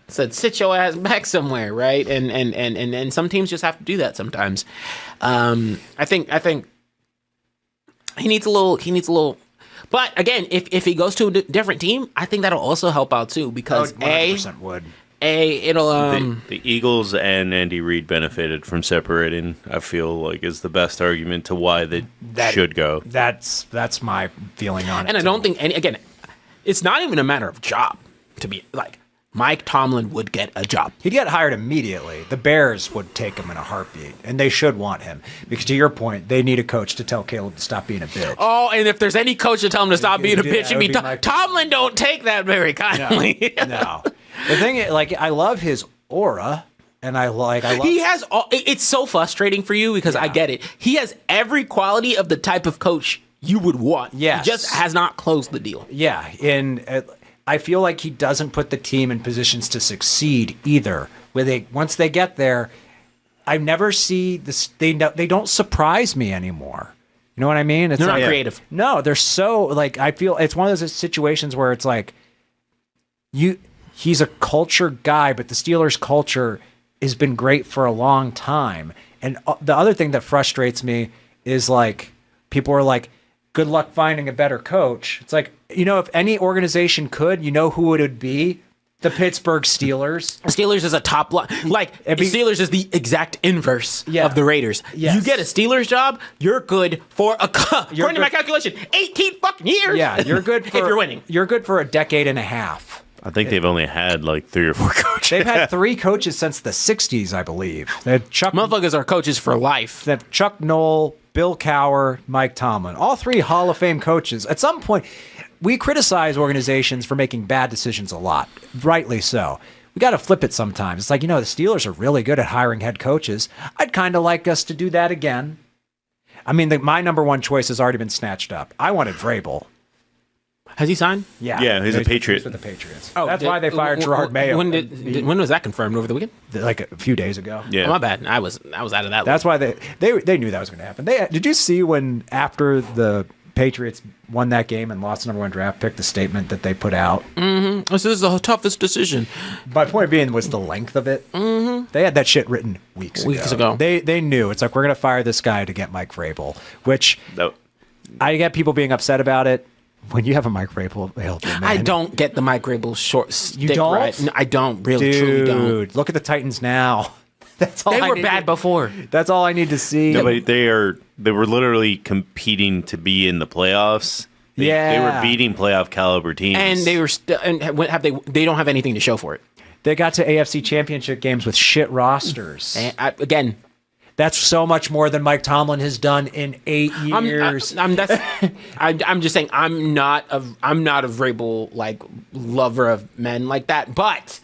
A: said sit your ass back somewhere, right? And some teams just have to do that sometimes. I think he needs a little. But again, if he goes to a different team, I think that'll also help out too because
B: 100% would.
A: It'll
C: the Eagles and Andy Reid benefited from separating. I feel like is the best argument to why they should go.
B: That's my feeling on it.
A: And I don't think again, it's not even a matter of job to be like Mike Tomlin would get a job.
B: He'd get hired immediately. The Bears would take him in a heartbeat, and they should want him because, to your point, they need a coach to tell Caleb to stop being a bitch.
A: Oh, and if there's any coach to tell him to stop being a bitch, it'd be Tomlin. Don't take that very kindly.
B: No. The thing is, I love his aura, and I love.
A: He has. It's so frustrating for you because I get it. He has every quality of the type of coach you would want.
B: Yes.
A: He just has not closed the deal.
B: Yeah, I feel like he doesn't put the team in positions to succeed either. Once they get there, I never see this. They don't surprise me anymore. You know what I mean? It's
A: they're not creative.
B: No, they're so like I feel it's one of those situations where it's like he's a culture guy, but the Steelers culture has been great for a long time. And the other thing that frustrates me is like people are like, good luck finding a better coach. It's like, if any organization could, who it would be? The Pittsburgh Steelers.
A: Steelers is a top line. Like, Steelers is the exact inverse of the Raiders.
B: Yes.
A: You get a Steelers job, you're good for according to my calculation, 18 fucking years.
B: Yeah, you're good for,
A: if you're winning.
B: You're good for a decade and a half.
C: I think they've only had like 3 or 4 coaches.
B: They've had 3 coaches since the 60s, I believe. They had
A: Motherfuckers are coaches for life.
B: They have Chuck Noll, Bill Cowher, Mike Tomlin. All 3 Hall of Fame coaches. At some point, we criticize organizations for making bad decisions a lot. Rightly so. We got to flip it sometimes. It's like, the Steelers are really good at hiring head coaches. I'd kind of like us to do that again. I mean, my number one choice has already been snatched up. I wanted Vrabel.
A: Has he signed?
B: Yeah,
C: he's a Patriot.
B: He's with the Patriots. Oh, that's why they fired Gerard Mayo.
A: When was that confirmed? Over the weekend?
B: Like a few days ago.
C: Yeah,
A: my bad. I was out of that.
B: That's why they knew that was going to happen. Did you see when after the Patriots won that game and lost the number 1 draft pick, the statement that they put out?
A: Mm-hmm. This is the toughest decision.
B: My point being was the length of it.
A: Mm-hmm.
B: They had that shit written weeks ago. They knew. It's like, we're going to fire this guy to get Mike Vrabel, which I get people being upset about it. When you have a Mike Vrabel available, man.
A: I don't get the Mike Vrabel short stick.
B: You don't?
A: Right. No, I don't. Really, truly don't.
B: Look at the Titans now. That's all.
A: They were bad before.
B: That's all I need to see.
C: No, but they were literally competing to be in the playoffs. They were beating playoff caliber teams,
A: and they were they don't have anything to show for it.
B: They got to AFC Championship games with shit rosters.
A: And again,
B: that's so much more than Mike Tomlin has done in 8 years.
A: I'm just saying I'm not a Vrabel like lover of men like that, but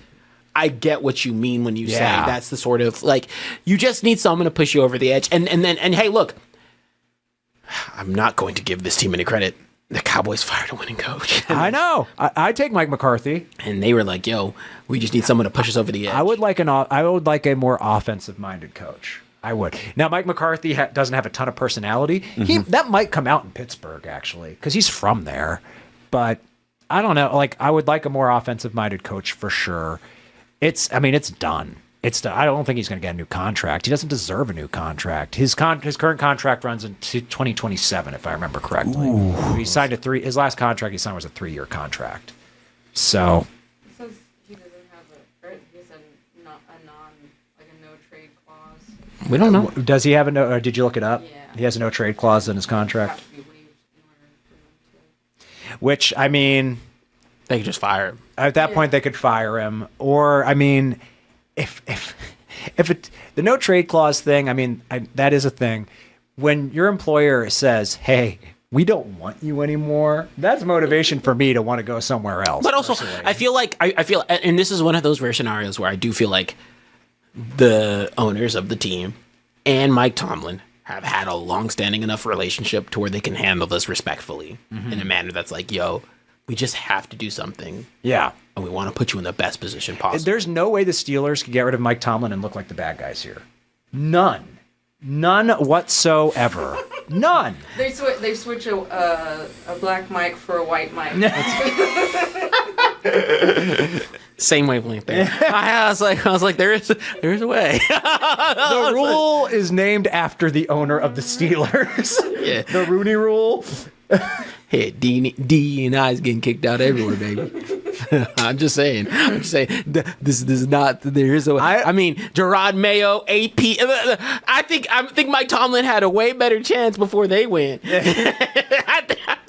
A: I get what you mean when you say that's the sort of like you just need someone to push you over the edge. And hey, look, I'm not going to give this team any credit. The Cowboys fired a winning coach.
B: I know. I take Mike McCarthy,
A: and they were like, "Yo, we just need someone to push us over the edge."
B: I would like a more offensive-minded coach. I would. Now, Mike McCarthy doesn't have a ton of personality. Mm-hmm. That might come out in Pittsburgh, actually, because he's from there. But I don't know. Like, I would like a more offensive-minded coach for sure. It's done. It's done. I don't think he's going to get a new contract. He doesn't deserve a new contract. His current contract runs into 2027, if I remember correctly. Ooh. He signed his last contract he signed was a 3-year contract. So.
F: He says he doesn't have a no trade clause.
A: We don't know.
B: Does he have a no? Or did you look it up?
F: Yeah.
B: He has a no trade clause in his contract. Which, I mean,
A: they could just fire him.
B: At that point, they could fire him. Or, I mean, if the no trade clause thing, I mean, that is a thing. When your employer says, "Hey, we don't want you anymore," that's motivation for me to want to go somewhere else.
A: But also, personally. I feel, and this is one of those rare scenarios where I do feel like the owners of the team and Mike Tomlin have had a long-standing enough relationship to where they can handle this respectfully in a manner that's like, yo, we just have to do something.
B: Yeah.
A: And we want to put you in the best position possible.
B: There's no way the Steelers could get rid of Mike Tomlin and look like the bad guys here. None whatsoever. None.
F: They switch a black mic for a white mic.
A: Same wavelength there. I was like, there's a way.
B: The rule is named after the owner of the Steelers.
A: Yeah.
B: The Rooney Rule.
A: Hey, D and I's getting kicked out everywhere, baby. I'm just saying. This is not. There is a. I mean, Gerard Mayo, AP. I think Mike Tomlin had a way better chance before they went.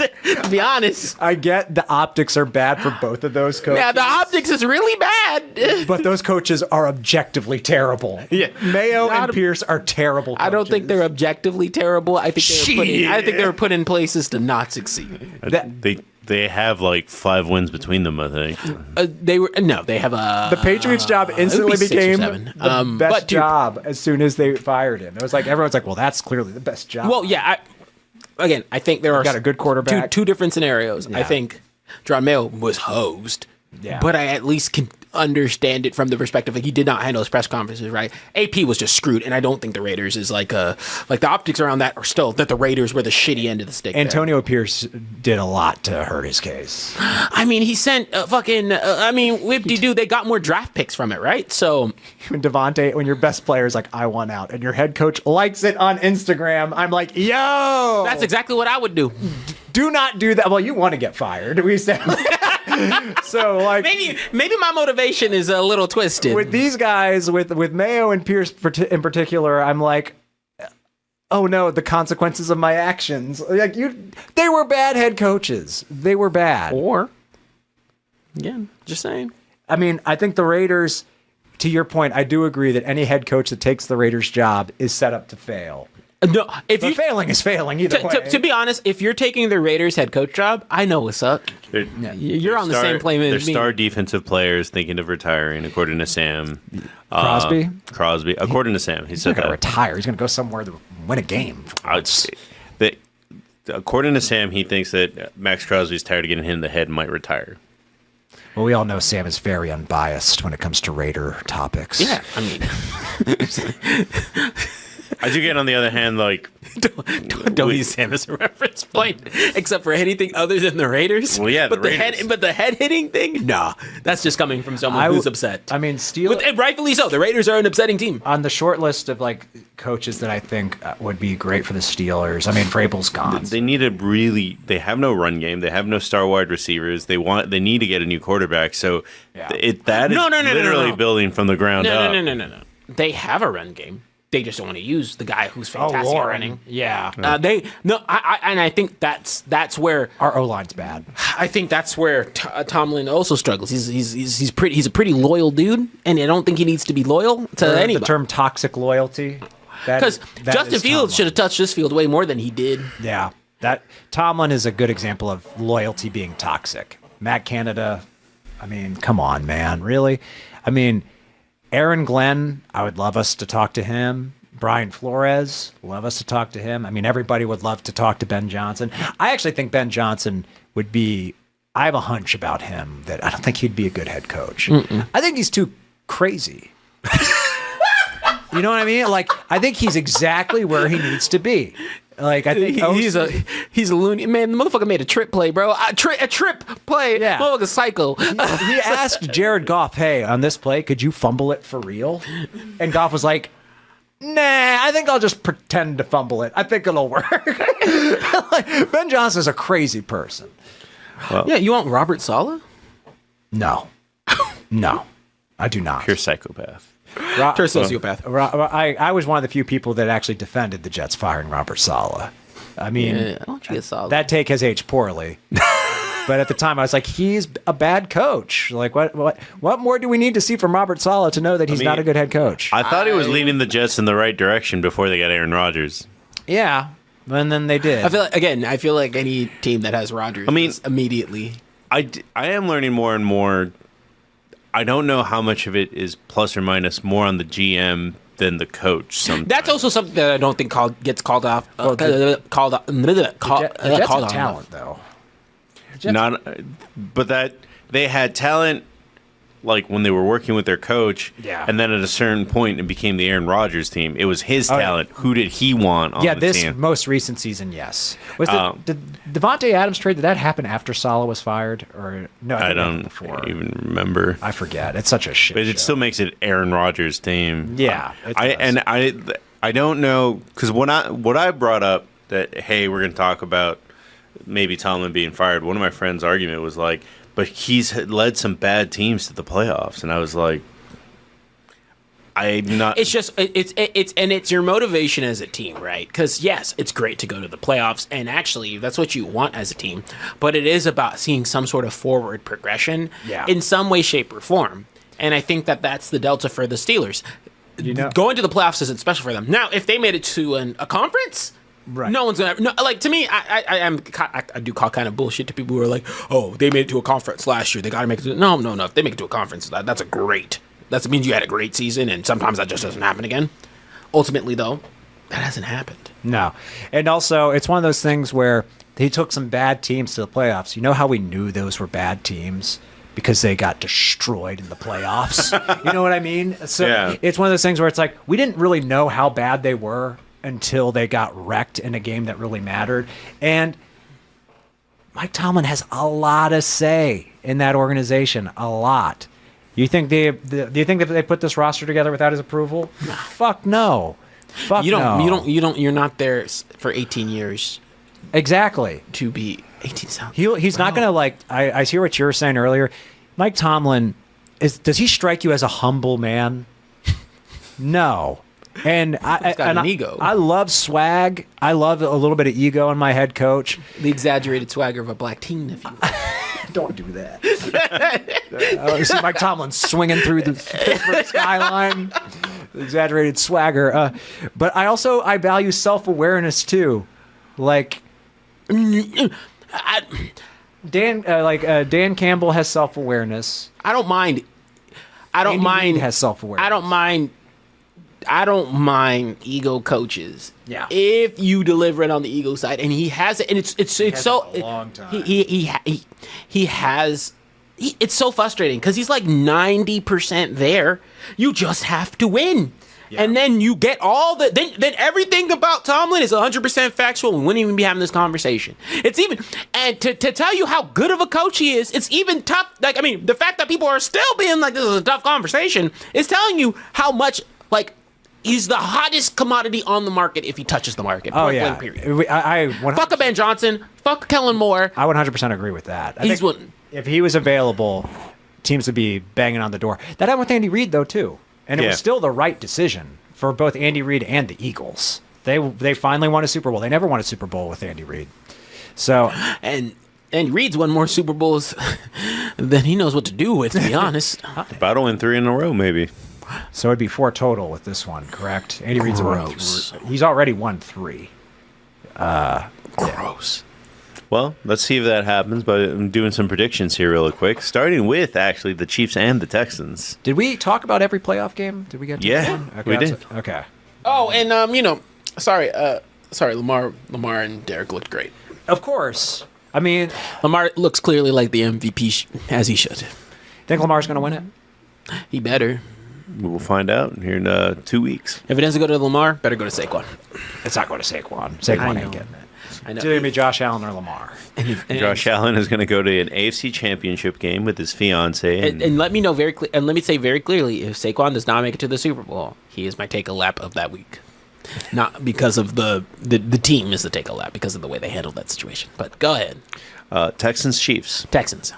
A: To be honest,
B: I get the optics are bad for both of those coaches.
A: Yeah, the optics is really bad.
B: But those coaches are objectively terrible.
A: Yeah,
B: Mayo and Pierce are terrible coaches.
A: I don't think they're objectively terrible. I think they were put in places to not succeed.
C: They have like 5 wins between them, I think.
A: They have
B: the Patriots job instantly became the best job as soon as they fired him. It was like everyone's like, well, that's clearly the best job.
A: Well, yeah. I think there are
B: got a good quarterback.
A: Two different scenarios. Yeah. I think Jerod Mayo was hosed.
B: Yeah.
A: But I at least can understand it from the perspective he did not handle his press conferences right. AP was just screwed, and I don't think the Raiders is like the optics around that are still that the Raiders were the shitty end of the stick.
B: Antonio Pierce did a lot to hurt his case.
A: I mean, he sent whip-de-doo, they got more draft picks from it, right? So
B: When your best player is like, I want out, and your head coach likes it on Instagram, I'm like, yo!
A: That's exactly what I would do.
B: Do not do that. Well, you want to get fired. We said. So like
A: maybe my motivation is a little twisted.
B: With these guys, with Mayo and Pierce in particular, I'm like, oh no, the consequences of my actions. Like they were bad head coaches. They were bad.
A: Or, again, just saying.
B: I mean, I think the Raiders, to your point, I do agree that any head coach that takes the Raiders' job is set up to fail.
A: No,
B: failing is failing either way.
A: To be honest, if you're taking the Raiders head coach job, I know what's up. You're on the same plane as me.
C: Their star defensive players thinking of retiring, according to Sam.
B: Crosby?
C: According to Sam.
B: He's not going to retire. He's going to go somewhere to win a game.
C: According to Sam, he thinks that Max Crosby's tired of getting hit in the head and might retire.
B: Well, we all know Sam is very unbiased when it comes to Raider topics.
A: Yeah, I mean...
C: I do get, on the other hand, like...
A: Don't use Sam as a reference point, except for anything other than the Raiders.
C: Well, yeah,
A: but the head hitting thing, nah, that's just coming from someone who's upset.
B: I mean,
A: and rightfully so. The Raiders are an upsetting team.
B: On the short list of like coaches that I think would be great for the Steelers, I mean, Vrabel's gone.
C: They need to really. They have no run game. They have no star wide receivers. They need to get a new quarterback. So is literally building from the ground up.
A: No. They have a run game. They just don't want to use the guy who's fantastic at running.
B: Yeah.
A: I think that's where
B: our O-line's bad.
A: I think that's where Tomlin also struggles. He's a pretty loyal dude, and I don't think he needs to be loyal to anybody.
B: The term toxic loyalty.
A: Because Justin Fields should have touched this field way more than he did.
B: Yeah. That Tomlin is a good example of loyalty being toxic. Matt Canada, I mean, come on, man. Really? I mean, Aaron Glenn, I would love us to talk to him. Brian Flores, love us to talk to him. I mean, everybody would love to talk to Ben Johnson. I actually think Ben Johnson would be, I have a hunch about him that I don't think he'd be a good head coach. I think he's too crazy. You know what I mean? Like, I think he's exactly where he needs to be. Like, I think
A: he's a loony man. The motherfucker made a trip play, bro. A trip play.
B: Yeah,
A: motherfucker psycho.
B: He asked Jared Goff, "Hey, on this play, could you fumble it for real?" And Goff was like, "Nah, I think I'll just pretend to fumble it. I think it'll work." Like, Ben Johnson is a crazy person.
A: Well, yeah, you want Robert Saleh?
B: No, I do not.
C: Pure psychopath.
A: Pure sociopath.
B: I was one of the few people that actually defended the Jets firing Robert Saleh. I mean, that take has aged poorly. But at the time, I was like, he's a bad coach. Like, what more do we need to see from Robert Saleh to know that he's not a good head coach?
C: I thought he was leading the Jets in the right direction before they got Aaron Rodgers.
B: Yeah, and then they did.
A: I feel like any team that has Rodgers, immediately.
C: I am learning more and more. I don't know how much of it is plus or minus more on the GM than the coach. Sometimes.
A: That's also something that I don't think gets called off.
B: The Jets have talent, though.
C: But that they had talent, like when they were working with their coach.
B: Yeah.
C: And then at a certain point, it became the Aaron Rodgers team. It was his talent. Who did he want on the team?
B: Yeah, this most recent season, yes. Did Devontae Adams trade? Did that happen after Saleh was fired, or no?
C: I don't even remember.
B: I forget. It's such a shit.
C: But it still makes it Aaron Rodgers' team.
B: Yeah.
C: I don't know, because what I brought up that, hey, we're going to talk about maybe Tomlin being fired. One of my friends' argument was like, but he's led some bad teams to the playoffs, and I was like, I'm not.
A: It's just it's your motivation as a team, right? Because yes, it's great to go to the playoffs, and actually that's what you want as a team. But it is about seeing some sort of forward progression, in some way, shape, or form. And I think that's the delta for the Steelers. Going to the playoffs isn't special for them. Now, if they made it to a conference.
B: Right.
A: No one's gonna like. To me, I do call kind of bullshit to people who are like, "Oh, they made it to a conference last year. They got to make it." To... No. If they make it to a conference, that's a great. That means you had a great season, and sometimes that just doesn't happen again. Ultimately, though, that hasn't happened.
B: No, and also it's one of those things where He took some bad teams to the playoffs. You know how we knew those were bad teams? Because they got destroyed in the playoffs. You know what I mean? So it's one of those things where it's like, we didn't really know how bad they were until they got wrecked in a game that really mattered. And Mike Tomlin has a lot of say in that organization. A lot. You think do you think that they put this roster together without his approval? Fuck no. Fuck no.
A: You're not there for 18 years.
B: Exactly.
A: To be 18 sounds.
B: He's not going to like. I hear what you were saying earlier. Mike Tomlin does he strike you as a humble man? No. And
A: He's got an ego.
B: I love swag. I love a little bit of ego in my head coach.
A: The exaggerated swagger of a black teen, if you will.
B: Don't do that. You see Mike Tomlin swinging through the Pittsburgh skyline. The exaggerated swagger. But I value self-awareness too. Like Dan Campbell has self-awareness.
A: I don't mind.
B: Andy Reid has self-awareness.
A: I don't mind ego coaches.
B: Yeah.
A: If you deliver it on the ego side, and he has it, and it's so
B: a long time.
A: He has. It's so frustrating because he's like 90% there. You just have to win. Yeah. And then you get all the then everything about Tomlin is 100% factual. We wouldn't even be having this conversation. It's even and to tell you how good of a coach he is, it's even tough. Like, I mean, the fact that people are still being like, this is a tough conversation is telling you how much like he's the hottest commodity on the market if he touches the market.
B: Oh yeah,
A: Fuck a Ben Johnson. Fuck Kellen Moore.
B: I 100% agree with that. I think if he was available, teams would be banging on the door. That happened with Andy Reid though too. And it was still the right decision for both Andy Reid and the Eagles. They finally won a Super Bowl. They never won a Super Bowl with Andy Reid. So
A: and Reid's won more Super Bowls than he knows what to do with, to be honest.
C: About to win 3 in a row, maybe.
B: So it'd be 4 total with this one, correct? Andy Reid's won 3. He's already won 3.
A: Gross.
C: Well, let's see if that happens, but I'm doing some predictions here really quick, starting with, actually, the Chiefs and the Texans.
B: Did we talk about every playoff game? Did we get to
C: that one? Okay, we did.
B: Okay.
A: Oh, and, sorry, Lamar and Derek looked great.
B: Of course. I mean,
A: Lamar looks clearly like the MVP, as he should.
B: Think Lamar's going to win it?
A: He better.
C: We'll find out here in 2 weeks.
A: If it doesn't go to Lamar, better go to Saquon.
B: It's not going to Saquon. Saquon ain't getting it.
A: I know.
B: It's either going to be Josh Allen or Lamar.
C: Josh Allen is going to go to an AFC Championship game with his fiance.
A: And let me know and let me say very clearly, if Saquon does not make it to the Super Bowl, he is my take a lap of that week. Not because of the team is the take a lap, because of the way they handled that situation. But go ahead.
C: Texans, Chiefs.
A: Texans.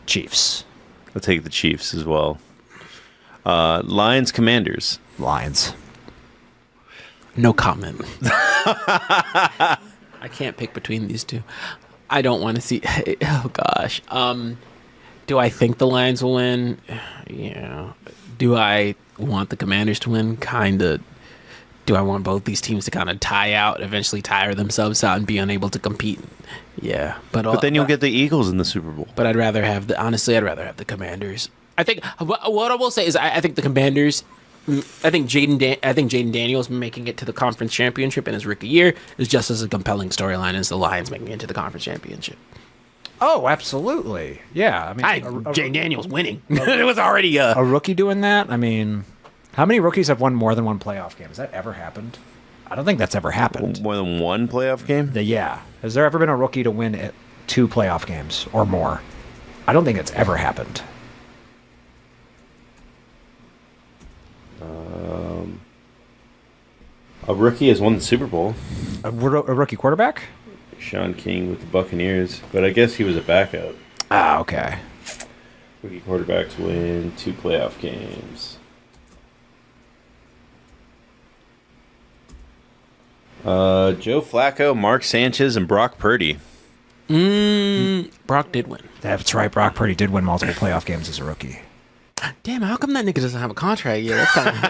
B: Chiefs.
C: I'll take the Chiefs as well. Lions, Commanders.
B: Lions.
A: No comment. I can't pick between these two. I don't want to see. Oh gosh. Do I think the Lions will win? Yeah. Do I want the Commanders to win? Kinda. Do I want both these teams to kind of eventually tire themselves out and be unable to compete? Yeah.
C: But then you'll get the Eagles in the Super Bowl.
A: But I'd rather have the Commanders. I think what I will say is I think the Commanders. I think Jaden Daniels making it to the conference championship in his rookie year is just as a compelling storyline as the Lions making it to the conference championship.
B: Oh, absolutely. Yeah. I mean,
A: Jaden Daniels winning. It was already
B: a rookie doing that. I mean, how many rookies have won more than one playoff game? Has that ever happened? I don't think that's ever happened.
C: More than one playoff game?
B: Yeah. Has there ever been a rookie to win 2 playoff games or more? I don't think it's ever happened.
C: A rookie has won the Super Bowl.
B: A rookie quarterback?
C: Sean King with the Buccaneers, but I guess he was a backup.
B: Ah, okay.
C: Rookie quarterbacks win 2 playoff games. Joe Flacco, Mark Sanchez, and Brock Purdy.
A: Brock did win.
B: That's right. Brock Purdy did win multiple playoff games as a rookie.
A: Damn, how come that nigga doesn't have a contract yet? That's kind of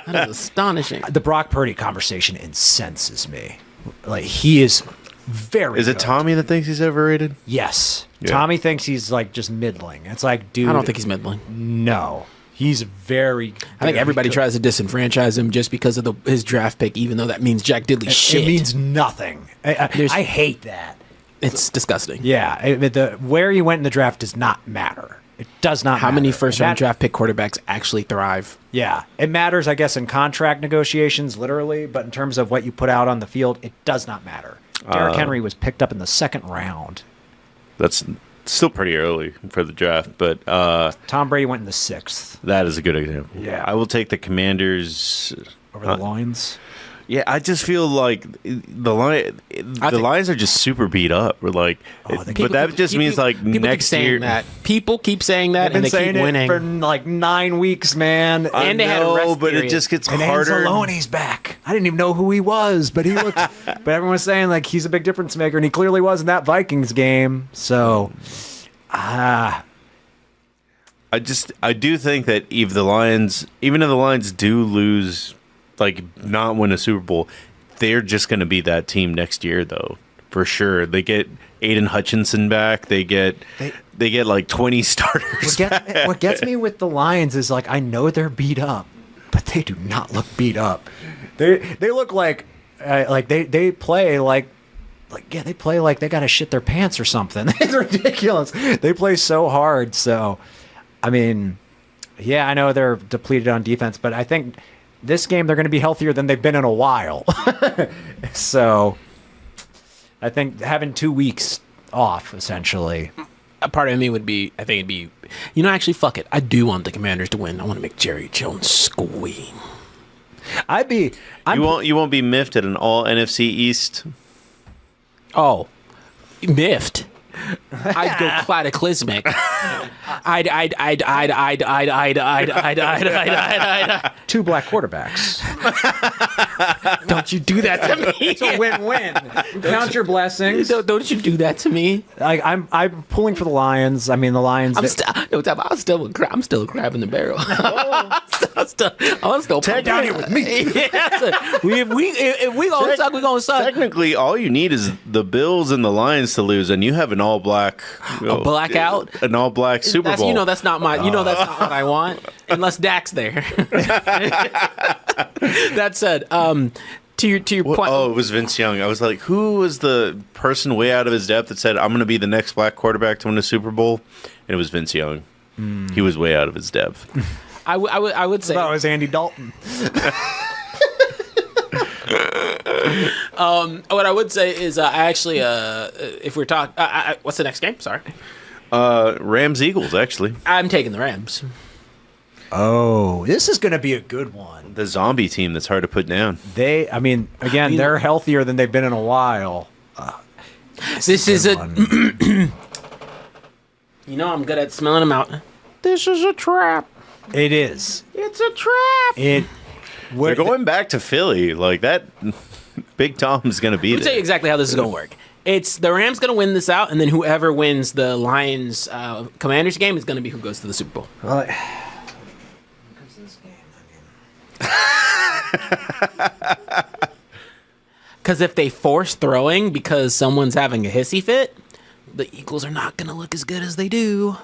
A: that is astonishing.
B: The Brock Purdy conversation incenses me. Like, he is very
C: Is it
B: good.
C: Tommy that thinks he's overrated?
B: Yes.
C: Yeah.
B: Tommy thinks he's, like, just middling. It's like, dude.
A: I don't think he's middling.
B: No. He's very.
A: I think everybody tries to disenfranchise him just because of his draft pick, even though that means Jack Diddley shit.
B: It means nothing. I hate that.
A: It's disgusting.
B: Yeah, where he went in the draft does not matter. It does not matter.
A: How many first-round draft pick quarterbacks actually thrive?
B: Yeah, it matters, I guess, in contract negotiations, literally, but in terms of what you put out on the field, it does not matter. Derrick Henry was picked up in the second round.
C: That's still pretty early for the draft, but
B: Tom Brady went in the 6th.
C: that is a good example.
B: Yeah.
C: I will take the Commanders
B: Over the Lions.
C: Yeah, I just feel like the Lions are just super beat up. We're like, but that just means like next year.
A: That. People keep saying that, and they keep winning
B: for like 9 weeks, man.
A: And they had a rest
C: but
A: period.
C: It just gets
B: and
C: harder.
B: Anzalone's back. I didn't even know who he was, but he looked. But everyone was saying like he's a big difference maker, and he clearly was in that Vikings game. So,
C: I do think that even if the Lions do lose, like not win a Super Bowl, they're just going to be that team next year, though, for sure. They get Aiden Hutchinson back. They get like 20 starters.
B: What gets me with the Lions is like I know they're beat up, but they do not look beat up. They look like they play like they play like they got to shit their pants or something. It's ridiculous. They play so hard. So, I mean, yeah, I know they're depleted on defense, but I think this game they're going to be healthier than they've been in a while. So, I think having 2 weeks off, essentially.
A: A part of me would be, I think it'd be, actually, fuck it. I do want the Commanders to win. I want to make Jerry Jones squeam.
C: You won't be miffed at an all NFC East.
A: Oh, miffed. I'd go cataclysmic. I'd.
B: 2 black quarterbacks.
A: Don't you do that to me.
B: It's a win-win. Count your blessings.
A: Don't you do that to me.
B: I'm pulling for the Lions. I mean, the Lions.
A: I'm still a crab in the barrel. I'm still
B: Tag down here with me.
A: If we gonna suck, we gonna suck.
C: Technically, all you need is the Bills and the Lions to lose, and you have an all-black,
A: blackout,
C: an all-black Super Bowl.
A: That's not my. That's not what I want, unless Dak's there. That said, to your point.
C: Oh, it was Vince Young. I was like, who was the person way out of his depth that said, "I'm going to be the next black quarterback to win a Super Bowl"? And it was Vince Young. He was way out of his depth.
A: I would say
B: that was Andy Dalton.
A: What I would say is I actually, if we're talking, what's the next game? Sorry.
C: Rams Eagles. Actually,
A: I'm taking the Rams.
B: Oh, this is going to be a good one.
C: The zombie team that's hard to put down.
B: They're healthier than they've been in a while.
A: This is a. I'm good at smelling them out. This is a trap.
B: It is.
A: It's a trap.
C: They're going back to Philly like that. Big Tom's going to be there.
A: Let me tell you exactly how this is going to work. It's the Rams going to win this out, and then whoever wins the Lions Commanders game is going to be who goes to the Super Bowl.
B: Well,
A: because if they force throwing because someone's having a hissy fit, the Eagles are not going to look as good as they do.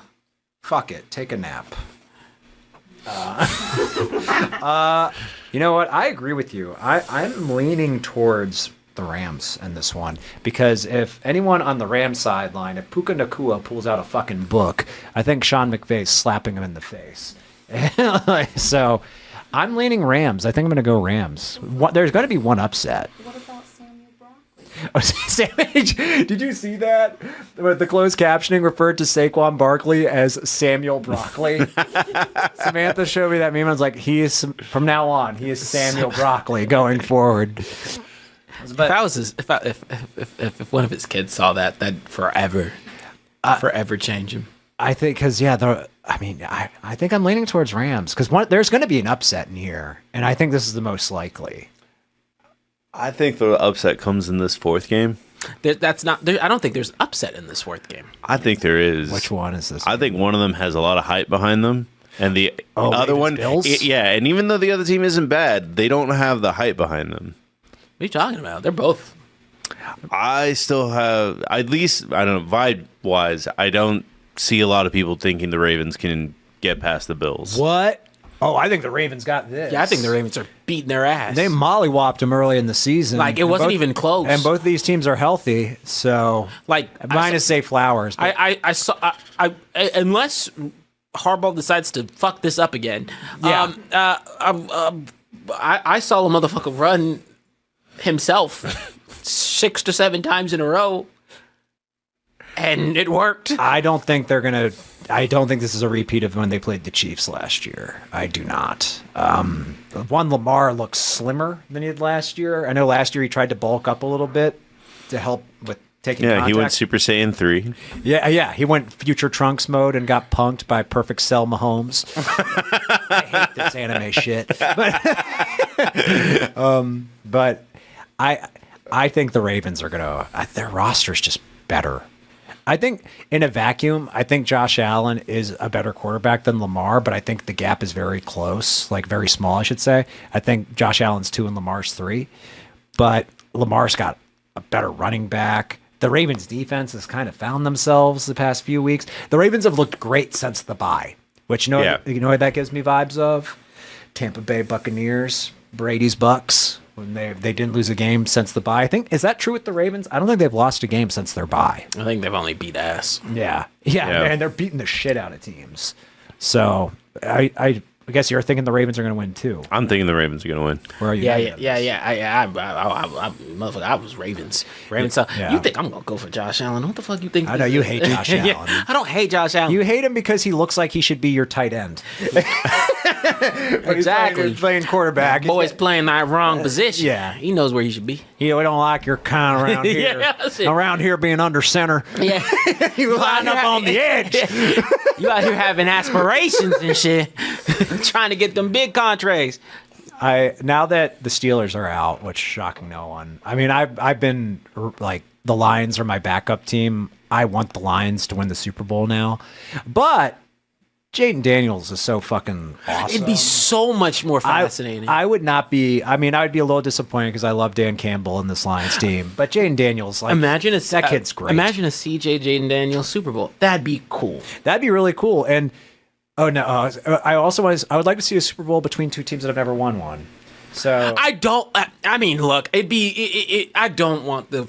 B: Fuck it. Take a nap. You know what? I agree with you. I'm leaning towards the Rams in this one because if anyone on the Rams sideline, if Puka Nacua pulls out a fucking book, I think Sean McVay's slapping him in the face. So I'm leaning Rams. I think I'm going to go Rams. There's going to be one upset.
F: What about Samuel Brockley?
B: Did you see that? The closed captioning referred to Saquon Barkley as Samuel Broccoli. Samantha showed me that meme. I was like, from now on, he is Samuel Broccoli going forward.
A: But if one of his kids saw that, that'd forever change him.
B: I think because I think I'm leaning towards Rams because there's going to be an upset in here, and I think this is the most likely.
C: I think the upset comes in this fourth game.
A: I don't think there's upset in this fourth game.
C: I think there is.
B: Which one is this?
C: I think one of them has a lot of hype behind them, and the other one,
B: Bills?
C: And even though the other team isn't bad, they don't have the hype behind them.
A: What are you talking about? They're both.
C: I still have, at least, I don't know, vibe-wise, I don't see a lot of people thinking the Ravens can get past the Bills.
B: What? Oh, I think the Ravens got this.
A: Yeah, I think the Ravens are beating their ass.
B: They mollywopped them early in the season.
A: Like, it wasn't even close.
B: And both of these teams are healthy, so
A: like
B: minus Zay Flowers. But
A: I saw unless Harbaugh decides to fuck this up again.
B: Yeah.
A: I saw a motherfucker run himself 6 to 7 times in a row, and it worked.
B: I don't think they're gonna. I don't think this is a repeat of when they played the Chiefs last year. I do not. One, Lamar looks slimmer than he did last year. I know last year he tried to bulk up a little bit to help with taking
C: Yeah,
B: contact.
C: he went Super Saiyan 3.
B: Yeah, he went Future Trunks mode and got punked by Perfect Cell Mahomes. I hate this anime shit. But I think the Ravens are gonna. Their roster's just better. I think in a vacuum, I think Josh Allen is a better quarterback than Lamar, but I think the gap is very close, like very small, I should say. I think Josh Allen's 2 and Lamar's 3, but Lamar's got a better running back. The Ravens defense has kind of found themselves the past few weeks. The Ravens have looked great since the bye, which you know what that gives me vibes of? Tampa Bay Buccaneers, Brady's Bucks. When they didn't lose a game since the bye. I think, is that true with the Ravens? I don't think they've lost a game since their bye.
A: I think they've only beat ass.
B: Yeah, man, they're beating the shit out of teams. So I guess you're thinking the Ravens are going to win too.
C: I'm thinking the Ravens are going to win.
B: Where are you?
A: Yeah. Motherfucker, I was Ravens. So you think I'm gonna go for Josh Allen? What the fuck you think?
B: I know you hate Josh Allen.
A: Yeah, I don't hate Josh Allen.
B: You hate him because he looks like he should be your tight end.
A: Exactly.
B: He's playing quarterback.
A: Boy's playing that wrong position.
B: Yeah.
A: He knows where he should be.
B: We don't like your kind around here.
A: Yeah, that's it.
B: Around here being under center.
A: Yeah.
B: You line up on the edge.
A: You out here having aspirations and shit. Trying to get them big contracts.
B: Now that the Steelers are out, which shocking no one. I mean, I've been like, the Lions are my backup team. I want the Lions to win the Super Bowl now. But Jaden Daniels is so fucking awesome.
A: It'd be so much more fascinating.
B: I would not be. I mean, I would be a little disappointed because I love Dan Campbell in this Lions team. But Jaden Daniels, like, that kid's great.
A: Imagine a CJ Jaden Daniels Super Bowl. That'd be cool.
B: That'd be really cool. And I would like to see a Super Bowl between two teams that have never won one. So
A: I mean, look, I don't want the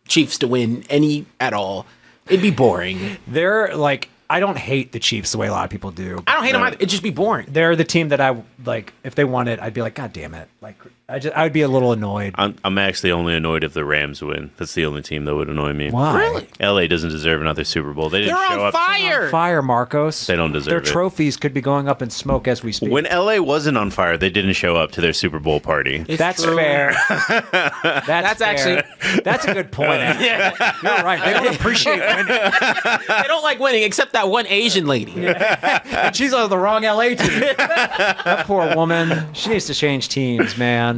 A: Chiefs to win any at all. It'd be boring.
B: They're like, I don't hate the Chiefs the way a lot of people do.
A: I don't hate them either. It'd just be boring.
B: They're the team that I like. If they won it, I'd be like, God damn it! Like, I would be a little annoyed.
C: I'm actually only annoyed if the Rams win. That's the only team that would annoy me.
B: Why?
A: Really?
C: LA doesn't deserve another Super Bowl. They didn't
A: They're
C: show
A: on
C: up.
A: fire.
B: Fire, Marcos.
C: They don't deserve
B: Their
C: it.
B: trophies could be going up in smoke as we speak.
C: When LA wasn't on fire, they didn't show up to their Super Bowl party.
B: That's
A: true.
B: fair.
A: That's
B: fair. That's a good point. You're right. They don't appreciate winning.
A: They don't like winning, except that one Asian lady.
B: And she's on the wrong LA team. That poor woman. She needs to change teams, man.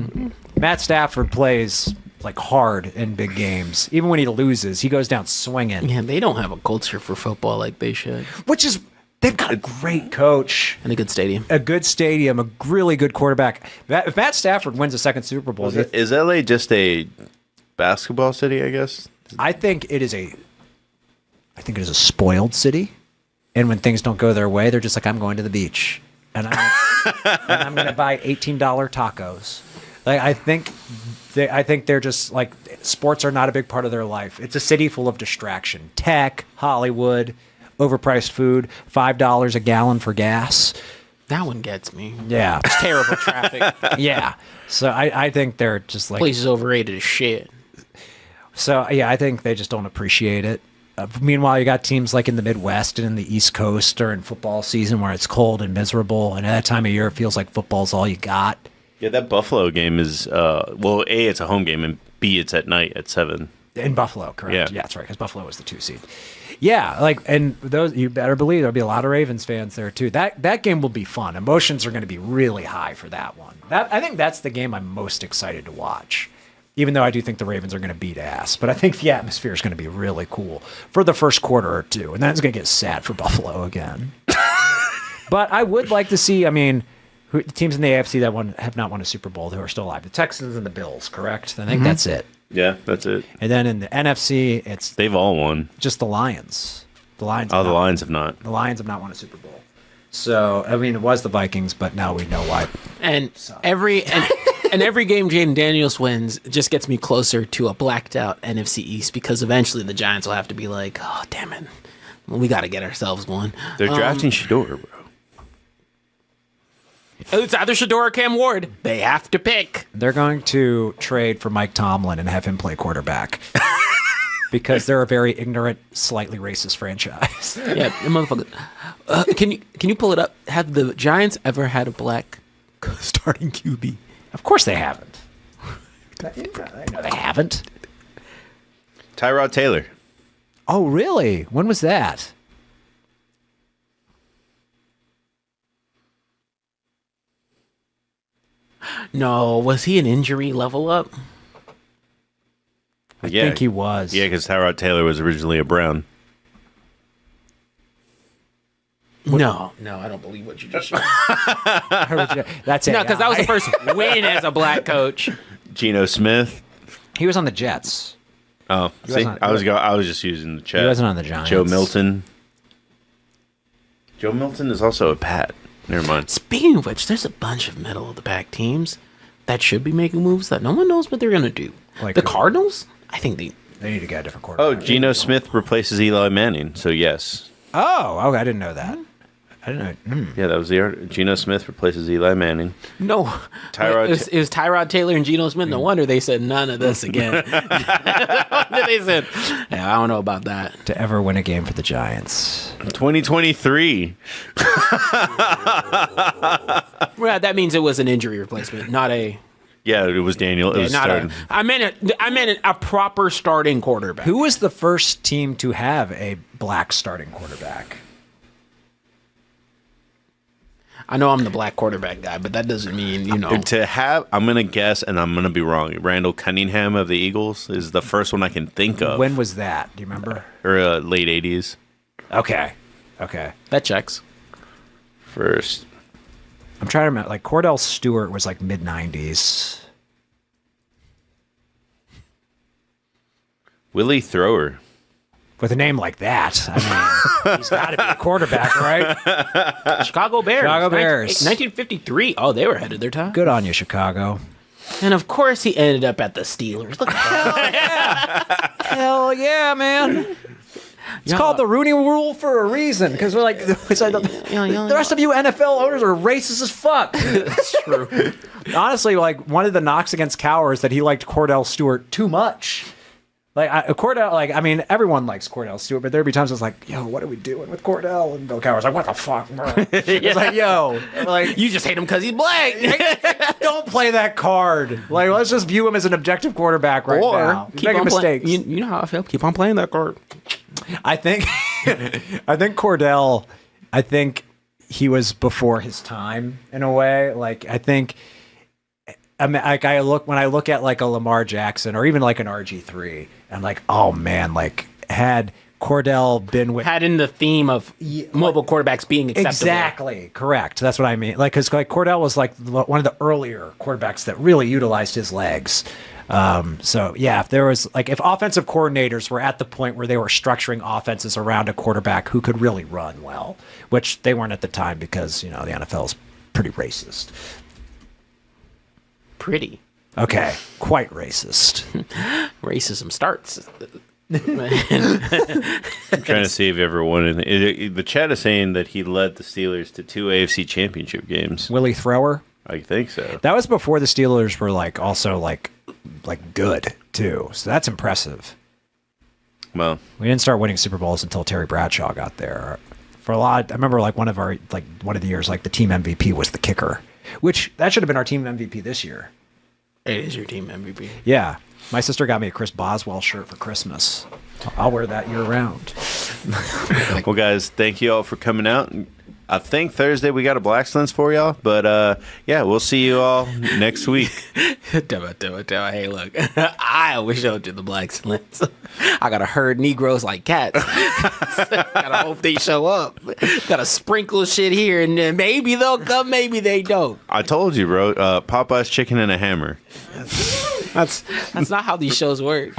B: Matt Stafford plays like hard in big games. Even when he loses, he goes down swinging.
A: Yeah, they don't have a culture for football like they should.
B: Which is, they've got a great coach.
A: And a good stadium.
B: A good stadium, a really good quarterback. If Matt Stafford wins a second Super Bowl,
C: Is LA just a basketball city, I guess?
B: I think it is a spoiled city. And when things don't go their way, they're just like, I'm going to the beach. And I'm going to buy $18 tacos. Like, I think they're just like, sports are not a big part of their life. It's a city full of distraction. Tech, Hollywood, overpriced food, $5 a gallon for gas.
A: That one gets me.
B: Yeah.
A: It's terrible traffic.
B: Yeah. So I think they're just like...
A: Place is overrated as shit.
B: So, yeah, I think they just don't appreciate it. Meanwhile, you got teams like in the Midwest and in the East Coast during football season where it's cold and miserable. And at that time of year, it feels like football's all you got.
C: Yeah, that Buffalo game is, A, it's a home game, and B, it's at night at 7.
B: In Buffalo, correct. Yeah, that's right, because Buffalo was the 2 seed. Yeah, like, and those, you better believe there'll be a lot of Ravens fans there too. That game will be fun. Emotions are going to be really high for that one. I think that's the game I'm most excited to watch. Even though I do think the Ravens are going to beat ass. But I think the atmosphere is going to be really cool for the first quarter or two. And then it's going to get sad for Buffalo again. But I would like to see, I mean, teams in the AFC that have not won a Super Bowl who are still alive. The Texans and the Bills, correct? I think that's it.
C: Yeah, that's it.
B: And then in the NFC,
C: they've all won.
B: Just the Lions. The Lions.
C: The Lions have not.
B: The Lions have not won a Super Bowl. So, I mean, it was the Vikings, but now we know why.
A: And every game Jaden Daniels wins just gets me closer to a blacked out NFC East, because eventually the Giants will have to be like, oh, damn it. We got to get ourselves one.
C: They're drafting Shador, bro.
A: It's either Shador or Cam Ward. They have to pick.
B: They're going to trade for Mike Tomlin and have him play quarterback. Because they're a very ignorant, slightly racist franchise.
A: Yeah, motherfucker. Can you pull it up? Have the Giants ever had a black starting QB?
B: Of course they haven't. I know they haven't.
C: Tyrod Taylor.
B: Oh, really? When was that?
A: No, was he an injury level up?
B: I think he was.
C: Yeah, because Tyrod Taylor was originally a Brown.
A: No, I don't believe what you just said.
B: That's it.
A: No, because that was the first win as a black coach.
C: Geno Smith.
B: He was on the Jets.
C: Oh, see, I was just using the chat.
B: He wasn't on the Giants.
C: Joe Milton. Joe Milton is also a Pat. Never mind.
A: Speaking of which, there's a bunch of middle of the pack teams that should be making moves that no one knows what they're gonna do. Like the Cardinals, I think they
B: need to get a different quarterback.
C: Oh, Geno Smith replaces Eli Manning, so yes.
B: Oh, okay, I didn't know that. I didn't know.
C: Yeah, that was the art. Geno Smith replaces Eli Manning.
A: No, it was Tyrod Taylor and Geno Smith. No wonder they said none of this again. They said, yeah, I don't know about that.
B: To ever win a game for the Giants.
C: 2023.
A: Well, that means it was an injury replacement, not a.
C: Yeah, it was Daniel. It was starting.
A: I meant a proper starting quarterback.
B: Who was the first team to have a black starting quarterback?
A: I know I'm the black quarterback guy, but that doesn't mean, you know.
C: To have, I'm going to guess, and I'm going to be wrong. Randall Cunningham of the Eagles is the first one I can think of.
B: When was that? Do you remember?
C: Or late 80s.
B: Okay.
A: That checks.
C: First.
B: I'm trying to remember. Like, Cordell Stewart was like mid-90s.
C: Willie Thrower.
B: With a name like that, I mean, he's got to be a quarterback, right?
A: Chicago Bears. 1953. Oh, they were ahead of their time.
B: Good on you, Chicago.
A: And of course, he ended up at the Steelers. Look at that.
B: Hell yeah, man. It's called the Rooney Rule for a reason, because we're like, the rest of you NFL owners are racist as fuck.
A: That's true.
B: Honestly, like, one of the knocks against Cowher is that he liked Cordell Stewart too much. I mean, everyone likes Cordell Stewart, but there'd be times it's like, yo, what are we doing with Cordell? And Bill Cowher's like, what the fuck, bro? It's like, yo, like,
A: you just hate him because he's black.
B: Don't play that card. Like, let's just view him as an objective quarterback right now.
A: Keep making mistakes. You know how I feel. Keep on playing that card.
B: I think Cordell, I think he was before his time in a way. Like, I think. I mean, like when I look at like a Lamar Jackson or even like an RG3, I'm like, oh man, like had Cordell been
A: had in the theme of mobile quarterbacks being acceptable.
B: Exactly, correct. That's what I mean. Like, because like Cordell was like one of the earlier quarterbacks that really utilized his legs. So yeah, if offensive coordinators were at the point where they were structuring offenses around a quarterback who could really run well, which they weren't at the time because the NFL is pretty racist.
A: Pretty.
B: Okay, quite racist.
A: Racism starts.
C: I'm trying to see if ever won anything. The chat is saying that he led the Steelers to 2 AFC Championship games.
B: Willie Thrower?
C: I think so.
B: That was before the Steelers were like also like good too. So that's impressive.
C: Well,
B: we didn't start winning Super Bowls until Terry Bradshaw got there. For a lot, I remember like one of the years, like the team MVP was the kicker. Which, that should have been our team MVP this year.
A: It is your team MVP.
B: Yeah. My sister got me a Chris Boswell shirt for Christmas. I'll wear that year round.
C: Well, guys, thank you all for coming out. I think Thursday we got a Mexcellence for y'all. But, yeah, we'll see you all next week.
A: Hey, look. I always showed you the Mexcellence. I got to herd Negroes like cats. Gotta hope they show up. Gotta sprinkle shit here, and then maybe they'll come, maybe they don't.
C: I told you, bro. Popeye's chicken and a hammer.
A: That's not how these shows work.